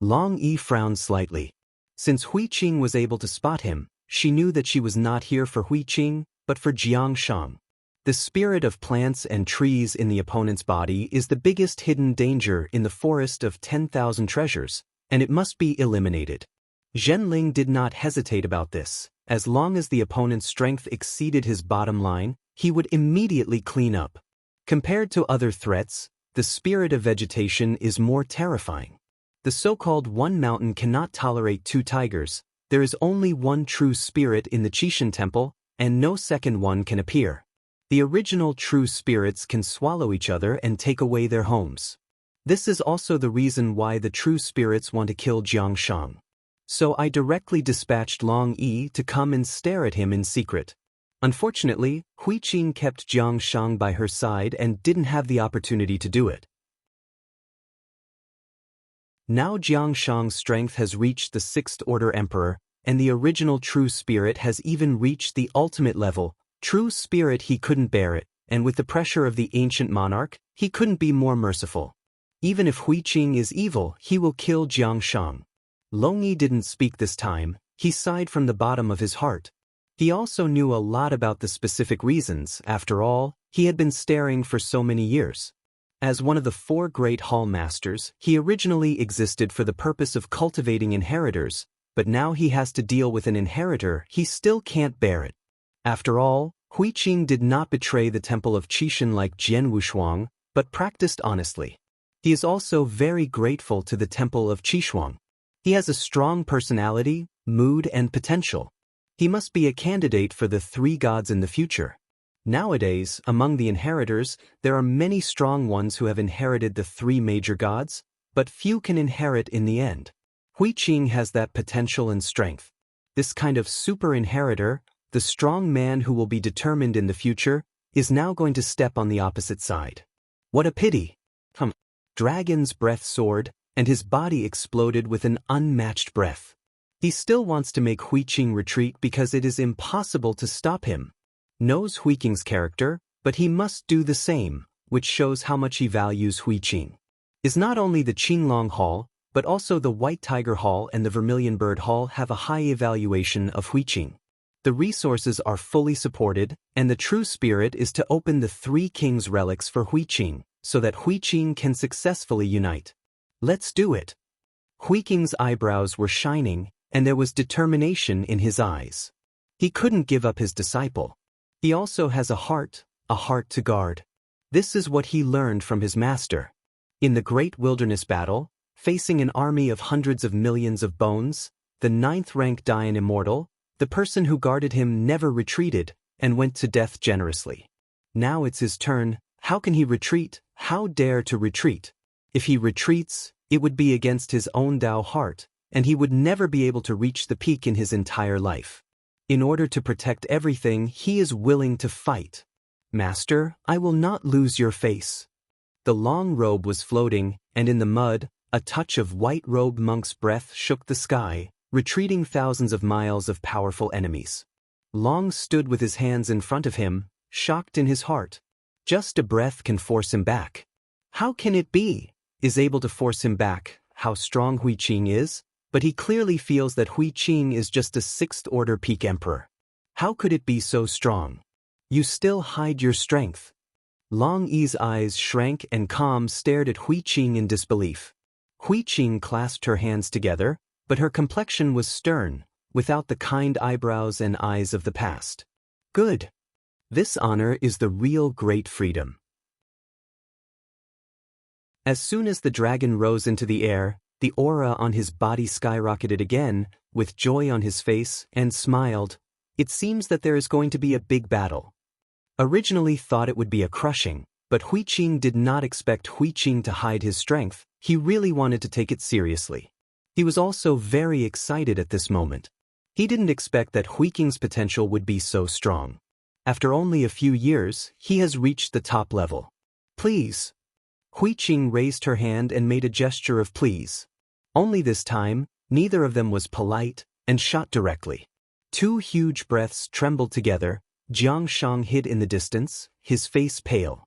Long Yi frowned slightly. Since Hui Qing was able to spot him, she knew that she was not here for Hui Qing, but for Jiang Shang. The spirit of plants and trees in the opponent's body is the biggest hidden danger in the forest of 10,000 treasures, and it must be eliminated. Zhenling did not hesitate about this. As long as the opponent's strength exceeded his bottom line, he would immediately clean up. Compared to other threats, the spirit of vegetation is more terrifying. The so-called one mountain cannot tolerate two tigers. There is only one true spirit in the Qishan temple, and no second one can appear. The original true spirits can swallow each other and take away their homes. This is also the reason why the true spirits want to kill Jiang Shang. So I directly dispatched Long Yi to come and stare at him in secret. Unfortunately, Hui Qing kept Jiang Shang by her side and didn't have the opportunity to do it. Now Jiang Shang's strength has reached the 6th Order Emperor, and the original true spirit has even reached the ultimate level. True spirit, he couldn't bear it, and with the pressure of the ancient monarch, he couldn't be more merciful. Even if Hui Qing is evil, he will kill Jiang Shang. Long Yi didn't speak this time. He sighed from the bottom of his heart. He also knew a lot about the specific reasons. After all, he had been staring for so many years. As one of the 4 great hall masters, he originally existed for the purpose of cultivating inheritors, but now he has to deal with an inheritor. He still can't bear it. After all, Hui Qing did not betray the temple of Qishan like Jian Wushuang, but practiced honestly. He is also very grateful to the temple of Qishuang. He has a strong personality, mood, and potential. He must be a candidate for the 3 gods in the future. Nowadays, among the inheritors, there are many strong ones who have inherited the 3 major gods, but few can inherit in the end. Hui Qing has that potential and strength. This kind of super inheritor, the strong man who will be determined in the future, is now going to step on the opposite side. What a pity! Dragon's breath soared, and his body exploded with an unmatched breath. He still wants to make Hui Qing retreat because it is impossible to stop him. Knows Hui Qing's character, but he must do the same, which shows how much he values Hui Qing. Is not only the Qinglong Hall, but also the White Tiger Hall and the Vermilion Bird Hall have a high evaluation of Hui Qing. The resources are fully supported, and the true spirit is to open the 3 kings' relics for Hui Qing, so that Hui Qing can successfully unite. Let's do it. Hui Qing's eyebrows were shining, and there was determination in his eyes. He couldn't give up his disciple. He also has a heart to guard. This is what he learned from his master. In the great wilderness battle, facing an army of hundreds of millions of bones, the 9th-rank Dayan immortal, the person who guarded him never retreated and went to death generously. Now it's his turn. How can he retreat? How dare to retreat? If he retreats, it would be against his own Tao heart, and he would never be able to reach the peak in his entire life. In order to protect everything, he is willing to fight. Master, I will not lose your face. The long robe was floating, and in the mud, a touch of white-robed monk's breath shook the sky, retreating thousands of miles of powerful enemies. Long stood with his hands in front of him, shocked in his heart. Just a breath can force him back. How can it be? Is able to force him back, how strong Hui Qing is? But he clearly feels that Hui Qing is just a 6th Order peak emperor. How could it be so strong? You still hide your strength. Long Yi's eyes shrank and calm stared at Hui Qing in disbelief. Hui Qing clasped her hands together, but her complexion was stern, without the kind eyebrows and eyes of the past. Good. This honor is the real great freedom. As soon as the dragon rose into the air, the aura on his body skyrocketed again, with joy on his face, and smiled. It seems that there is going to be a big battle. Originally thought it would be a crushing, but Hui Qing did not expect Hui Qing to hide his strength. He really wanted to take it seriously. He was also very excited at this moment. He didn't expect that Hui Qing's potential would be so strong. After only a few years, he has reached the top level. Please. Hui Qing raised her hand and made a gesture of please. Only this time, neither of them was polite, and shot directly. 2 huge breaths trembled together. Jiang Shang hid in the distance, his face pale.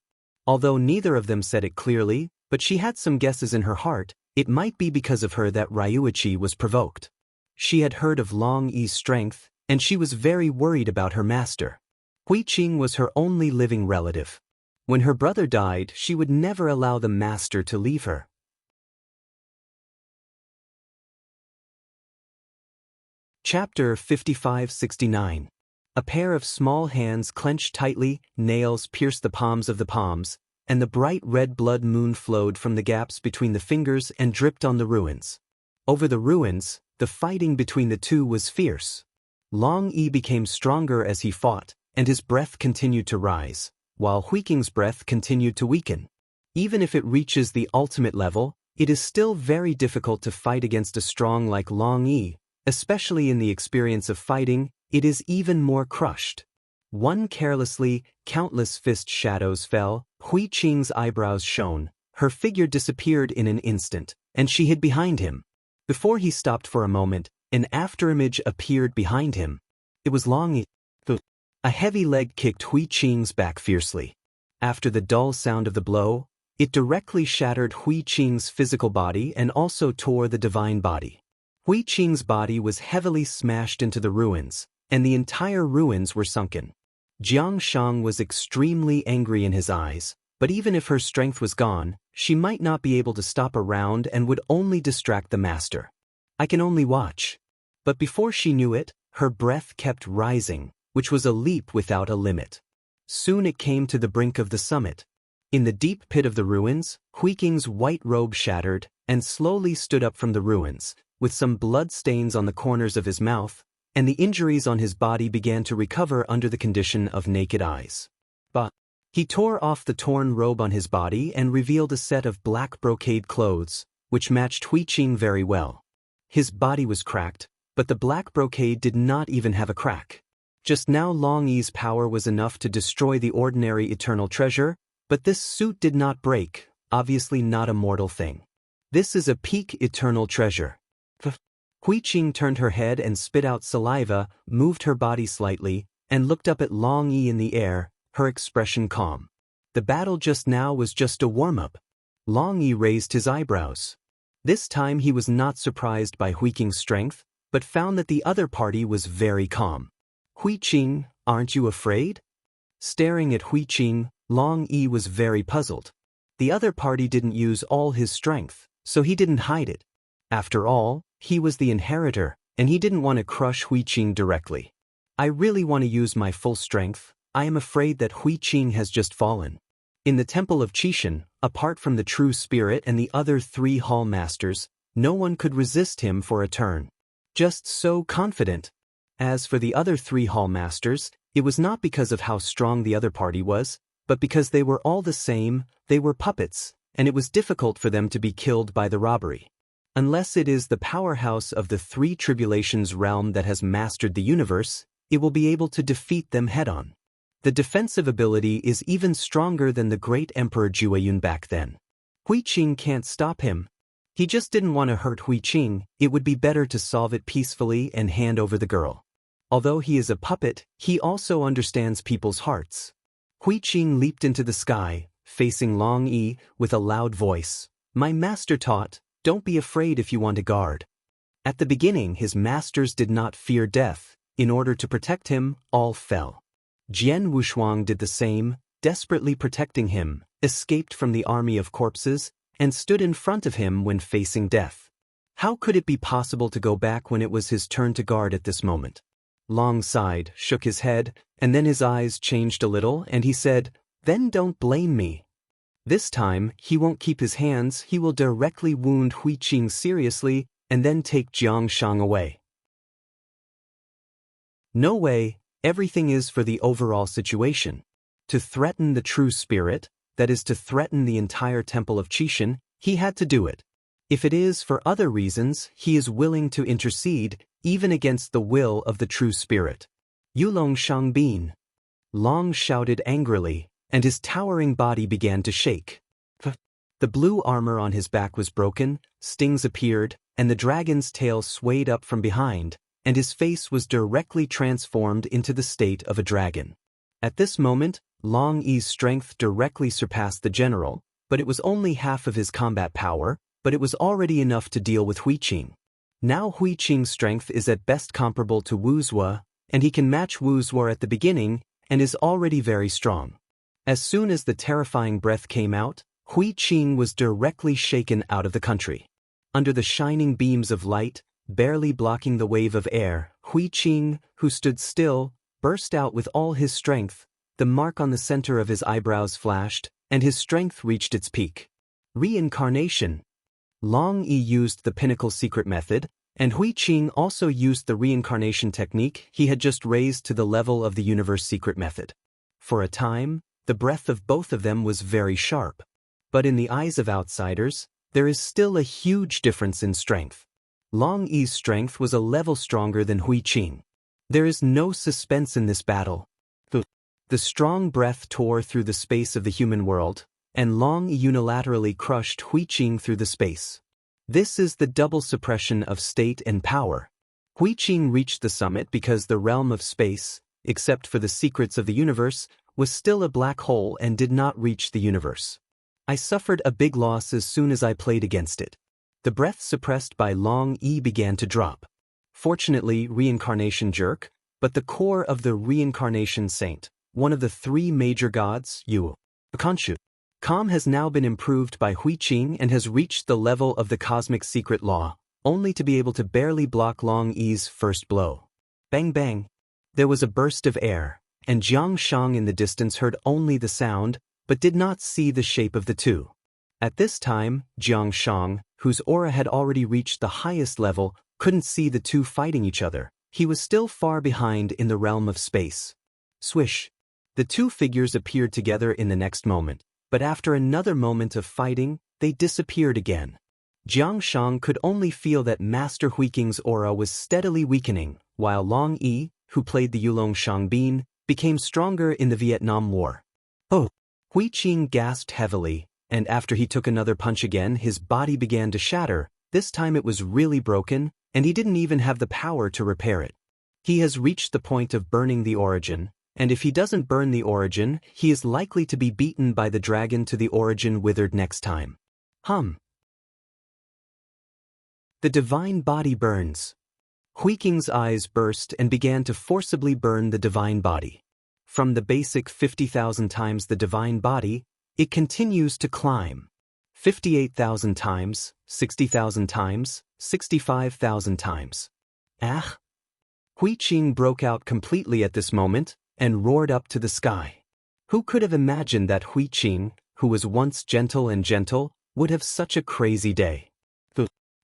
Although neither of them said it clearly, but she had some guesses in her heart. It might be because of her that Ryuichi was provoked. She had heard of Long Yi's strength, and she was very worried about her master. Hui Qing was her only living relative. When her brother died, she would never allow the master to leave her. Chapter 55-69. A pair of small hands clenched tightly, nails pierced the palms of the palms, and the bright red blood moon flowed from the gaps between the fingers and dripped on the ruins. Over the ruins, the fighting between the two was fierce. Long Yi became stronger as he fought, and his breath continued to rise, while Hui Qing's breath continued to weaken. Even if it reaches the ultimate level, it is still very difficult to fight against a strong like Long Yi, especially in the experience of fighting. It is even more crushed. One carelessly, countless fist shadows fell, Hui Qing's eyebrows shone, her figure disappeared in an instant, and she hid behind him. Before he stopped for a moment, an afterimage appeared behind him. It was Long Yi. A heavy leg kicked Hui Qing's back fiercely. After the dull sound of the blow, it directly shattered Hui Qing's physical body and also tore the divine body. Hui Qing's body was heavily smashed into the ruins, and the entire ruins were sunken. Jiang Shang was extremely angry in his eyes, but even if her strength was gone, she might not be able to stop a round and would only distract the master. I can only watch. But before she knew it, her breath kept rising, which was a leap without a limit. Soon it came to the brink of the summit. In the deep pit of the ruins, Hui Qing's white robe shattered and slowly stood up from the ruins, with some blood stains on the corners of his mouth, and the injuries on his body began to recover under the condition of naked eyes. But he tore off the torn robe on his body and revealed a set of black brocade clothes, which matched Hui Qing very well. His body was cracked, but the black brocade did not even have a crack. Just now Long Yi's power was enough to destroy the ordinary eternal treasure, but this suit did not break, obviously not a mortal thing. This is a peak eternal treasure. Hui Qing turned her head and spit out saliva, moved her body slightly, and looked up at Long Yi in the air, her expression calm. The battle just now was just a warm-up. Long Yi raised his eyebrows. This time he was not surprised by Hui Qing's strength, but found that the other party was very calm. Hui Qing, aren't you afraid? Staring at Hui Qing, Long Yi was very puzzled. The other party didn't use all his strength, so he didn't hide it. After all, he was the inheritor, and he didn't want to crush Hui Qing directly. I really want to use my full strength. I am afraid that Hui Qing has just fallen. In the temple of Qishan, apart from the true spirit and the other 3 hall masters, no one could resist him for a turn. Just so confident. As for the other 3 hall masters, it was not because of how strong the other party was, but because they were all the same, they were puppets, and it was difficult for them to be killed by the robbery. Unless it is the powerhouse of the 3 tribulations realm that has mastered the universe, it will be able to defeat them head-on. The defensive ability is even stronger than the great Emperor Jueyun back then. Hui Qing can't stop him. He just didn't want to hurt Hui Qing. It would be better to solve it peacefully and hand over the girl. Although he is a puppet, he also understands people's hearts. Hui Qing leaped into the sky, facing Long Yi, with a loud voice. My master taught, don't be afraid if you want to guard. At the beginning his masters did not fear death. In order to protect him, all fell. Jian Wushuang did the same, desperately protecting him, escaped from the army of corpses, and stood in front of him when facing death. How could it be possible to go back when it was his turn to guard at this moment? Long sighed, shook his head, and then his eyes changed a little and he said, then don't blame me. This time, he won't keep his hands, he will directly wound Hui Qing seriously and then take Jiang Shang away. No way, everything is for the overall situation. To threaten the true spirit, that is to threaten the entire temple of Qishan, he had to do it. If it is for other reasons, he is willing to intercede, even against the will of the true spirit. Yulong Shangbin. Long shouted angrily, and his towering body began to shake. The blue armor on his back was broken, stings appeared, and the dragon's tail swayed up from behind, and his face was directly transformed into the state of a dragon. At this moment, Long Yi's strength directly surpassed the general, but it was only half of his combat power, but it was already enough to deal with Hui Qing. Now Hui Qing's strength is at best comparable to Wu's, and he can match Wu's at the beginning, and is already very strong. As soon as the terrifying breath came out, Hui Qing was directly shaken out of the country. Under the shining beams of light, barely blocking the wave of air, Hui Qing, who stood still, burst out with all his strength. The mark on the center of his eyebrows flashed, and his strength reached its peak. Reincarnation. Long Yi used the pinnacle secret method, and Hui Qing also used the reincarnation technique he had just raised to the level of the universe secret method. For a time, the breath of both of them was very sharp. But in the eyes of outsiders, there is still a huge difference in strength. Long Yi's strength was a level stronger than Hui Qing. There is no suspense in this battle. The strong breath tore through the space of the human world, and Long Yi unilaterally crushed Hui Qing through the space. This is the double suppression of state and power. Hui Qing reached the summit because the realm of space, except for the secrets of the universe, was still a black hole and did not reach the universe. I suffered a big loss as soon as I played against it. The breath suppressed by Long Yi began to drop. Fortunately, reincarnation jerk, but the core of the reincarnation saint, one of the three major gods, Khonshu, Calm has now been improved by Hui Qing and has reached the level of the cosmic secret law, only to be able to barely block Long Yi's first blow. Bang bang. There was a burst of air, and Jiang Shang in the distance heard only the sound, but did not see the shape of the two. At this time, Jiang Shang, whose aura had already reached the highest level, couldn't see the two fighting each other. He was still far behind in the realm of space. Swish. The two figures appeared together in the next moment, but after another moment of fighting, they disappeared again. Jiang Shang could only feel that Master Hui Qing's aura was steadily weakening, while Long Yi, who played the Yulong Shangbin, became stronger in the Vietnam War. Oh! Hui Qing gasped heavily, and after he took another punch again, his body began to shatter. This time it was really broken, and he didn't even have the power to repair it. He has reached the point of burning the origin, and if he doesn't burn the origin, he is likely to be beaten by the dragon to the origin withered next time. The divine body burns. Hui Qing's eyes burst and began to forcibly burn the divine body. From the basic 50,000 times the divine body, it continues to climb. 58,000 times, 60,000 times, 65,000 times. Ah! Hui Qing broke out completely at this moment and roared up to the sky. Who could have imagined that Hui Qing, who was once gentle, would have such a crazy day?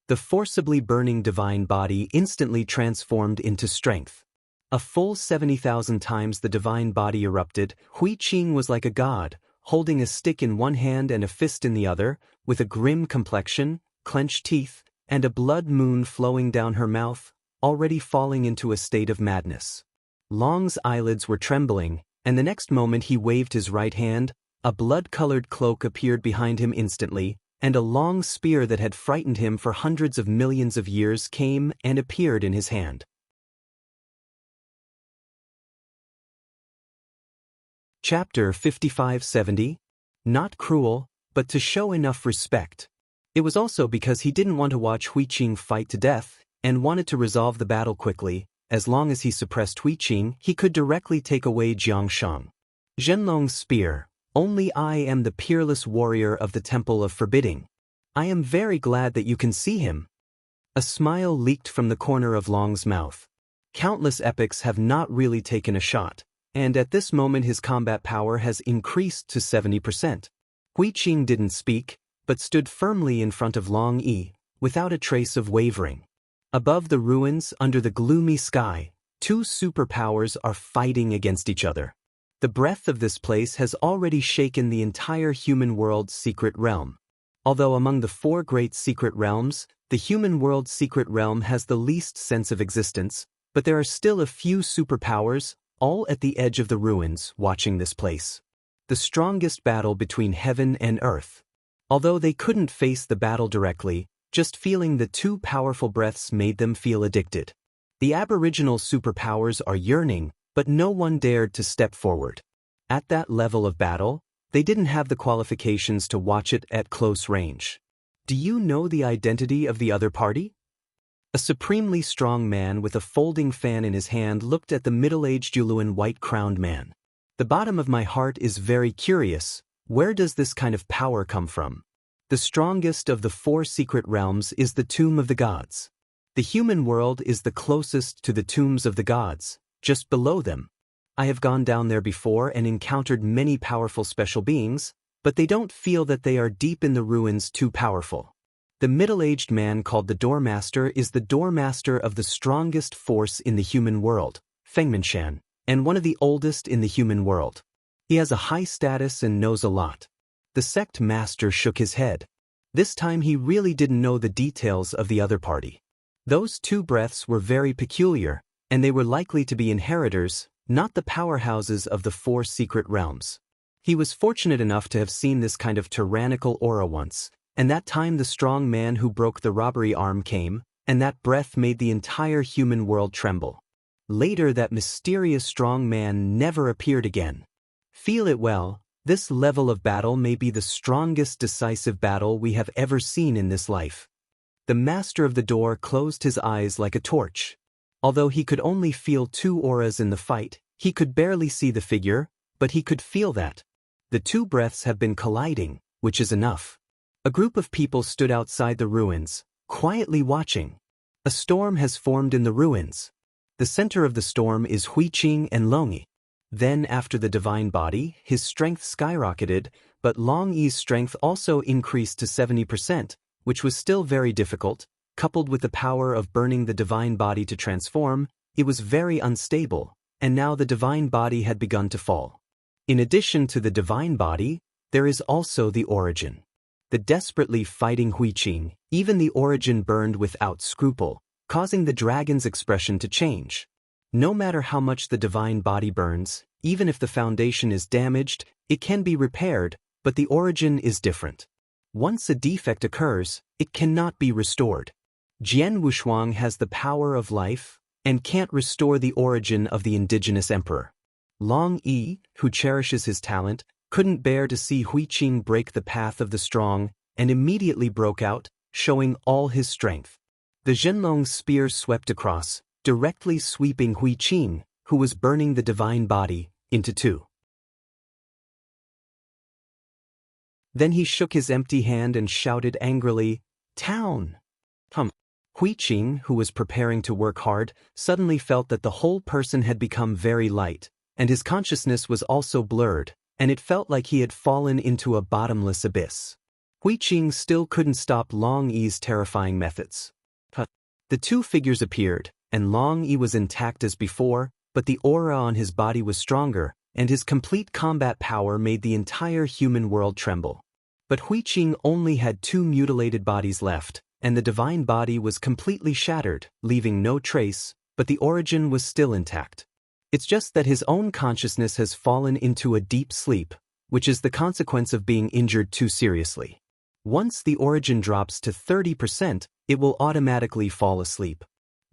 The forcibly burning divine body instantly transformed into strength. A full 70,000 times the divine body erupted. Hui Qing was like a god, holding a stick in one hand and a fist in the other, with a grim complexion, clenched teeth, and a blood moon flowing down her mouth, already falling into a state of madness. Long's eyelids were trembling, and the next moment he waved his right hand. A blood-colored cloak appeared behind him instantly, and a long spear that had frightened him for hundreds of millions of years came and appeared in his hand. Chapter 5570. Not cruel, but to show enough respect. It was also because he didn't want to watch Hui Qing fight to death, and wanted to resolve the battle quickly. As long as he suppressed Hui Qing, he could directly take away Jiang Shang. Zhenlong's spear. Only I am the peerless warrior of the Temple of Forbidding. I am very glad that you can see him. A smile leaked from the corner of Long's mouth. Countless epics have not really taken a shot, and at this moment his combat power has increased to 70%. Hui Qing didn't speak, but stood firmly in front of Long Yi, without a trace of wavering. Above the ruins, under the gloomy sky, two superpowers are fighting against each other. The breath of this place has already shaken the entire human world's secret realm. Although among the four great secret realms, the human world's secret realm has the least sense of existence, but there are still a few superpowers, all at the edge of the ruins, watching this place. The strongest battle between heaven and earth. Although they couldn't face the battle directly, just feeling the two powerful breaths made them feel addicted. The aboriginal superpowers are yearning, but no one dared to step forward. At that level of battle, they didn't have the qualifications to watch it at close range. Do you know the identity of the other party? A supremely strong man with a folding fan in his hand looked at the middle-aged Yuluan white-crowned man. The bottom of my heart is very curious. Where does this kind of power come from? The strongest of the 4 secret realms is the tomb of the gods. The human world is the closest to the tombs of the gods, just below them. I have gone down there before and encountered many powerful special beings, but they don't feel that they are deep in the ruins too powerful. The middle-aged man called the Doormaster is the doormaster of the strongest force in the human world, Fengmanshan, and one of the oldest in the human world. He has a high status and knows a lot. The sect master shook his head. This time he really didn't know the details of the other party. Those 2 breaths were very peculiar, and they were likely to be inheritors, not the powerhouses of the 4 secret realms. He was fortunate enough to have seen this kind of tyrannical aura once, and that time the strong man who broke the robbery arm came, and that breath made the entire human world tremble. Later that mysterious strong man never appeared again. Feel it well, this level of battle may be the strongest decisive battle we have ever seen in this life. The master of the door closed his eyes like a torch. Although he could only feel 2 auras in the fight, he could barely see the figure, but he could feel that. The 2 breaths have been colliding, which is enough. A group of people stood outside the ruins, quietly watching. A storm has formed in the ruins. The center of the storm is Huiqing and Longyi. Then after the divine body, his strength skyrocketed, but Longyi's strength also increased to 70%, which was still very difficult. Coupled with the power of burning the divine body to transform, it was very unstable, and now the divine body had begun to fall. In addition to the divine body, there is also the origin. The desperately fighting Huiqing, even the origin burned without scruple, causing the dragon's expression to change. No matter how much the divine body burns, even if the foundation is damaged, it can be repaired, but the origin is different. Once a defect occurs, it cannot be restored. Jian Wushuang has the power of life and can't restore the origin of the indigenous emperor. Long Yi, who cherishes his talent, couldn't bear to see Huiqing break the path of the strong and immediately broke out, showing all his strength. The Zhenlong spear swept across, directly sweeping Huiqing, who was burning the divine body, into 2. Then he shook his empty hand and shouted angrily, "Town!" Huiqing, who was preparing to work hard, suddenly felt that the whole person had become very light, and his consciousness was also blurred, and it felt like he had fallen into a bottomless abyss. Huiqing still couldn't stop Long Yi's terrifying methods. The 2 figures appeared, and Long Yi was intact as before, but the aura on his body was stronger, and his complete combat power made the entire human world tremble. But Huiqing only had 2 mutilated bodies left, and the divine body was completely shattered, leaving no trace, but the origin was still intact. It's just that his own consciousness has fallen into a deep sleep, which is the consequence of being injured too seriously. Once the origin drops to 30%, it will automatically fall asleep.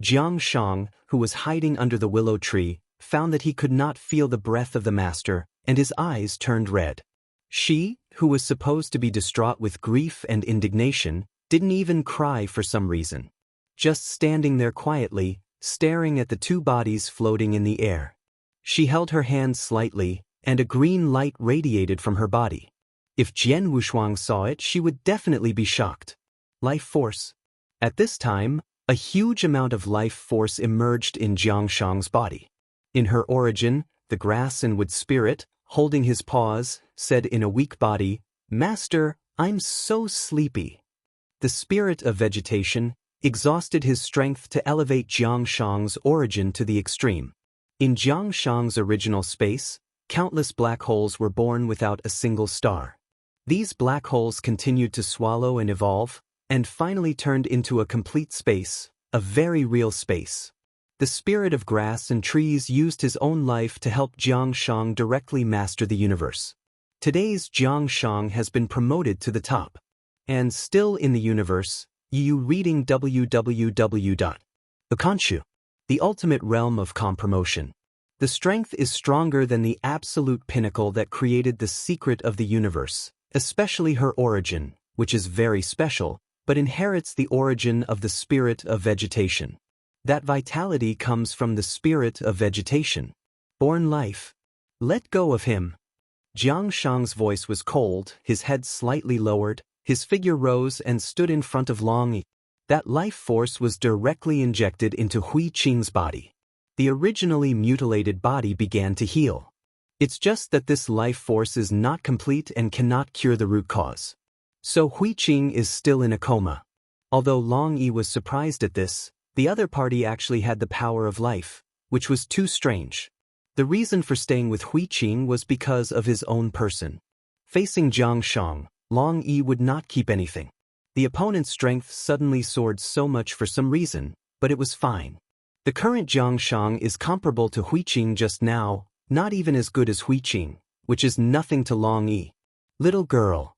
Jiang Shang, who was hiding under the willow tree, found that he could not feel the breath of the master, and his eyes turned red. She, who was supposed to be distraught with grief and indignation, didn't even cry for some reason. Just standing there quietly, staring at the 2 bodies floating in the air. She held her hand slightly, and a green light radiated from her body. If Jian Wushuang saw it, she would definitely be shocked. Life force. At this time, a huge amount of life force emerged in Jiang Shang's body. In her origin, the grass and wood spirit, holding his paws, said in a weak body, "Master, I'm so sleepy." The spirit of vegetation exhausted his strength to elevate Jiang Shang's origin to the extreme. In Jiang Shang's original space, countless black holes were born without a single star. These black holes continued to swallow and evolve, and finally turned into a complete space, a very real space. The spirit of grass and trees used his own life to help Jiang Shang directly master the universe. Today's Jiang Shang has been promoted to the top. And still in the universe, you reading www.Akanshu, the ultimate realm of compromotion. The strength is stronger than the absolute pinnacle that created the secret of the universe, especially her origin, which is very special, but inherits the origin of the spirit of vegetation. That vitality comes from the spirit of vegetation. Born life. Let go of him. Jiang Shang's voice was cold, his head slightly lowered, his figure rose and stood in front of Long Yi. That life force was directly injected into Hui Qing's body. The originally mutilated body began to heal. It's just that this life force is not complete and cannot cure the root cause. So Hui Qing is still in a coma. Although Long Yi was surprised at this, the other party actually had the power of life, which was too strange. The reason for staying with Hui Qing was because of his own person. Facing Jiang Shang, Long Yi would not keep anything. The opponent's strength suddenly soared so much for some reason, but it was fine. The current Jiang Shang is comparable to Hui Qing just now, not even as good as Hui Qing, which is nothing to Long Yi. Little girl.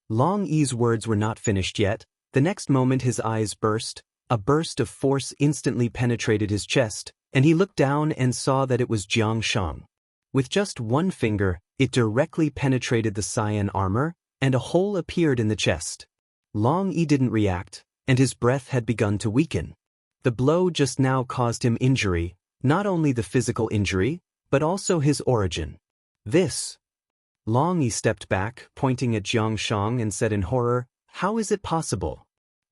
Long Yi's words were not finished yet. The next moment his eyes burst. A burst of force instantly penetrated his chest, and he looked down and saw that it was Jiang Shang. With just one finger, it directly penetrated the cyan armor, and a hole appeared in the chest. Long Yi didn't react, and his breath had begun to weaken. The blow just now caused him injury, not only the physical injury, but also his origin. This. Long Yi stepped back, pointing at Jiang Shang and said in horror, "How is it possible?"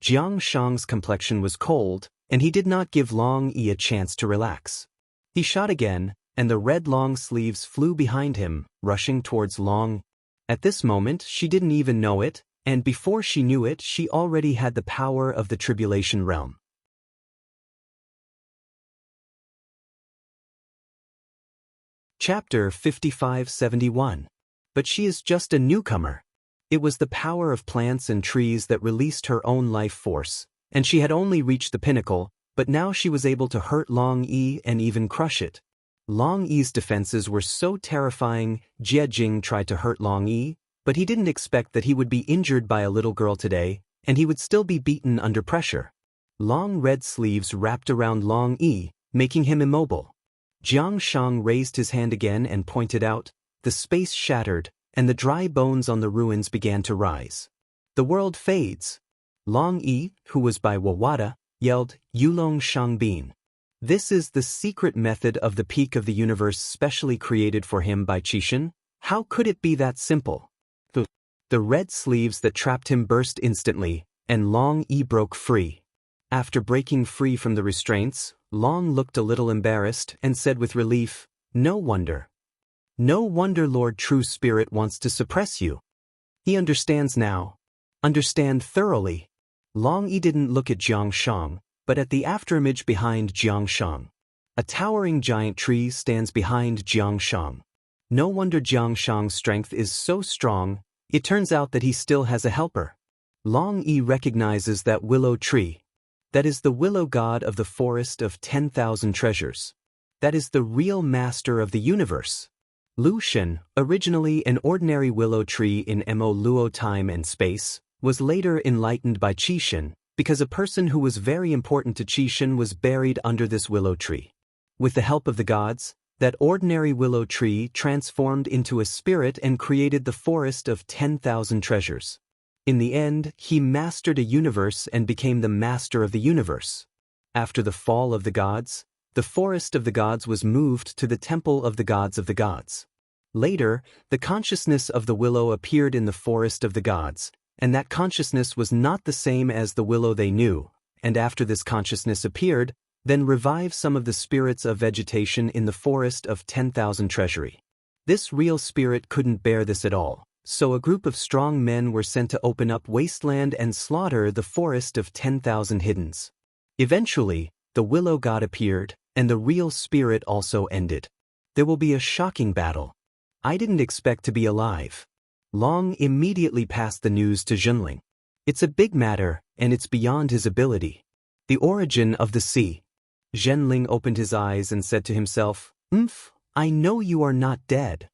Jiang Shang's complexion was cold, and he did not give Long Yi a chance to relax. He shot again, and the red long sleeves flew behind him, rushing towards Long. At this moment she didn't even know it, and before she knew it she already had the power of the Tribulation Realm. Chapter 5571. But she is just a newcomer. It was the power of plants and trees that released her own life force, and she had only reached the pinnacle, but now she was able to hurt Long Yi and even crush it. Long Yi's defenses were so terrifying. Jie Jing tried to hurt Long Yi, but he didn't expect that he would be injured by a little girl today, and he would still be beaten under pressure. Long red sleeves wrapped around Long Yi, making him immobile. Jiang Shang raised his hand again and pointed out. The space shattered, and the dry bones on the ruins began to rise. The world fades. Long Yi, who was by Wawada, yelled, "Yulong Shangbin." This is the secret method of the peak of the universe specially created for him by Qishan. How could it be that simple? The red sleeves that trapped him burst instantly, and Long Yi broke free. After breaking free from the restraints, Long looked a little embarrassed and said with relief, "No wonder. No wonder Lord True Spirit wants to suppress you. He understands now. Understand thoroughly." Long Yi didn't look at Jiang Shang, but at the afterimage behind Jiang Shang. A towering giant tree stands behind Jiang Shang. No wonder Jiang Shang's strength is so strong. It turns out that he still has a helper. Long Yi recognizes that willow tree. That is the willow god of the forest of 10,000 treasures. That is the real master of the universe. Lu Shen, originally an ordinary willow tree in Mo Luo time and space, was later enlightened by Qishan, because a person who was very important to Qishan was buried under this willow tree. With the help of the gods, that ordinary willow tree transformed into a spirit and created the forest of 10,000 treasures. In the end, he mastered a universe and became the master of the universe. After the fall of the gods, the forest of the gods was moved to the temple of the gods of the gods. Later, the consciousness of the willow appeared in the forest of the gods, and that consciousness was not the same as the willow they knew, and after this consciousness appeared, then revived some of the spirits of vegetation in the forest of 10,000 treasury. This real spirit couldn't bear this at all, so a group of strong men were sent to open up wasteland and slaughter the forest of 10,000 hiddens. Eventually, the willow god appeared, and the real spirit also ended. There will be a shocking battle. I didn't expect to be alive. Long immediately passed the news to Zhenling. It's a big matter, and it's beyond his ability. The origin of the sea. Zhenling opened his eyes and said to himself, I know you are not dead."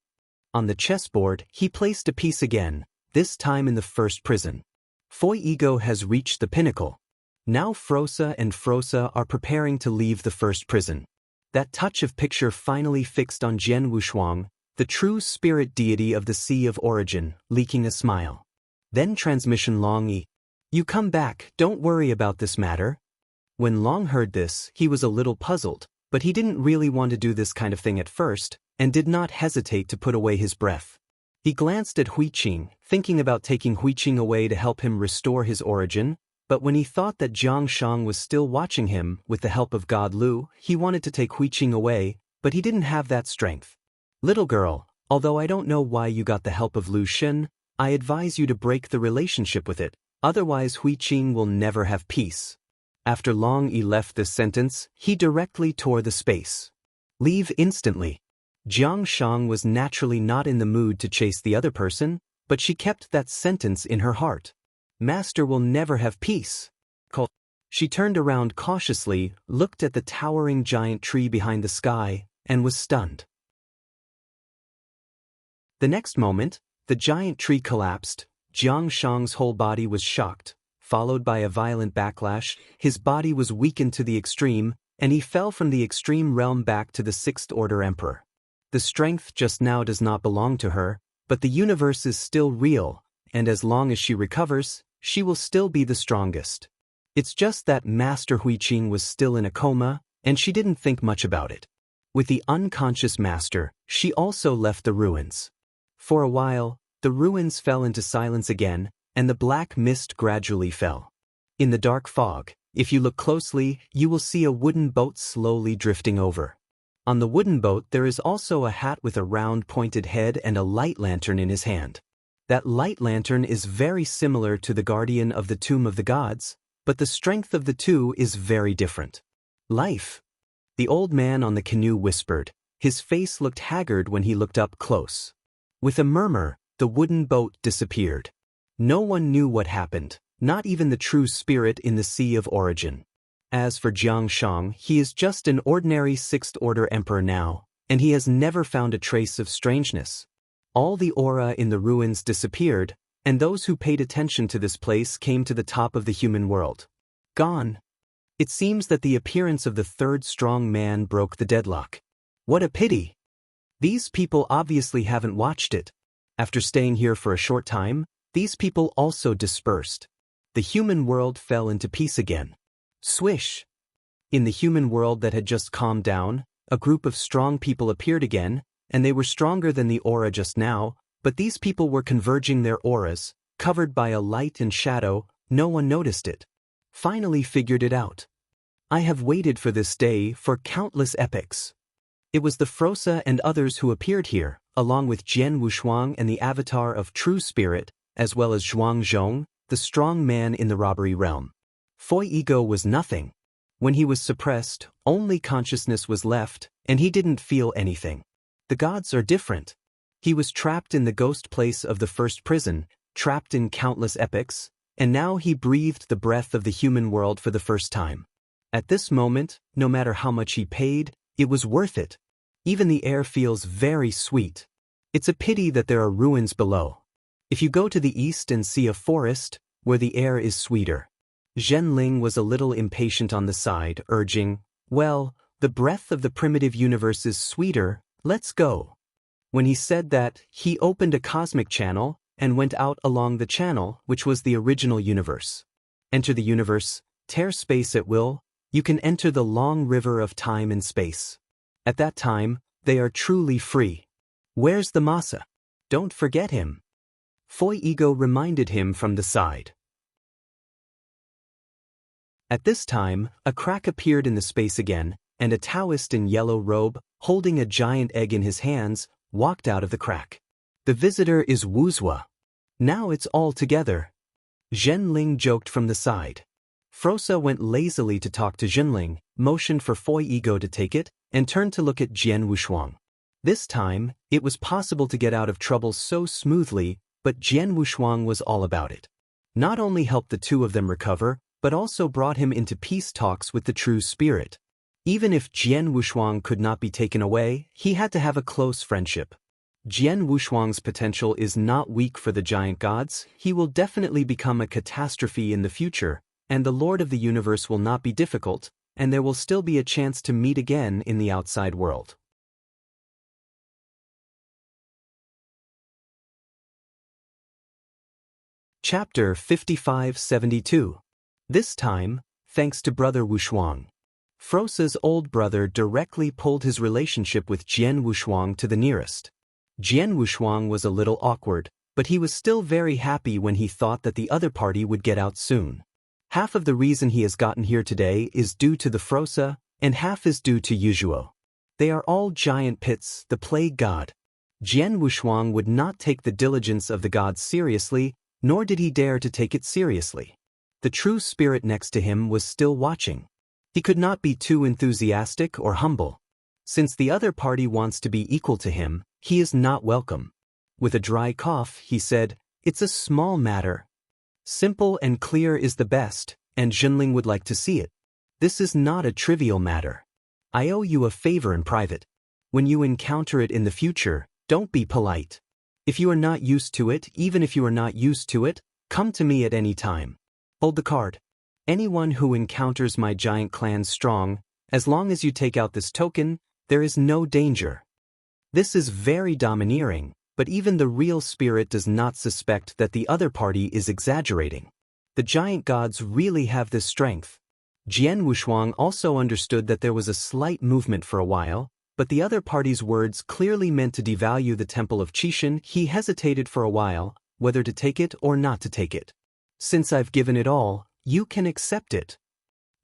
On the chessboard, he placed a piece again, this time in the first prison. Foi Ego has reached the pinnacle. Now Frosa and Frosa are preparing to leave the first prison. That touch of picture finally fixed on Jian Wushuang, the true spirit deity of the Sea of Origin, leaking a smile. Then transmission Long Yi. "You come back, don't worry about this matter." When Long heard this, he was a little puzzled, But he didn't really want to do this kind of thing at first, and did not hesitate to put away his breath. He glanced at Huiqing, thinking about taking Huiqing away to help him restore his origin, but when he thought that Jiang Shang was still watching him with the help of God Lu, he wanted to take Huiqing away, but he didn't have that strength. Little girl, although I don't know why you got the help of Lu Shen, I advise you to break the relationship with it, otherwise Huiqing will never have peace. After Long Yi left this sentence, he directly tore the space. Leave instantly. Jiang Shang was naturally not in the mood to chase the other person, but she kept that sentence in her heart. Master will never have peace. She turned around cautiously, looked at the towering giant tree behind the sky, and was stunned. The next moment, the giant tree collapsed. Jiang Shang's whole body was shocked, followed by a violent backlash. His body was weakened to the extreme, and he fell from the extreme realm back to the Sixth Order Emperor. The strength just now does not belong to her, but the universe is still real, and as long as she recovers, she will still be the strongest. It's just that Master Huiqing was still in a coma, and she didn't think much about it. With the unconscious master, she also left the ruins. For a while, the ruins fell into silence again, and the black mist gradually fell. In the dark fog, if you look closely, you will see a wooden boat slowly drifting over. On the wooden boat there is also a hat with a round pointed head and a light lantern in his hand. That light lantern is very similar to the guardian of the Tomb of the Gods, but the strength of the two is very different. Life. The old man on the canoe whispered. His face looked haggard when he looked up close. With a murmur, the wooden boat disappeared. No one knew what happened, not even the true spirit in the Sea of Origin. As for Jiang Shang, he is just an ordinary Sixth Order Emperor now, and he has never found a trace of strangeness. All the aura in the ruins disappeared, and those who paid attention to this place came to the top of the human world. Gone. It seems that the appearance of the third strong man broke the deadlock. What a pity! These people obviously haven't watched it. After staying here for a short time, these people also dispersed. The human world fell into peace again. Swish! In the human world that had just calmed down, a group of strong people appeared again, and they were stronger than the aura just now, but these people were converging their auras, covered by a light and shadow. No one noticed it. Finally figured it out. I have waited for this day for countless epochs. It was the Frosa and others who appeared here, along with Jian Wushuang and the avatar of True Spirit, as well as Zhuang Zhong, the strong man in the robbery realm. Foi ego was nothing. When he was suppressed, only consciousness was left, and he didn't feel anything. The gods are different. He was trapped in the ghost place of the first prison, trapped in countless epochs, and now he breathed the breath of the human world for the first time. At this moment, no matter how much he paid, it was worth it. Even the air feels very sweet. It's a pity that there are ruins below. If you go to the east and see a forest, where the air is sweeter. Zhenling was a little impatient on the side, urging, well, the breath of the primitive universe is sweeter, let's go. When he said that, he opened a cosmic channel and went out along the channel, which was the original universe. Enter the universe, tear space at will, you can enter the long river of time and space. At that time, they are truly free. Where's the Masa? Don't forget him. Foi ego reminded him from the side. At this time, a crack appeared in the space again, and a Taoist in yellow robe, holding a giant egg in his hands, walked out of the crack. The visitor is Wuzhua. Now it's all together. Zhenling joked from the side. Frosa went lazily to talk to Zhenling, motioned for Foi ego to take it, and turned to look at Jian Wushuang. This time, it was possible to get out of trouble so smoothly, but Jian Wushuang was all about it. Not only helped the two of them recover, but also brought him into peace talks with the true spirit. Even if Jian Wushuang could not be taken away, he had to have a close friendship. Jian Wushuang's potential is not weak for the giant gods. He will definitely become a catastrophe in the future, and the Lord of the Universe will not be difficult, and there will still be a chance to meet again in the outside world. Chapter 5572. This time, thanks to Brother Wushuang. Frosa's old brother directly pulled his relationship with Jian Wushuang to the nearest. Jian Wushuang was a little awkward, but he was still very happy when he thought that the other party would get out soon. Half of the reason he has gotten here today is due to the Frosa, and half is due to Yuzhuo. They are all giant pits, the plague god. Jian Wushuang would not take the diligence of the gods seriously, nor did he dare to take it seriously. The true spirit next to him was still watching. He could not be too enthusiastic or humble. Since the other party wants to be equal to him, he is not welcome. With a dry cough, he said, "It's a small matter. Simple and clear is the best, and Zhenling would like to see it. This is not a trivial matter. I owe you a favor in private. When you encounter it in the future, don't be polite. If you are not used to it, even if you are not used to it, come to me at any time. Hold the card. Anyone who encounters my giant clan strong, as long as you take out this token, there is no danger." This is very domineering, but even the real spirit does not suspect that the other party is exaggerating. The giant gods really have this strength. Jian Wushuang also understood that there was a slight movement for a while, but the other party's words clearly meant to devalue the temple of Qixin. He hesitated for a while, whether to take it or not to take it. "Since I've given it all, you can accept it."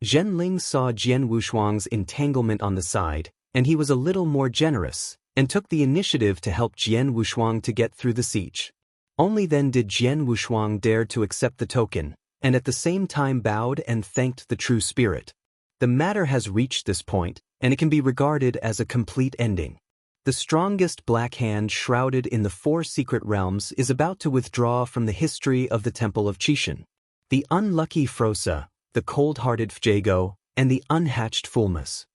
Zhenling saw Jian Wushuang's entanglement on the side, and he was a little more generous, and took the initiative to help Jian Wushuang to get through the siege. Only then did Jian Wushuang dare to accept the token, and at the same time bowed and thanked the true spirit. The matter has reached this point, and it can be regarded as a complete ending. The strongest black hand shrouded in the 4 secret realms is about to withdraw from the history of the Temple of Qixin. The unlucky Frosa, the cold-hearted Fjago, and the unhatched Fulmus.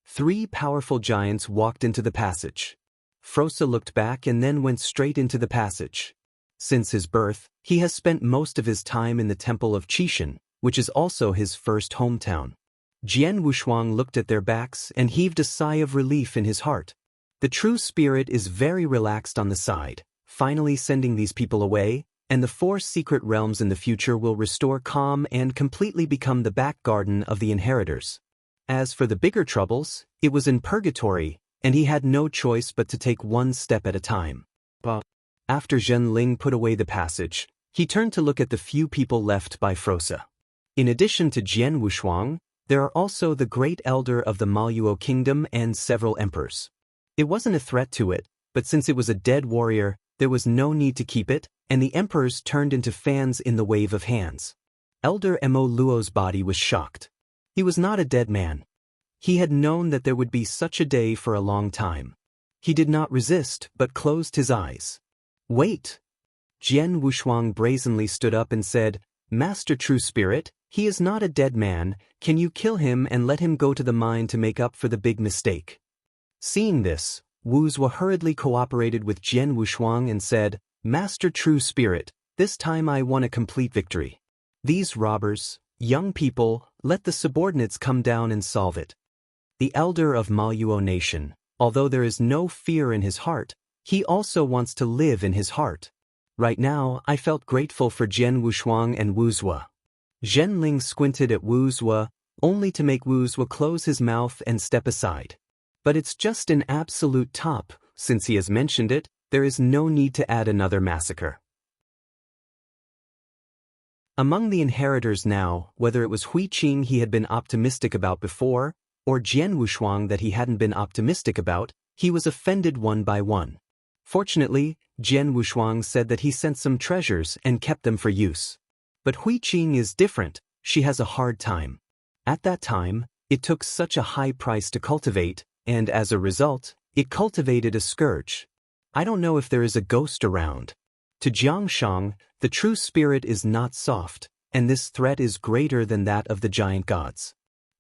3 powerful giants walked into the passage. Frosa looked back and then went straight into the passage. Since his birth, he has spent most of his time in the Temple of Qixin, which is also his first hometown. Jian Wushuang looked at their backs and heaved a sigh of relief in his heart. The true spirit is very relaxed on the side, finally sending these people away, and the 4 secret realms in the future will restore calm and completely become the back garden of the inheritors. As for the bigger troubles, it was in purgatory, and he had no choice but to take one step at a time. After Zhenling put away the passage, he turned to look at the few people left by Frosa. In addition to Jian Wushuang, there are also the great elder of the Maluo kingdom and several emperors. It wasn't a threat to it, but since it was a dead warrior, there was no need to keep it, and the emperors turned into fans in the wave of hands. Elder Mo Luo's body was shocked. He was not a dead man. He had known that there would be such a day for a long time. He did not resist, but closed his eyes. "Wait!" Jian Wushuang brazenly stood up and said, "Master True Spirit, he is not a dead man. Can you kill him and let him go to the mine to make up for the big mistake?" Seeing this, Wu Zhuo hurriedly cooperated with Jian Wushuang and said, "Master True Spirit, this time I won a complete victory. These robbers, young people, let the subordinates come down and solve it." The elder of Maluo nation, although there is no fear in his heart, he also wants to live in his heart. Right now, I felt grateful for Jian Wushuang and Wu Zhuo. Zhenling squinted at Wu Zhuo, only to make Wu Zhuo close his mouth and step aside. But it's just an absolute top. Since he has mentioned it, there is no need to add another massacre. Among the inheritors now, whether it was Hui Qing he had been optimistic about before, or Jian Wushuang that he hadn't been optimistic about, he was offended one by one. Fortunately, Jian Wushuang said that he sent some treasures and kept them for use. But Hui Qing is different. She has a hard time. At that time, it took such a high price to cultivate, and as a result, it cultivated a scourge. I don't know if there is a ghost around. To Jiangshang, the true spirit is not soft, and this threat is greater than that of the giant gods.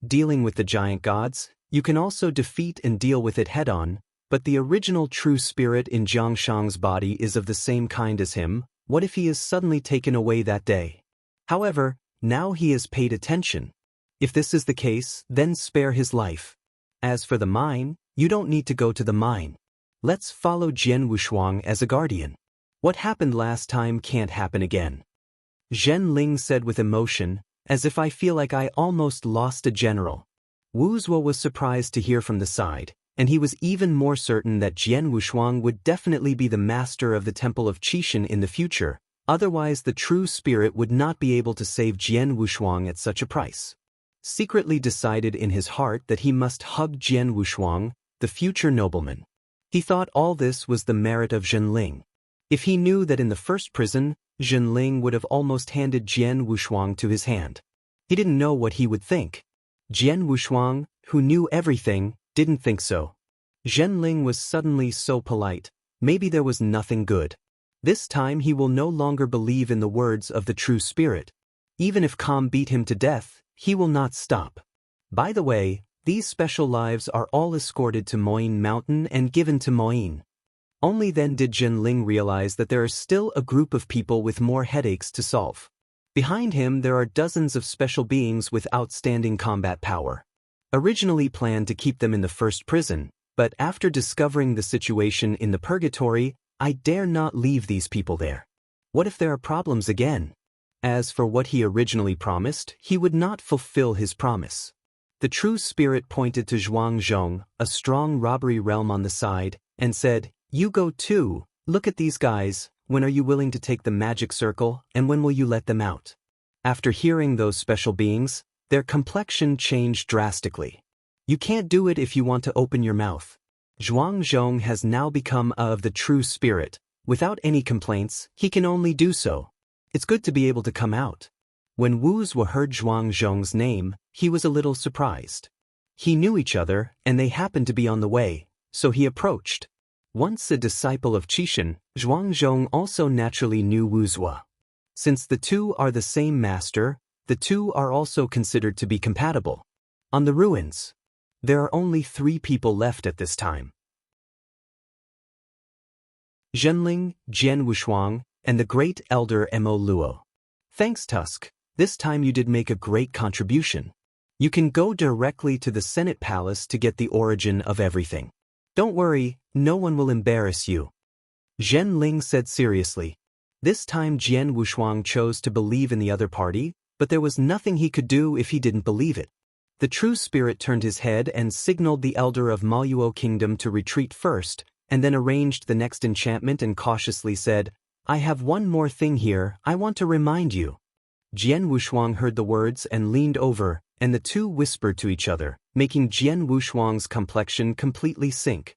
Dealing with the giant gods, you can also defeat and deal with it head-on, but the original true spirit in Jiangshang's body is of the same kind as him. What if he is suddenly taken away that day? However, now he has paid attention. If this is the case, then spare his life. As for the mine, you don't need to go to the mine. Let's follow Jian Wushuang as a guardian. What happened last time can't happen again. Zhenling said with emotion, as if I feel like I almost lost a general. Wu Zuo was surprised to hear from the side, and he was even more certain that Jian Wushuang would definitely be the master of the Temple of Qixin in the future, otherwise the true spirit would not be able to save Jian Wushuang at such a price. Secretly decided in his heart that he must hug Jian Wushuang, the future nobleman. He thought all this was the merit of Zhenling. If he knew that in the first prison, Zhenling would have almost handed Jian Wushuang to his hand. He didn't know what he would think. Jian Wushuang, who knew everything, didn't think so. Zhenling was suddenly so polite. Maybe there was nothing good. This time he will no longer believe in the words of the true spirit. Even if Kam beat him to death, he will not stop. By the way, these special lives are all escorted to Moyne Mountain and given to Moyne. Only then did Zhenling realize that there is still a group of people with more headaches to solve. Behind him there are dozens of special beings with outstanding combat power. Originally planned to keep them in the first prison, but after discovering the situation in the purgatory, I dare not leave these people there. What if there are problems again? As for what he originally promised, he would not fulfill his promise. The true spirit pointed to Zhuangzhong, a strong robbery realm on the side, and said, "You go too. Look at these guys. When are you willing to take the magic circle, and when will you let them out?" After hearing those special beings, their complexion changed drastically. "You can't do it if you want to open your mouth." Zhuangzhong has now become of the true spirit. Without any complaints, he can only do so. It's good to be able to come out. When Wu Zuo heard Zhuangzhong's name, he was a little surprised. He knew each other, and they happened to be on the way, so he approached. Once a disciple of Qixin, Zhuangzhong also naturally knew Wu Zuo. Since the two are the same master, the two are also considered to be compatible. On the ruins, there are only 3 people left at this time: Zhenling, Jian Wushuang, and the great elder Mo Luo. Thanks, Tusk. This time you did make a great contribution. You can go directly to the Senate Palace to get the origin of everything. Don't worry, no one will embarrass you. Zhenling said seriously. This time Jian Wushuang chose to believe in the other party, but there was nothing he could do if he didn't believe it. The true spirit turned his head and signaled the elder of Maluo Kingdom to retreat first, and then arranged the next enchantment and cautiously said, "I have one more thing here I want to remind you." Jian Wushuang heard the words and leaned over, and the two whispered to each other, making Jian Wushuang's complexion completely sink.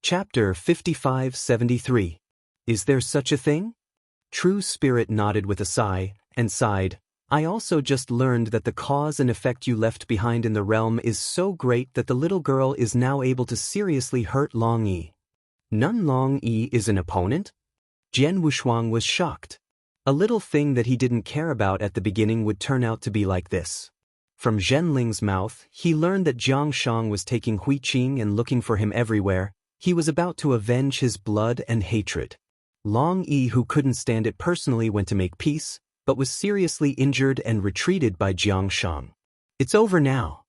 Chapter 5573. Is there such a thing? True Spirit nodded with a sigh, and sighed, "I also just learned that the cause and effect you left behind in the realm is so great that the little girl is now able to seriously hurt Long Yi." Nun Long Yi is an opponent? Jian Wushuang was shocked. A little thing that he didn't care about at the beginning would turn out to be like this. From Zhenling's mouth, he learned that Jiang Shang was taking Hui Qing and looking for him everywhere. He was about to avenge his blood and hatred. Long Yi, who couldn't stand it personally, went to make peace, but was seriously injured and retreated by Jiang Shang. It's over now.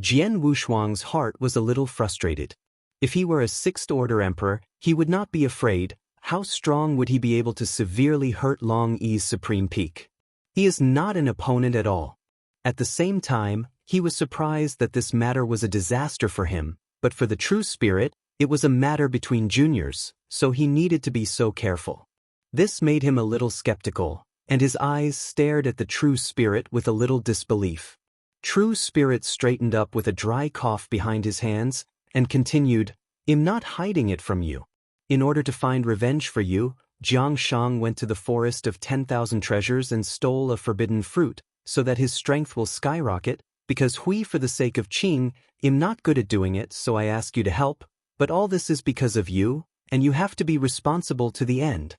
Jian Wushuang's heart was a little frustrated. If he were a sixth-order emperor, he would not be afraid. How strong would he be able to severely hurt Long Yi's supreme peak? He is not an opponent at all. At the same time, he was surprised that this matter was a disaster for him, but for the true spirit, it was a matter between juniors, so he needed to be so careful. This made him a little skeptical, and his eyes stared at the true spirit with a little disbelief. True Spirit straightened up with a dry cough behind his hands, and continued, "I'm not hiding it from you. In order to find revenge for you, Jiang Shang went to the forest of 10,000 treasures and stole a forbidden fruit, so that his strength will skyrocket, because Hui, for the sake of Qing, I'm not good at doing it, so I ask you to help, but all this is because of you, and you have to be responsible to the end."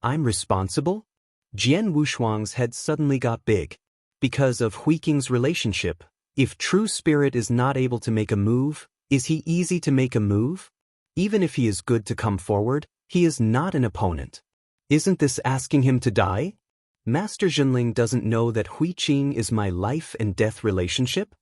I'm responsible? Jian Wushuang's head suddenly got big. Because of Hui Qing's relationship, if True Spirit is not able to make a move, is he easy to make a move? Even if he is good to come forward, he is not an opponent. Isn't this asking him to die? Master Zhenling doesn't know that Hui Qing is my life and death relationship?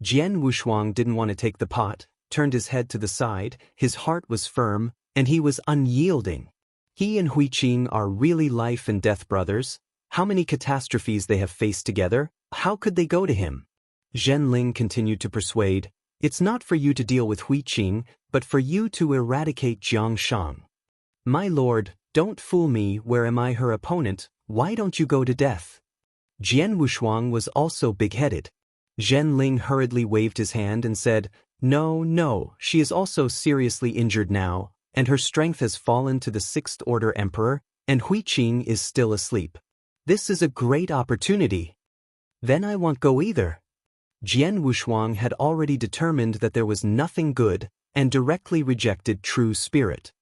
Jian Wushuang didn't want to take the pot, turned his head to the side, his heart was firm, and he was unyielding. He and Hui Qing are really life and death brothers. How many catastrophes they have faced together, how could they go to him? Zhen Ling continued to persuade, it's not for you to deal with Hui Qing, but for you to eradicate Jiang Shang. My lord, don't fool me, where am I her opponent, why don't you go to death? Jian Wushuang was also big-headed. Zhen Ling hurriedly waved his hand and said, No, she is also seriously injured now, and her strength has fallen to the Sixth Order Emperor, and Hui Qing is still asleep. This is a great opportunity. Then I won't go either. Jian Wushuang had already determined that there was nothing good, and directly rejected True Spirit.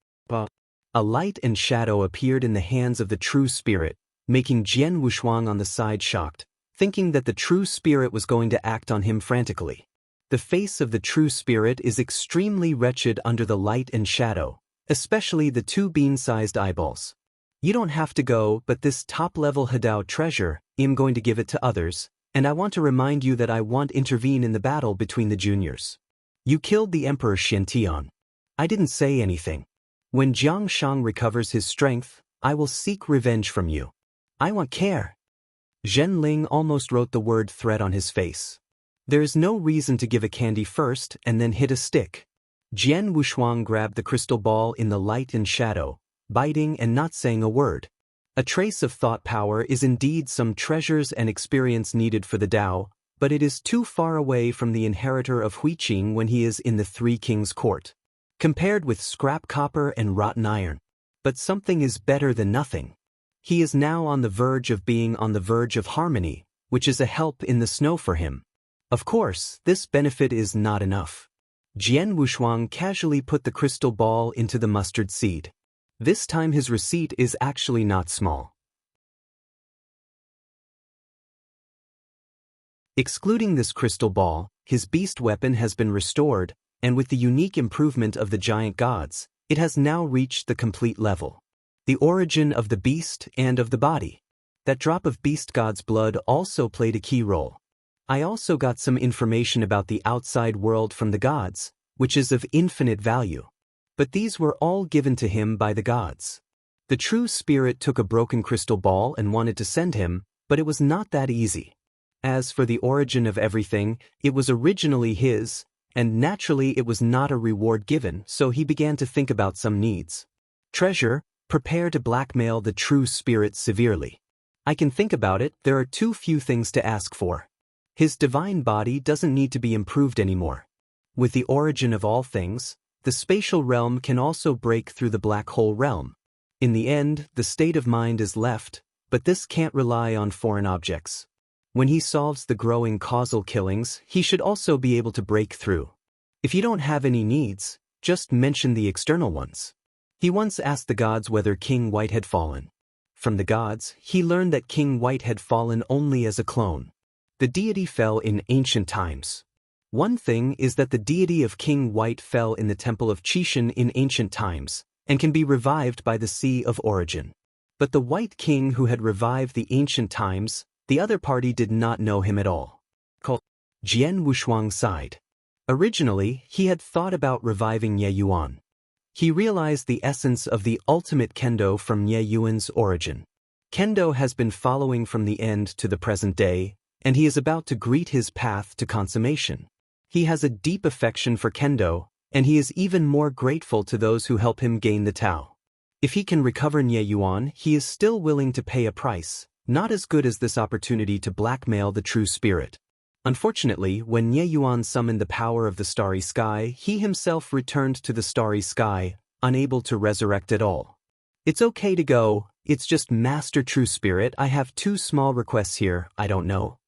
A light and shadow appeared in the hands of the True Spirit, making Jian Wushuang on the side shocked, thinking that the True Spirit was going to act on him frantically. The face of the True Spirit is extremely wretched under the light and shadow, especially the two bean-sized eyeballs. You don't have to go, but this top-level Hadao treasure, I'm going to give it to others, and I want to remind you that I won't intervene in the battle between the juniors. You killed the Emperor Xiantian. I didn't say anything. When Jiang Shang recovers his strength, I will seek revenge from you. I won't care. Zhen Ling almost wrote the word threat on his face. There is no reason to give a candy first and then hit a stick. Jian Wushuang grabbed the crystal ball in the light and shadow, biting and not saying a word. A trace of thought power is indeed some treasures and experience needed for the Tao, but it is too far away from the inheritor of Hui Qing when he is in the Three Kings' court. Compared with scrap copper and rotten iron. But something is better than nothing. He is now on the verge of being on the verge of harmony, which is a help in the snow for him. Of course, this benefit is not enough. Jian Wushuang casually put the crystal ball into the mustard seed. This time his receipt is actually not small. Excluding this crystal ball, his beast weapon has been restored, and with the unique improvement of the giant gods, it has now reached the complete level. The origin of the beast and of the body. That drop of beast god's blood also played a key role. I also got some information about the outside world from the gods, which is of infinite value. But these were all given to him by the gods. The True Spirit took a broken crystal ball and wanted to send him, but it was not that easy. As for the origin of everything, it was originally his, and naturally it was not a reward given, so he began to think about some needs. Treasure, prepare to blackmail the True Spirit severely. I can think about it, there are too few things to ask for. His divine body doesn't need to be improved anymore. With the origin of all things, the spatial realm can also break through the black hole realm. In the end, the state of mind is left, but this can't rely on foreign objects. When he solves the growing causal killings, he should also be able to break through. If you don't have any needs, just mention the external ones. He once asked the gods whether King White had fallen. From the gods, he learned that King White had fallen only as a clone. The deity fell in ancient times. One thing is that the deity of King White fell in the temple of Qishan in ancient times, and can be revived by the Sea of Origin. But the White King who had revived the ancient times, the other party did not know him at all. Jian Wushuang sighed. Originally, he had thought about reviving Ye Yuan. He realized the essence of the ultimate kendo from Ye Yuan's origin. Kendo has been following from the end to the present day, and he is about to greet his path to consummation. He has a deep affection for kendo, and he is even more grateful to those who help him gain the Tao. If he can recover Ye Yuan, he is still willing to pay a price, not as good as this opportunity to blackmail the True Spirit. Unfortunately, when Ye Yuan summoned the power of the starry sky, he himself returned to the starry sky, unable to resurrect at all. It's okay to go, it's just Master True Spirit, I have two small requests here, I don't know.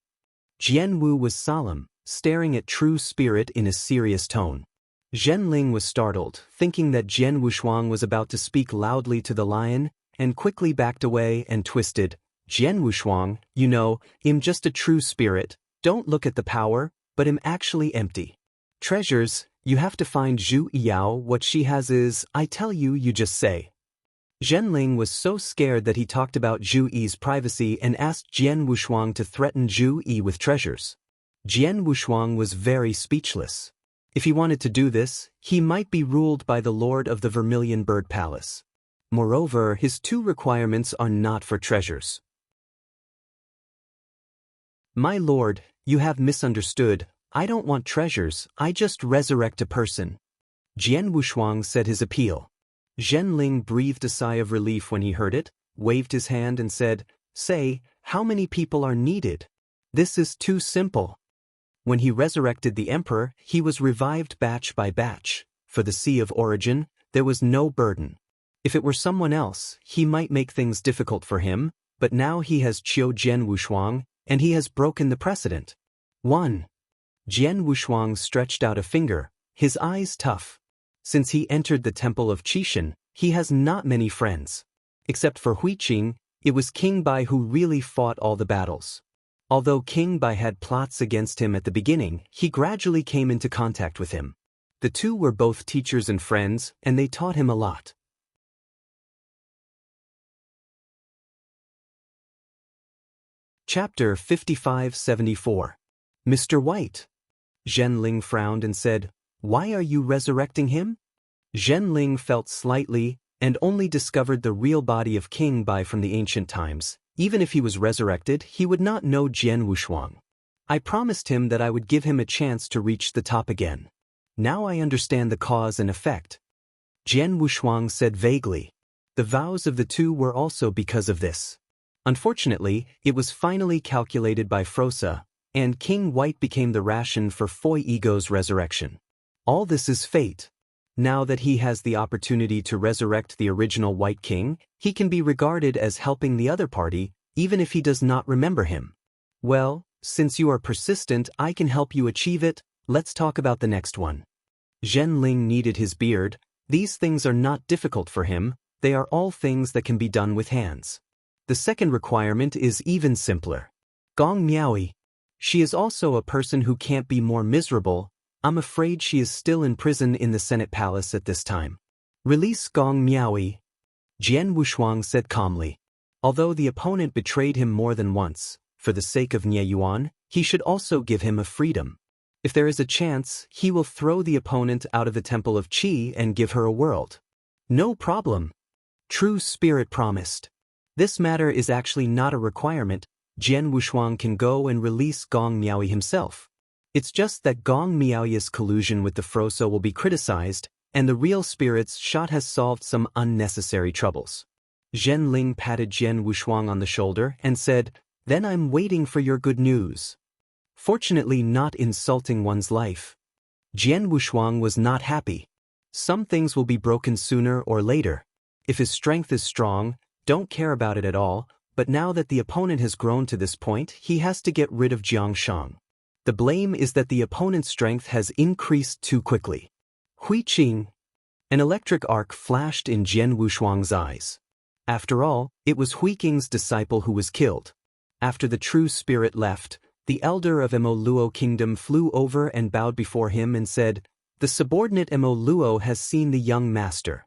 Jian Wu was solemn, staring at True Spirit in a serious tone. Zhen Ling was startled, thinking that Jian Wushuang was about to speak loudly to the lion, and quickly backed away and twisted. Jian Wushuang, you know, I'm just a True Spirit. Don't look at the power, but am actually empty. Treasures, you have to find Zhu Yao, what she has is, I tell you, you just say. Zhen Ling was so scared that he talked about Zhu Yi's privacy and asked Jian Wushuang to threaten Zhu Yi with treasures. Jian Wushuang was very speechless. If he wanted to do this, he might be ruled by the Lord of the Vermilion Bird Palace. Moreover, his two requirements are not for treasures. My lord, you have misunderstood. I don't want treasures, I just resurrect a person. Jian Wushuang said his appeal. Zhen Ling breathed a sigh of relief when he heard it, waved his hand and said, Say, how many people are needed? This is too simple. When he resurrected the emperor, he was revived batch by batch. For the Sea of Origin, there was no burden. If it were someone else, he might make things difficult for him, but now he has Qiu Jian Wushuang, and he has broken the precedent. 1. Jian Wushuang stretched out a finger, his eyes tough. Since he entered the temple of Qixin, he has not many friends. Except for Huiqing, it was King Bai who really fought all the battles. Although King Bai had plots against him at the beginning, he gradually came into contact with him. The two were both teachers and friends, and they taught him a lot. Chapter 55-74. Mr. White. Zhen Ling frowned and said, Why are you resurrecting him? Zhen Ling felt slightly, and only discovered the real body of King Bai from the ancient times. Even if he was resurrected, he would not know Jian Wushuang. I promised him that I would give him a chance to reach the top again. Now I understand the cause and effect. Jian Wushuang said vaguely. The vows of the two were also because of this. Unfortunately, it was finally calculated by Frosa, and King White became the ration for Foi Ego's resurrection. All this is fate. Now that he has the opportunity to resurrect the original White King, he can be regarded as helping the other party, even if he does not remember him. Well, since you are persistent, I can help you achieve it. Let's talk about the next one. Zhen Ling kneaded his beard. These things are not difficult for him, they are all things that can be done with hands. The second requirement is even simpler. Gong Miaoi. She is also a person who can't be more miserable. I'm afraid she is still in prison in the Senate Palace at this time. Release Gong Miaoi. Jian Wushuang said calmly. Although the opponent betrayed him more than once, for the sake of Nie Yuan, he should also give him a freedom. If there is a chance, he will throw the opponent out of the Temple of Qi and give her a world. No problem. True Spirit promised. This matter is actually not a requirement. Jian Wushuang can go and release Gong Miaoi himself. It's just that Gong Miaoi's collusion with the Froso will be criticized, and the real spirit's shot has solved some unnecessary troubles. Zhen Ling patted Jian Wushuang on the shoulder and said, Then I'm waiting for your good news. Fortunately not insulting one's life. Jian Wushuang was not happy. Some things will be broken sooner or later. If his strength is strong, don't care about it at all, but now that the opponent has grown to this point, he has to get rid of Jiang Shang. The blame is that the opponent's strength has increased too quickly. Huiqing. An electric arc flashed in Jian Wushuang's eyes. After all, it was Huiqing's disciple who was killed. After the true spirit left, the elder of Mo Luo Kingdom flew over and bowed before him and said, The subordinate Mo Luo has seen the young master.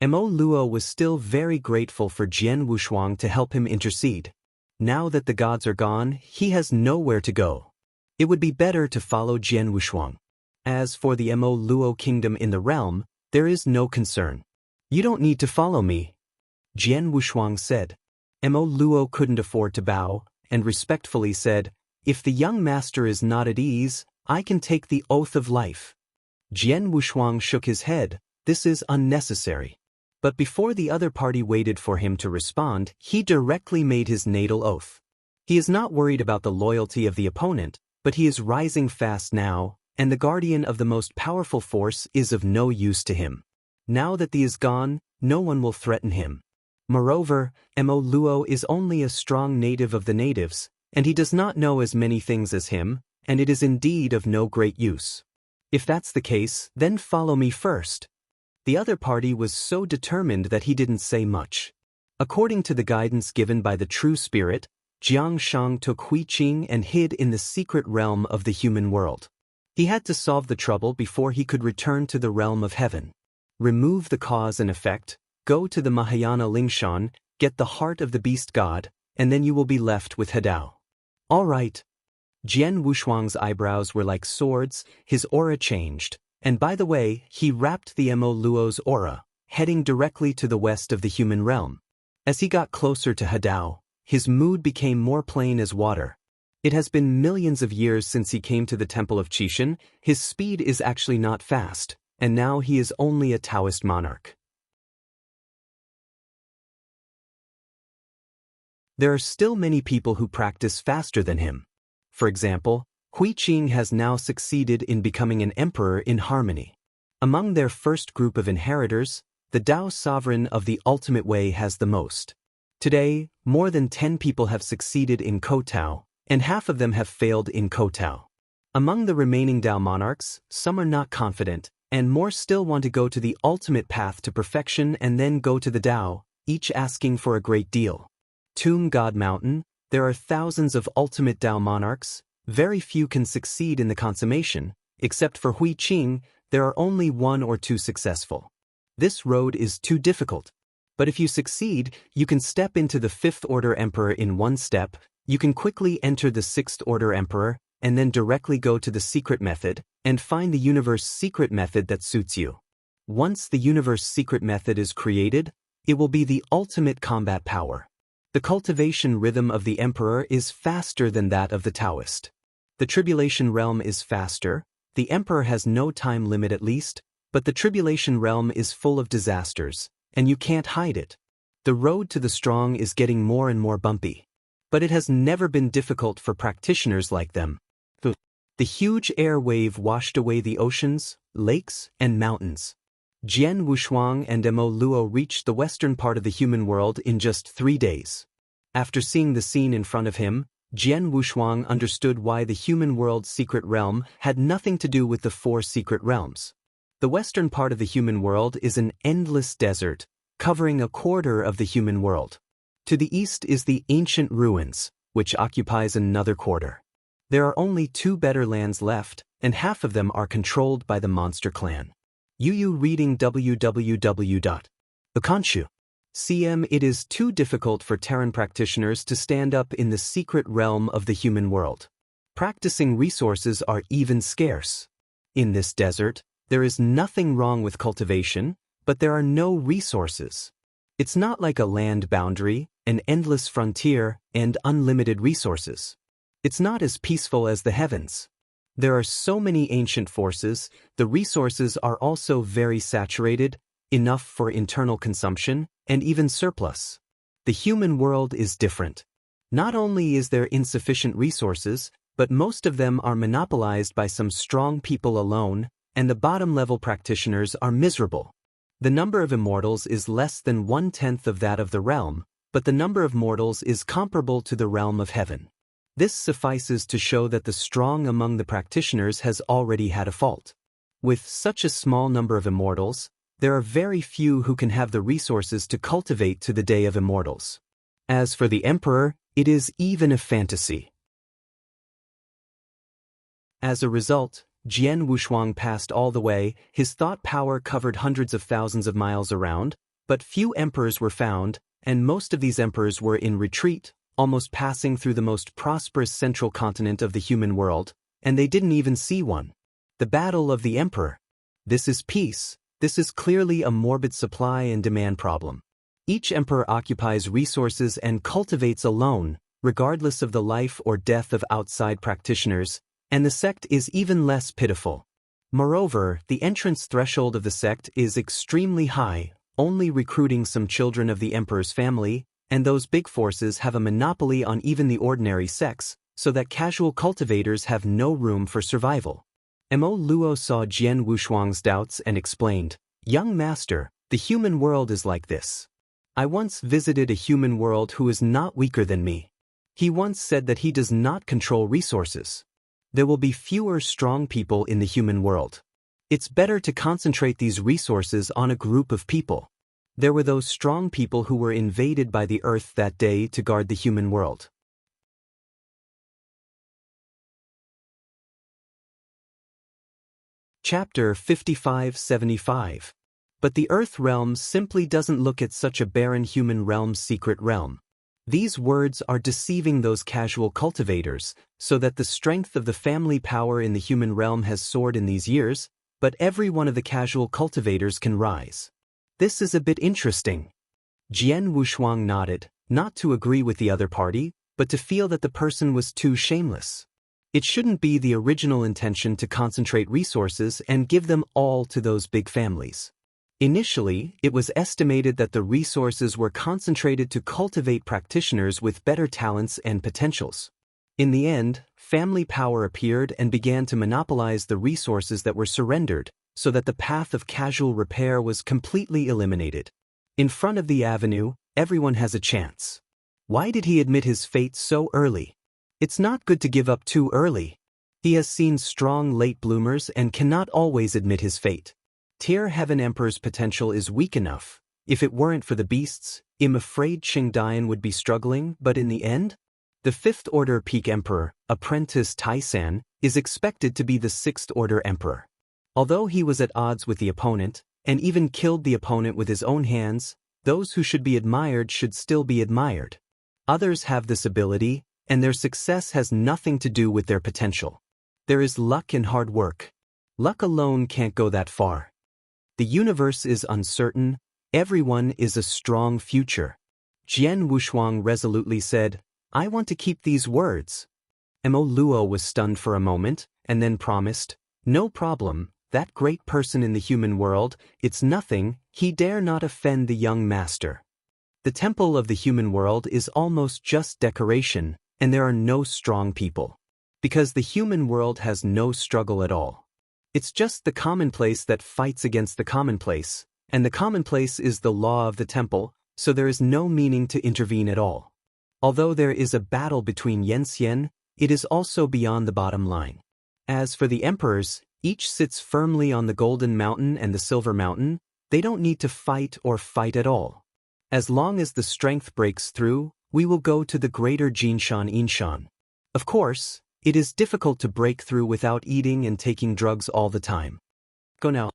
Mo Luo was still very grateful for Jian Wushuang to help him intercede. Now that the gods are gone, he has nowhere to go. It would be better to follow Jian Wushuang. As for the Mo Luo Kingdom in the realm, there is no concern. You don't need to follow me. Jian Wushuang said. Mo Luo couldn't afford to bow, and respectfully said, If the young master is not at ease, I can take the oath of life. Jian Wushuang shook his head. This is unnecessary. But before the other party waited for him to respond, he directly made his natal oath. He is not worried about the loyalty of the opponent, but he is rising fast now, and the guardian of the most powerful force is of no use to him. Now that he is gone, no one will threaten him. Moreover, Mo Luo is only a strong native of the natives, and he does not know as many things as him, and it is indeed of no great use. If that's the case, then follow me first. The other party was so determined that he didn't say much. According to the guidance given by the true spirit, Jiang Shang took Huiqing and hid in the secret realm of the human world. He had to solve the trouble before he could return to the realm of heaven. Remove the cause and effect, go to the Mahayana Lingshan, get the heart of the beast god, and then you will be left with Hadao. All right. Jian Wushuang's eyebrows were like swords, his aura changed, and by the way, he wrapped the Mo Luo's aura, heading directly to the west of the human realm. As he got closer to Hadao, his mood became more plain as water. It has been millions of years since he came to the Temple of Qishan. His speed is actually not fast, and now he is only a Taoist monarch. There are still many people who practice faster than him. For example, Hui Qing has now succeeded in becoming an emperor in harmony. Among their first group of inheritors, the Tao sovereign of the ultimate way has the most. Today, more than 10 people have succeeded in Kotao, and half of them have failed in Kotao. Among the remaining Tao monarchs, some are not confident, and more still want to go to the ultimate path to perfection and then go to the Tao, each asking for a great deal. Tomb God Mountain, there are thousands of ultimate Tao monarchs. Very few can succeed in the consummation. Except for Hui Qing, there are only 1 or 2 successful. This road is too difficult. But if you succeed, you can step into the 5th Order Emperor in 1 step, you can quickly enter the 6th Order Emperor, and then directly go to the secret method, and find the universe secret method that suits you. Once the universe secret method is created, it will be the ultimate combat power. The cultivation rhythm of the Emperor is faster than that of the Taoist. The Tribulation Realm is faster, the Emperor has no time limit at least, but the Tribulation Realm is full of disasters, and you can't hide it. The road to the strong is getting more and more bumpy. But it has never been difficult for practitioners like them. The huge air wave washed away the oceans, lakes, and mountains. Jian Wushuang and Mo Luo reached the western part of the human world in just 3 days. After seeing the scene in front of him, Jian Wushuang understood why the human world's secret realm had nothing to do with the 4 secret realms. The western part of the human world is an endless desert, covering 1/4 of the human world. To the east is the ancient ruins, which occupies another 1/4. There are only 2 better lands left, and half of them are controlled by the monster clan. Yu reading www.akanshu.cm. It is too difficult for Terran practitioners to stand up in the secret realm of the human world. Practicing resources are even scarce. In this desert, there is nothing wrong with cultivation, but there are no resources. It's not like a land boundary, an endless frontier, and unlimited resources. It's not as peaceful as the heavens. There are so many ancient forces, the resources are also very saturated, enough for internal consumption, and even surplus. The human world is different. Not only is there insufficient resources, but most of them are monopolized by some strong people alone, and the bottom-level practitioners are miserable. The number of immortals is less than 1/10 of that of the realm, but the number of mortals is comparable to the realm of heaven. This suffices to show that the strong among the practitioners has already had a fault. With such a small number of immortals, there are very few who can have the resources to cultivate to the day of immortals. As for the Emperor, it is even a fantasy. As a result, Jian Wushuang passed all the way, his thought power covered hundreds of thousands of miles around, but few emperors were found, and most of these emperors were in retreat, almost passing through the most prosperous central continent of the human world, and they didn't even see one. The battle of the Emperor. This is peace. This is clearly a morbid supply and demand problem. Each emperor occupies resources and cultivates alone, regardless of the life or death of outside practitioners, and the sect is even less pitiful. Moreover, the entrance threshold of the sect is extremely high, only recruiting some children of the emperor's family, and those big forces have a monopoly on even the ordinary sects, so that casual cultivators have no room for survival. Mo Luo saw Jian Wushuang's doubts and explained, "Young master, the human world is like this. I once visited a human world who is not weaker than me. He once said that he does not control resources. There will be fewer strong people in the human world. It's better to concentrate these resources on a group of people. There were those strong people who were invaded by the earth that day to guard the human world." Chapter 5575. But the Earth realm simply doesn't look at such a barren human realm's secret realm. These words are deceiving those casual cultivators, so that the strength of the family power in the human realm has soared in these years, but every one of the casual cultivators can rise. This is a bit interesting. Jian Wushuang nodded, not to agree with the other party, but to feel that the person was too shameless. It shouldn't be the original intention to concentrate resources and give them all to those big families. Initially, it was estimated that the resources were concentrated to cultivate practitioners with better talents and potentials. In the end, family power appeared and began to monopolize the resources that were surrendered, so that the path of casual repair was completely eliminated. In front of the avenue, everyone has a chance. Why did he admit his fate so early? It's not good to give up too early. He has seen strong late bloomers and cannot always admit his fate. Tier Heaven Emperor's potential is weak enough. If it weren't for the beasts, I'm afraid Qingdian would be struggling, but in the end? The 5th Order Peak Emperor, Apprentice Taisan, is expected to be the 6th Order Emperor. Although he was at odds with the opponent, and even killed the opponent with his own hands, those who should be admired should still be admired. Others have this ability, and their success has nothing to do with their potential. There is luck and hard work. Luck alone can't go that far. The universe is uncertain, everyone is a strong future. Jian Wushuang resolutely said, I want to keep these words. Mo Luo was stunned for a moment, and then promised, no problem, that great person in the human world, it's nothing, he dare not offend the young master. The temple of the human world is almost just decoration, and there are no strong people. Because the human world has no struggle at all. It's just the commonplace that fights against the commonplace, and the commonplace is the law of the temple, so there is no meaning to intervene at all. Although there is a battle between Yenxian, it is also beyond the bottom line. As for the emperors, each sits firmly on the Golden Mountain and the Silver Mountain, they don't need to fight or fight at all. As long as the strength breaks through, we will go to the greater Jinshan Inshan. Of course, it is difficult to break through without eating and taking drugs all the time. Go now.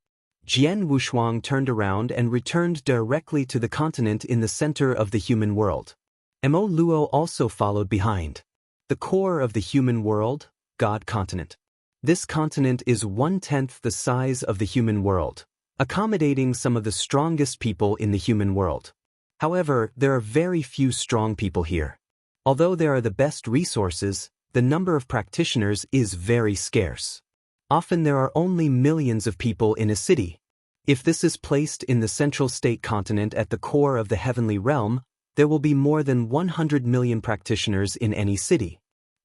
Jian Wushuang turned around and returned directly to the continent in the center of the human world. Mo Luo also followed behind. The core of the human world, God continent. This continent is 1/10 the size of the human world, accommodating some of the strongest people in the human world. However, there are very few strong people here. Although there are the best resources, the number of practitioners is very scarce. Often there are only millions of people in a city. If this is placed in the central state continent at the core of the heavenly realm, there will be more than 100 million practitioners in any city.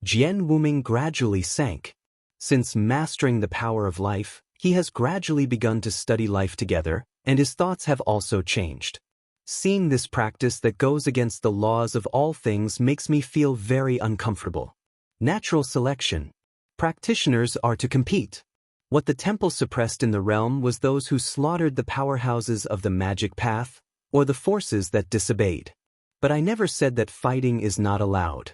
Jian Wuming gradually sank. Since mastering the power of life, he has gradually begun to study life together, and his thoughts have also changed. Seeing this practice that goes against the laws of all things makes me feel very uncomfortable. Natural selection. Practitioners are to compete. What the temple suppressed in the realm was those who slaughtered the powerhouses of the magic path, or the forces that disobeyed. But I never said that fighting is not allowed.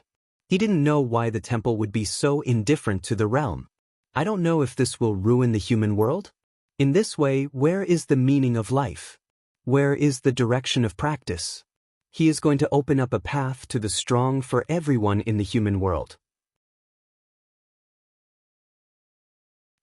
He didn't know why the temple would be so indifferent to the realm. I don't know if this will ruin the human world. In this way, where is the meaning of life? Where is the direction of practice? He is going to open up a path to the strong for everyone in the human world.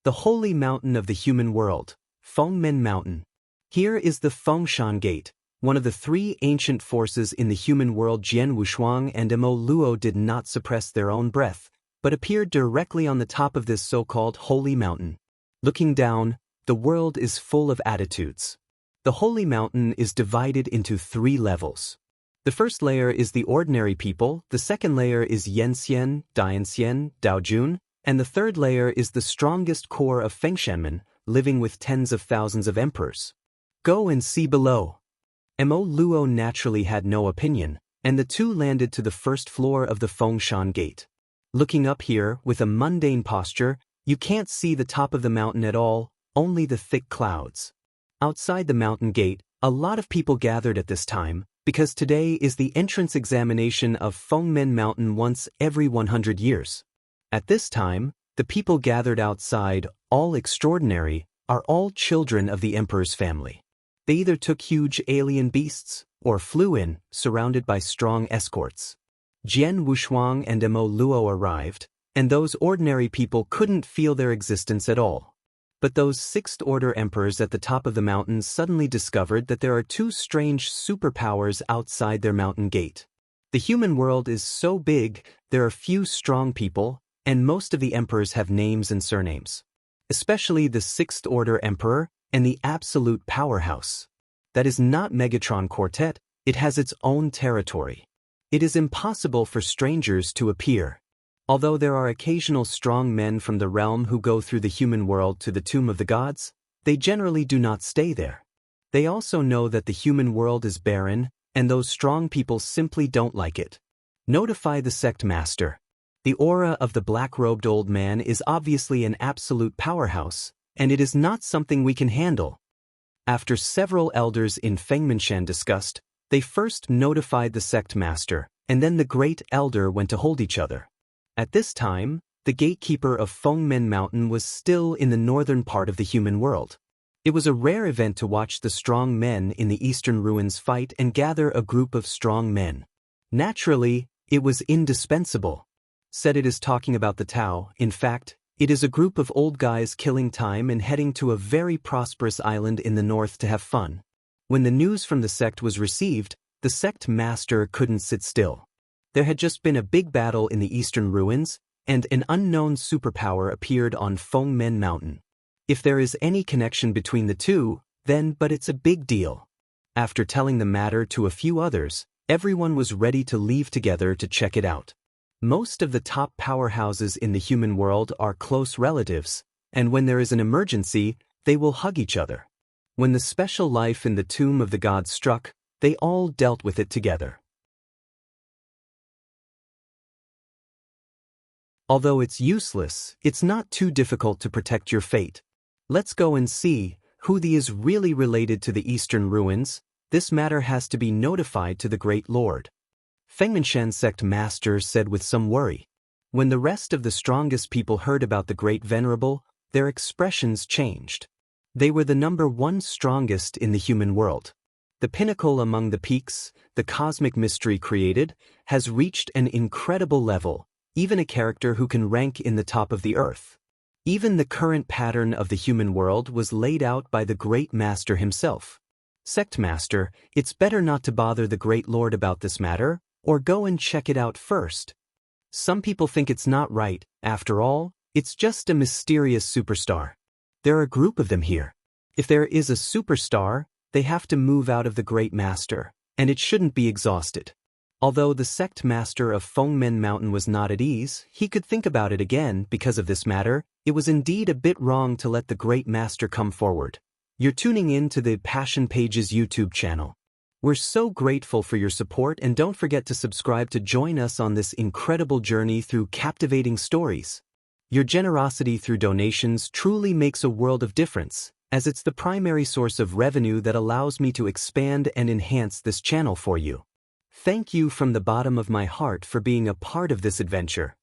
The holy mountain of the human world, Fengmen Mountain. Here is the Fengshan Gate, one of the 3 ancient forces in the human world. Jian Wushuang and Mo Luo did not suppress their own breath, but appeared directly on the top of this so-called holy mountain. Looking down, the world is full of attitudes. The holy mountain is divided into 3 levels. The first layer is the ordinary people, the second layer is Yenxian, Dianxian, Daojun, and the third layer is the strongest core of Fengshanmen, living with tens of thousands of emperors. Go and see below. Mo Luo naturally had no opinion, and the two landed to the first floor of the Fengshan Gate. Looking up here, with a mundane posture, you can't see the top of the mountain at all, only the thick clouds. Outside the mountain gate, a lot of people gathered at this time, because today is the entrance examination of Fengmen Mountain once every 100 years. At this time, the people gathered outside, all extraordinary, are all children of the emperor's family. They either took huge alien beasts, or flew in, surrounded by strong escorts. Jian Wushuang and Mo Luo arrived, and those ordinary people couldn't feel their existence at all. But those 6th Order emperors at the top of the mountain suddenly discovered that there are 2 strange superpowers outside their mountain gate. The human world is so big, there are few strong people, and most of the emperors have names and surnames. Especially the Sixth Order Emperor and the absolute powerhouse. That is not Megatron Quartet, it has its own territory. It is impossible for strangers to appear. Although there are occasional strong men from the realm who go through the human world to the tomb of the gods, they generally do not stay there. They also know that the human world is barren, and those strong people simply don't like it. Notify the sect master. The aura of the black-robed old man is obviously an absolute powerhouse, and it is not something we can handle. After several elders in Fengmingshan discussed, they first notified the sect master, and then the great elder went to hold each other. At this time, the gatekeeper of Fengmen Mountain was still in the northern part of the human world. It was a rare event to watch the strong men in the eastern ruins fight and gather a group of strong men. Naturally, it was indispensable. Said it is talking about the Tao, in fact, it is a group of old guys killing time and heading to a very prosperous island in the north to have fun. When the news from the sect was received, the sect master couldn't sit still. There had just been a big battle in the eastern ruins, and an unknown superpower appeared on Fengmen Mountain. If there is any connection between the two, then but it's a big deal. After telling the matter to a few others, everyone was ready to leave together to check it out. Most of the top powerhouses in the human world are close relatives, and when there is an emergency, they will hug each other. When the special life in the tomb of the gods struck, they all dealt with it together. Although it's useless, it's not too difficult to protect your fate. Let's go and see who is really related to the eastern ruins. This matter has to be notified to the Great Lord. Fengmingshan sect master said with some worry. When the rest of the strongest people heard about the Great Venerable, their expressions changed. They were the number one strongest in the human world. The pinnacle among the peaks, the cosmic mystery created, has reached an incredible level, even a character who can rank in the top of the earth. Even the current pattern of the human world was laid out by the Great Master himself. Sect Master, it's better not to bother the Great Lord about this matter, or go and check it out first. Some people think it's not right, after all, it's just a mysterious superstar. There are a group of them here. If there is a superstar, they have to move out of the Great Master, and it shouldn't be exhausted. Although the sect master of Fengmen Mountain was not at ease, he could think about it again because of this matter. It was indeed a bit wrong to let the Great Master come forward. You're tuning in to the Passion Pages YouTube channel. We're so grateful for your support, and don't forget to subscribe to join us on this incredible journey through captivating stories. Your generosity through donations truly makes a world of difference, as it's the primary source of revenue that allows me to expand and enhance this channel for you. Thank you from the bottom of my heart for being a part of this adventure.